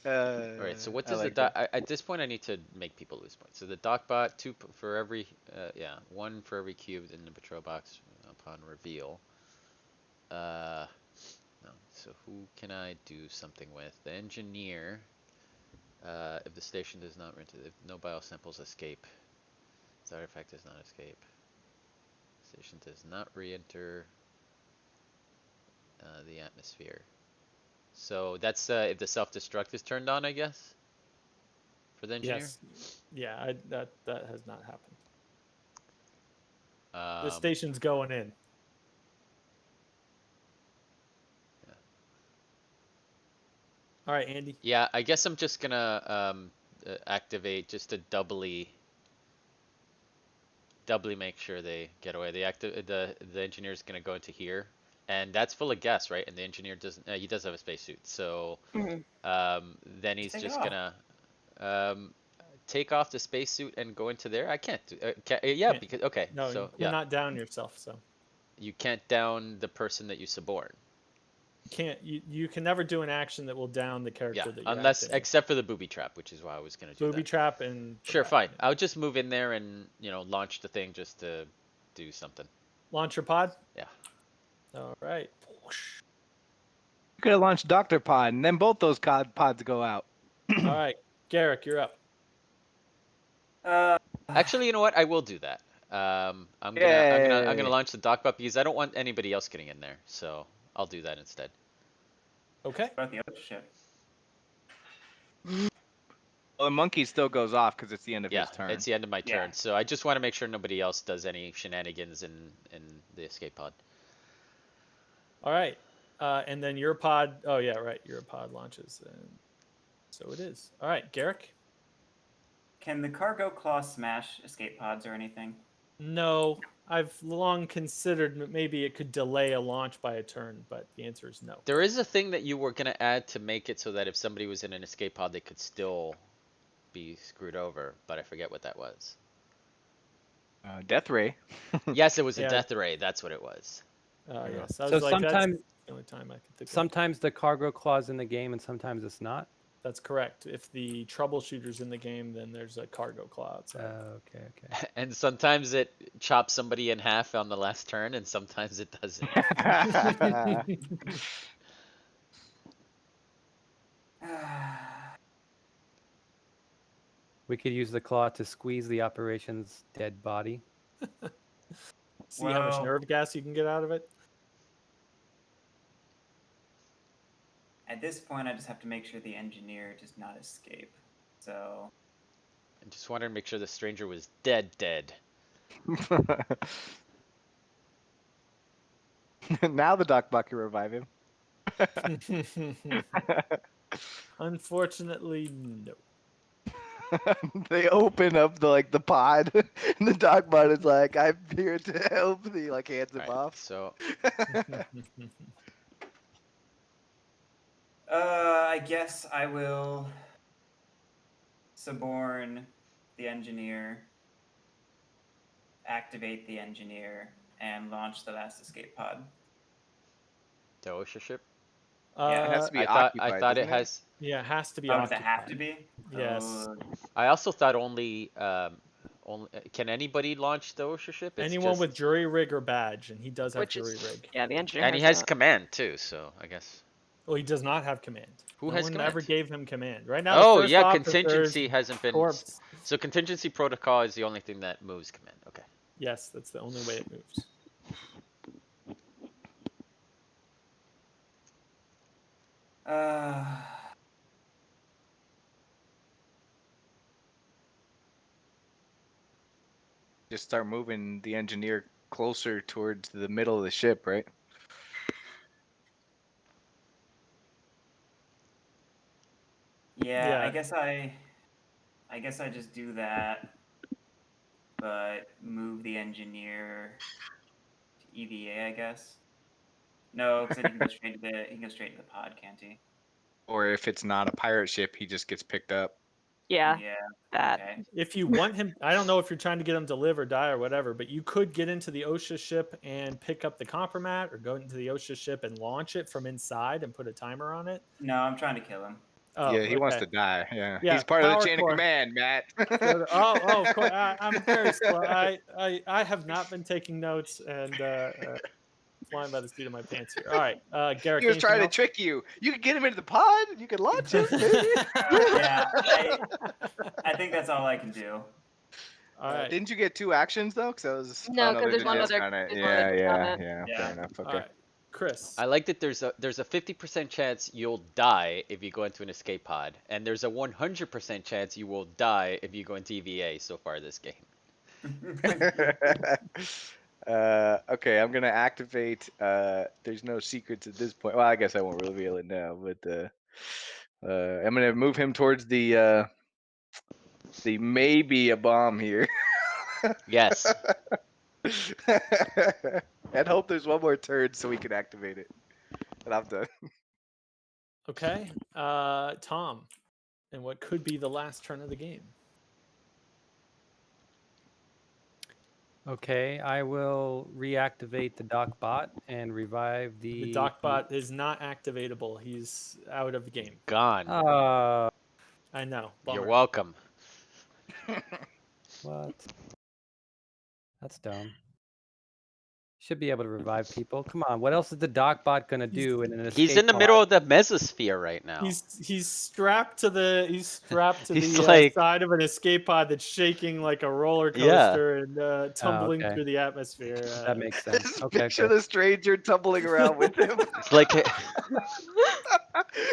All right. So what I does like the that. at this point I need to make people lose points. So the docbot 2 for every 1 for every cube in the patrol box upon reveal. No. So who can I do something with? The engineer. If the station does not rent it, if no biosamples escape, the artifact does not escape. Station does not re-enter the atmosphere. So that's if the self-destruct is turned on, I guess, for the engineer. Yes. Yeah, that has not happened. The Um, station's going in. Yeah. All right, Andy. Yeah, I guess I'm just gonna activate just to doubly make sure they get away. The engineer's gonna go into here, and that's full of gas, right? And the engineer doesn't. He does have a spacesuit, so then he's Take it just off. gonna take off the spacesuit and go into there. I can't do. Yeah, Can't. because okay. No, So you yeah, cannot down yourself. So you can't down the person that you suborn. You can never do an action that will down the character Yeah, that you're unless acting. except for the booby trap, which is why I was gonna do Booby that. trap and Sure, that, fine. yeah. I'll just move in there and launch the thing just to do something. Launch your pod. Yeah. All right. You could have launched Doctor Pod, and then both those pods go out. All right, Garrick, you're up. Actually, you know what? I will do that. I'm gonna Yay. launch the dock butt because I don't want anybody else getting in there. So I'll do that instead. Okay. About the other ship. Well, the monkey still goes off because it's the end of Yeah, his turn. it's the end of my Yeah. turn. So I just want to make sure nobody else does any shenanigans in the escape pod. All right. And then your pod. Oh yeah, right. Your pod launches, and so it is. All right, Garrick. Can the cargo claw smash escape pods or anything? No, I've long considered maybe it could delay a launch by a turn, but the answer is no. There is a thing that you were gonna add to make it so that if somebody was in an escape pod, they could still be screwed over, but I forget what that was. Death Ray. Yes, it was a Yeah. death ray. That's what it was. Yes. I So was like, that's sometimes, the only time I could think of. sometimes the cargo claw's in the game, and sometimes it's not. That's correct. If the troubleshooter's in the game, then there's a cargo claw outside. Okay, okay. And sometimes it chops somebody in half on the last turn, and sometimes it doesn't. We could use the claw to squeeze the operation's dead body. See how much Well- nerve gas you can get out of it. At this point, I just have to make sure the engineer does not escape. So I just wanted to make sure the stranger was dead. Now the Doc Buck can revive him. Unfortunately, no. They open up the pod, and the Doc Bot is like, "I'm here to help." And he hands him Alright, off. so I guess I will suborn the engineer, activate the engineer, and launch the last escape pod. the OSHA ship. Yeah. It has to be I thought occupied. it doesn't has. Yeah, it has to be. Oh, does it have occupied. to be? Yes. I also thought only can anybody launch the OSHA ship? It's Anyone just, with jury rig or badge, and he does have Which jury is rig. yeah, the engineer. and he has that. command too. So I guess. Well, he does not have command. Who no has one command? ever gave him command. Right now, the Oh first yeah, officer's contingency hasn't been. corpse. So contingency protocol is the only thing that moves command. Okay. Yes, that's the only way it moves. Just start moving the engineer closer towards the middle of the ship, right? Yeah, Yeah. I guess I just do that, but move the engineer to EVA, I guess. No, because he can go straight to the pod, can't he? Or if it's not a pirate ship, he just gets picked up. Yeah, Yeah. that. Okay. If you want him, I don't know if you're trying to get him to live or die or whatever, but you could get into the OSHA ship and pick up the compromat, or go into the OSHA ship and launch it from inside and put a timer on it. No, I'm trying to kill him. Oh, Yeah, he wants okay. to die. Yeah. Yeah, He's part of the power chain core. of command, Matt. Of course. I'm very slow. I have not been taking notes and flying by the seat of my pants here. All right, Garrick. He was trying to anything trick you. You could get him into the pod. You could launch him. else? Maybe. Yeah, I think that's all I can do. All right. Didn't you get 2 actions though? Because I was. No, 'cause there's one just other- on it. there's one other Yeah, on it. yeah. Yeah. Fair enough. All Okay. right, Chris. I like that there's a 50% chance you'll die if you go into an escape pod, and there's a 100% chance you will die if you go into EVA so far this game. Okay, I'm gonna activate. There's no secrets at this point. Well, I guess I won't reveal it now, but I'm gonna move him towards the maybe a bomb here. Yes. And hope there's one more turn so we can activate it. And I'm done. Okay, Tom, and what could be the last turn of the game? Okay, I will reactivate the dock bot and revive The the. dock bot is not activatable. He's out of the game. Gone. I know. You're Bummer. welcome. What? That's dumb. Should be able to revive people. Come on, what else is the dock bot gonna do in an escape He's in the pod? middle of the mesosphere right now. He's strapped to the He's like- side of an escape pod that's shaking like a roller Yeah. coaster and tumbling okay. through the atmosphere. That makes sense. Just Okay, picture okay. the stranger tumbling around with him. It's like The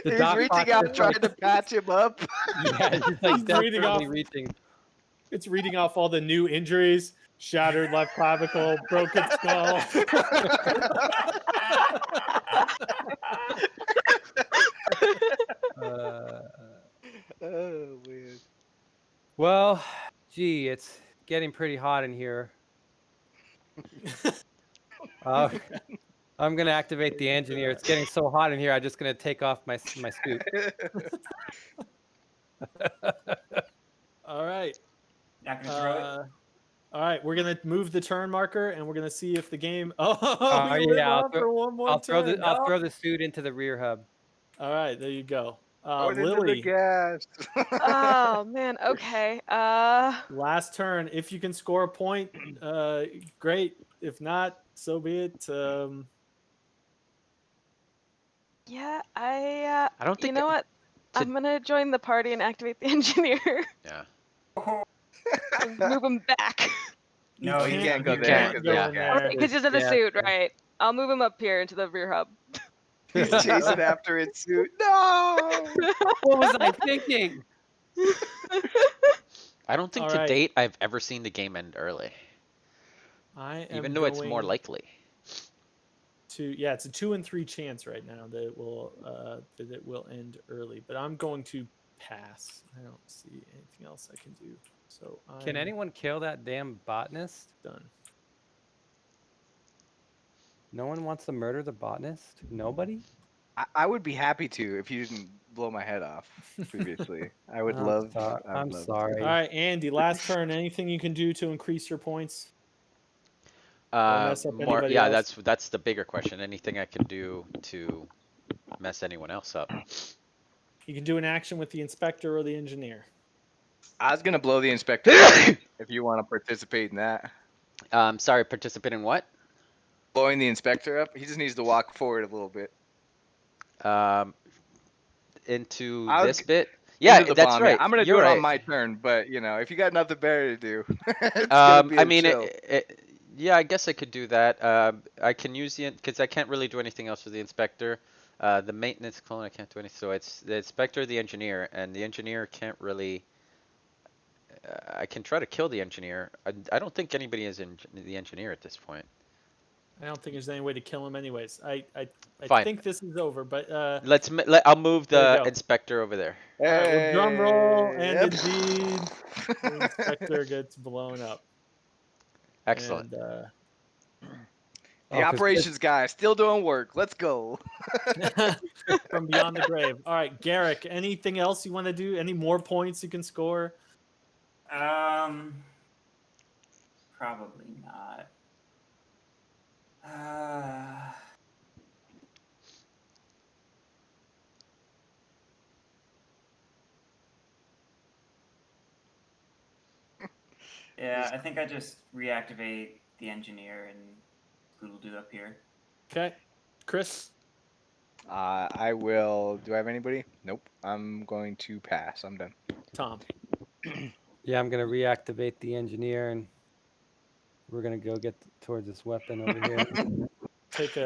He's dock reaching bot's out, just trying like- to patch him up. Yeah, he's like He's reading desperately off- reaching. It's reading off all the new injuries: shattered left clavicle, broken skull. Oh man. Well, gee, it's getting pretty hot in here. I'm gonna activate the engineer. It's getting so hot in here. I'm just gonna take off my suit. All right. Not gonna throw it. All right, we're gonna move the turn marker, and we're gonna see if the game. Oh, we live yeah, on for one more I'll throw turn. I'll throw the suit into the rear hub. All right, there you go. Going into the Lily, gas. Oh man. Okay. last turn. If you can score a point, great. If not, so be it. Yeah. I don't You think know what? to- I'm gonna join the party and activate the engineer. yeah. And move him back. No, you you can't go you there can't. because yeah. of the gas. Because he's in the Yeah, suit, yeah. right? I'll move him up here into the rear hub. He's chasing after its suit. No. What was I thinking? I don't think All to right. date I've ever seen the game end early, I am even though it's more going likely. yeah, it's a 2 in 3 chance right now that it will end early. But I'm going to pass. I don't see anything else I can do. So Can I'm anyone kill that damn botanist? done. No one wants to murder the botanist? Nobody? I would be happy to if you didn't blow my head off previously. I would I'm love. sorry. I would I'm love to. sorry. All right, Andy, last turn. Anything you can do to increase your points? mess up More, anybody yeah, else? that's the bigger question. Anything I can do to mess anyone else up? You can do an action with the inspector or the engineer. I was gonna blow the inspector up if you want to participate in that. Sorry, participate in what? Blowing the inspector up. He just needs to walk forward a little bit. Into I was this bit? Yeah, Into the that's bomb, right. I'm gonna You're do it right. on my turn, but you know, if you got nothing better to do, it's gonna be I a mean, chill. yeah, I guess I could do that. I can use the because I can't really do anything else with the inspector. The maintenance clone, I can't do anything. So it's the inspector, the engineer, and the engineer can't really. I can try to kill the engineer. I don't think anybody is in the engineer at this point. I don't think there's any way to kill him anyways. I Fine. think this is over, but I'll move There you the go. inspector over there. all right, well, drum roll, and Yep. indeed, the inspector gets blown up. Excellent. And, The operations guy still doing work. Let's go. from beyond the grave. All right, Garrick, anything else you want to do? Any more points you can score? Probably not. Yeah, I think I just reactivate the engineer and Google do up here. Okay, Chris. I will. Do I have anybody? Nope. I'm going to pass. I'm done. Tom. Yeah, I'm gonna reactivate the engineer, and we're gonna go get towards this weapon over here. Take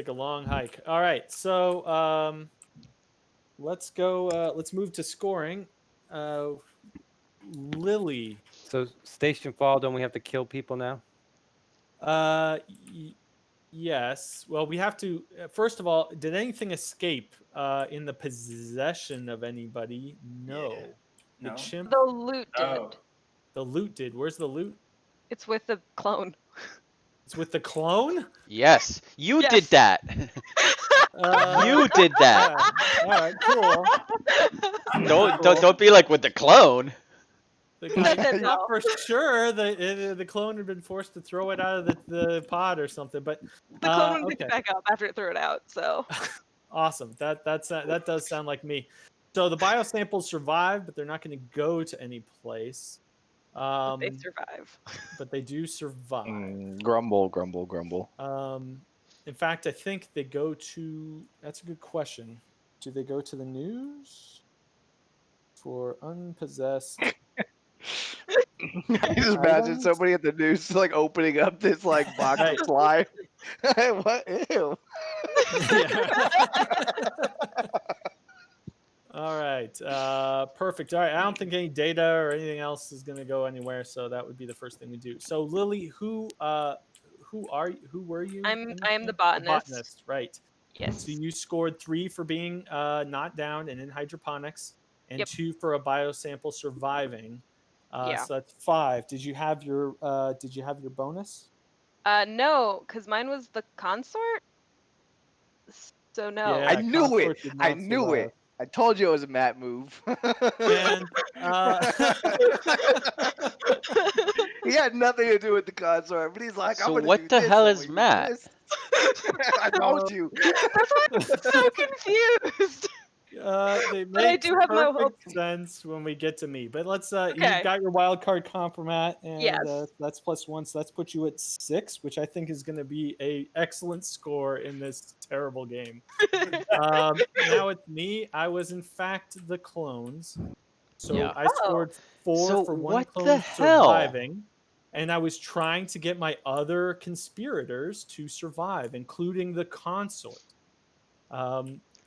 a long hike. All right, so let's go. Let's move to scoring. Lily. So Stationfall, don't we have to kill people now? Yes. Well, we have to. First of all, did anything escape in the possession of anybody? No. Yeah. The No? chimp. The loot did. Oh. The loot did. Where's the loot? It's with the clone. It's with the clone. Yes, you Yes. did that. You did that. Yeah. All right. Cool. Don't be like with the clone. The guy thought No. for sure the clone had been forced to throw it out of the pod or something. But The clone wouldn't pick okay, it back up after it threw it out. So awesome. That does sound like me. So the biosamples survive, but they're not going to go to any place. but they survive. But they do survive. Grumble, grumble, grumble. In fact, I think they go to. That's a good question. Do they go to the news for unpossessed? I just imagine items? somebody at the news like opening up this like box of slime. What? Ew. All right. Perfect. All right. I don't think any data or anything else is going to go anywhere, so that would be the first thing we do. So Lily, who are you? Who were you? I am the botanist. Botanist, right? Yes. So you scored 3 for being not down and in hydroponics, and Yep. 2 for a biosample surviving. Yeah. So that's 5. Did you have your bonus? No, because mine was the consort. So no. Yeah, I knew it. consort did I not knew survive. it. I told you it was a Matt move. And he had nothing to do with the consort, but he's like, I'm So gonna what do the this, hell I'm is gonna do Matt? this. I told you. That's why I'm so confused. They But I make do have my perfect sense when we get to me. But let's Okay. you've got your wild card compromat, and Yes. that's +1, so let's put you at 6, which I think is going to be a excellent score in this terrible game. Now it's me. I was in fact the clones, so Yeah. I scored 4 So for one what the clone hell? surviving, and I was trying to get my other conspirators to survive, including the consort.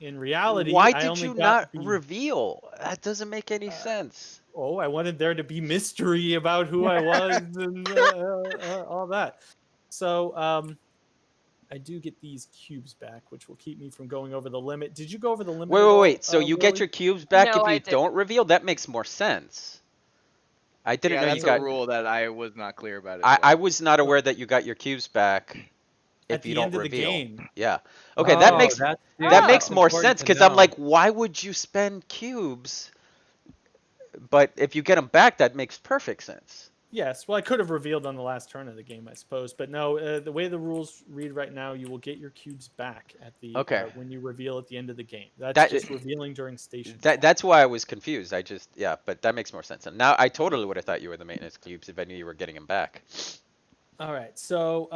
In reality, Why I did only you got not the reveal? That doesn't make any sense. oh, I wanted there to be mystery about who I was and all that. So I do get these cubes back, which will keep me from going over the limit. Did you go over the limit? Wait, at wait, all, wait. So you get Lily? your cubes back No, if I you don't reveal? That makes more sense. I didn't Yeah, know that's you got. a rule that I was not clear about as I well. was not aware that you got your cubes back At if you the end don't of the reveal. game. Yeah. Okay, that makes that's, dude, that Oh. makes that's more important sense to because I'm know. like, why would you spend cubes? But if you get them back, that makes perfect sense. Yes, well, I could have revealed on the last turn of the game, I suppose, but no. The way the rules read right now, you will get your cubes back at the Okay. when you reveal at the end of the game. That's That- just revealing during station. That's why I was confused. I just but that makes more sense. And now I totally would have thought you were the maintenance cubes if I knew you were getting them back. All right, so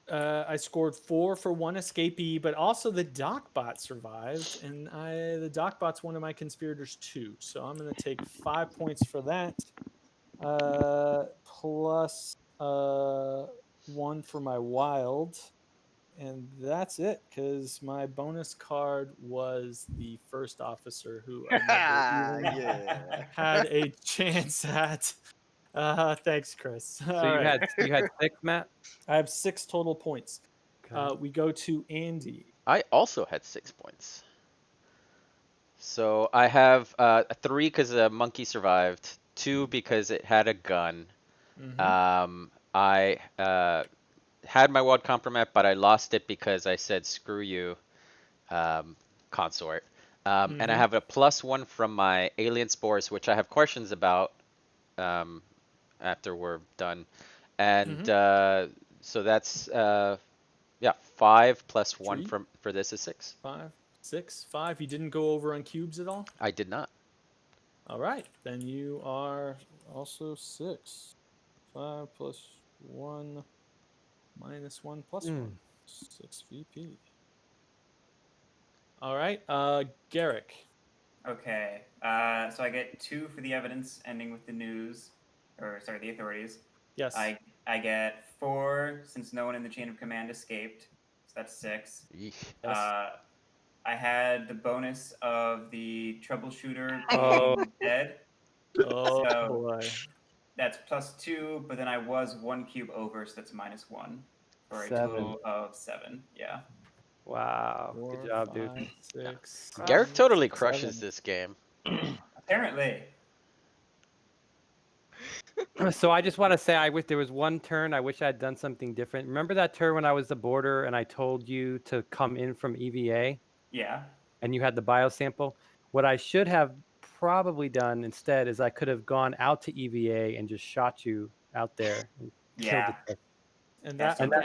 I scored 4 for one escapee, but also the Docbot survived, and the Docbot's one of my conspirators too. So I'm going to take 5 points for that, plus 1 for my wild, and that's it. Because my bonus card was the first officer, who I never even Yeah. had a chance at. Thanks, Chris. So All you right. had 6, Matt? I have 6 total points. Okay. We go to Andy. I also had 6 points. So I have 3 because the monkey survived, 2 because it had a gun. I had my wild compromat, but I lost it because I said screw you, consort. And I have a +1 from my alien spores, which I have questions about after we're done. And so that's 5 plus 1 3, for this is 6. 5, 6, 5. You didn't go over on cubes at all? I did not. All right. Then you are also 6. 5 plus 1 minus 1 plus 1. 6 VP. All right. Garrick. Okay. So I get 2 for the evidence ending with the news, or sorry, the authorities. Yes. I get 4 since no one in the chain of command escaped. So that's 6. Yeesh. Yes. I had the bonus of the troubleshooter Oh. being dead. Oh, So boy. that's +2, but then I was 1 cube over, so that's -1 for a 7. total of 7. Yeah. Wow. 4, Good job, dude. 5, 6. Garrick 7, totally crushes 7. this game. Apparently. So I just want to say, I wish there was one turn. I wish I had done something different. Remember that turn when I was the border and I told you to come in from EVA Yeah. and you had the biosample? What I should have probably done instead is I could have gone out to EVA and just shot you out there and killed Yeah. the test. And That's that fair.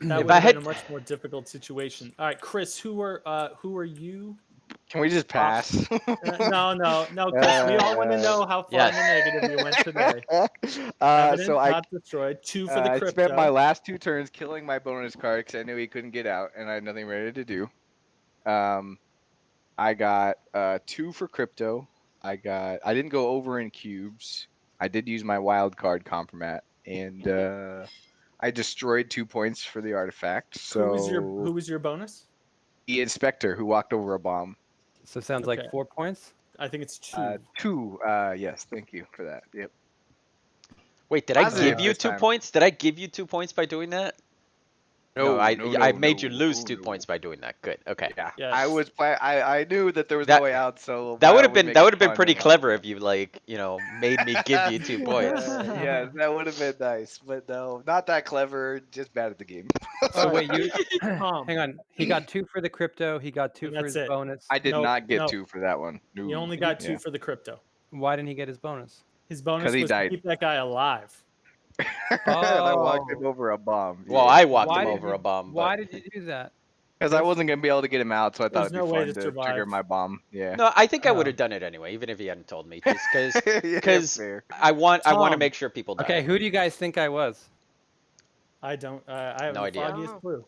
that If would I have been had- a much more difficult situation. All right, Chris, who are you? Can we just pass? No, Chris. We all want to know how far in the negative you went today. Evidence So I not destroyed. 2 for the I crypto. spent my last 2 turns killing my bonus card because I knew he couldn't get out and I had nothing ready to do. I got 2 for crypto. I didn't go over in cubes. I did use my wild card compromat, and I destroyed 2 points for the artifact. So who was your bonus? the inspector who walked over a bomb. So it sounds Okay. like 4 points. I think it's 2. 2. Yes, thank you for that. Yep. Wait, did I Positive give you this 2 time. points? Did I give you 2 points by doing that? No, I made you lose 2 no. points by doing that. Good. Okay. Yeah, Yes. I knew that there was That- no way out, so That why would don't have we been make that it would have been fun pretty and- clever if you made me give you 2 points. Yeah, that would have been nice, but no, not that clever. Just bad at the game. So wait, you Tom. hang on. He got 2 for the crypto. He got 2 And for that's his it. bonus. I did Nope, not get no. 2 for that one. You No. only got 2 Yeah. for the crypto. Why didn't he get his bonus? His bonus 'Cause he was to died. keep that guy alive. And I walked him Oh. over a bomb. Well, I walked Why him did over you- a bomb, Why but did you do that? because I wasn't gonna be able to get him out, so I thought There's it'd be no way fun to to survive. trigger my bomb. Yeah. no, I think I would Oh. have done it anyway, even if he hadn't told me, just because Yeah, fair. I want to Tom. make sure people die. Okay, who do you guys think I was? I don't. I have No the idea. foggiest Oh. clue.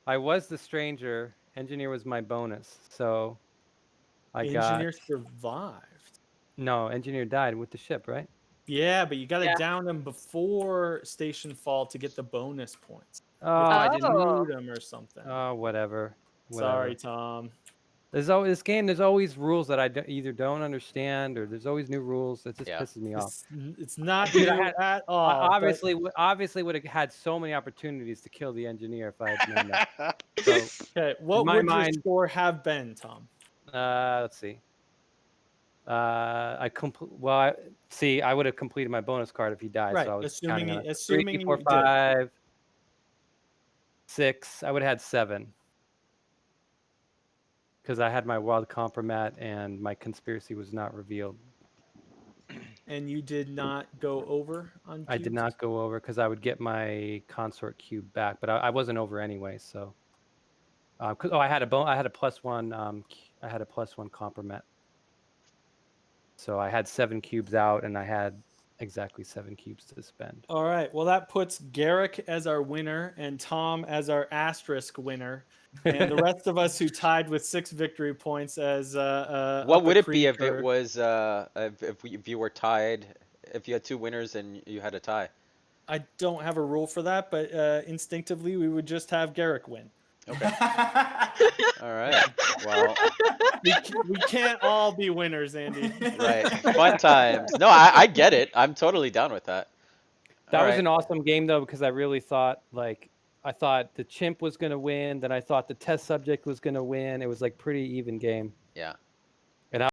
I was the stranger. Engineer was my bonus. So I got Engineer survived. no. Engineer died with the ship, right? Yeah, but you got to Yeah. down him before Stationfall to get the bonus points. Oh, I I didn't didn't. Oh. loot him or something. Oh, whatever. Sorry, Tom. There's always this game. There's always rules that I either don't understand, or there's always new rules that just Yeah. pisses me off. It's not Dude, new I had- at I all. but obviously would have had so many opportunities to kill the engineer if I had known that. So okay, what my would your mind- score have been, Tom? let's see. I would have completed my bonus card if he died. Right, So I was assuming counting on he- it. assuming 3, 4, you did. 5, 6. I would have had 7 because I had my wild compromat and my conspiracy was not revealed. And you did not go over on I did cubes? not go over because I would get my consort cube back, but I wasn't over anyway. So, I had a +1. I had a +1 compromat. So I had 7 cubes out, and I had exactly 7 cubes to spend. All right. Well, that puts Garrick as our winner and Tom as our asterisk winner, and the rest of us who tied with 6 victory points as What would it be if it was if you were tied? If you had 2 winners and you had a tie? I don't have a rule for that, but instinctively we would just have Garrick win. Okay. All right. Well, We can't all be winners, Andy. right. Fun times. No, I get it. I'm totally down with that. That All was right. an awesome game though, because I really thought I thought the chimp was gonna win, then I thought the test subject was gonna win. It was like pretty even game. Yeah.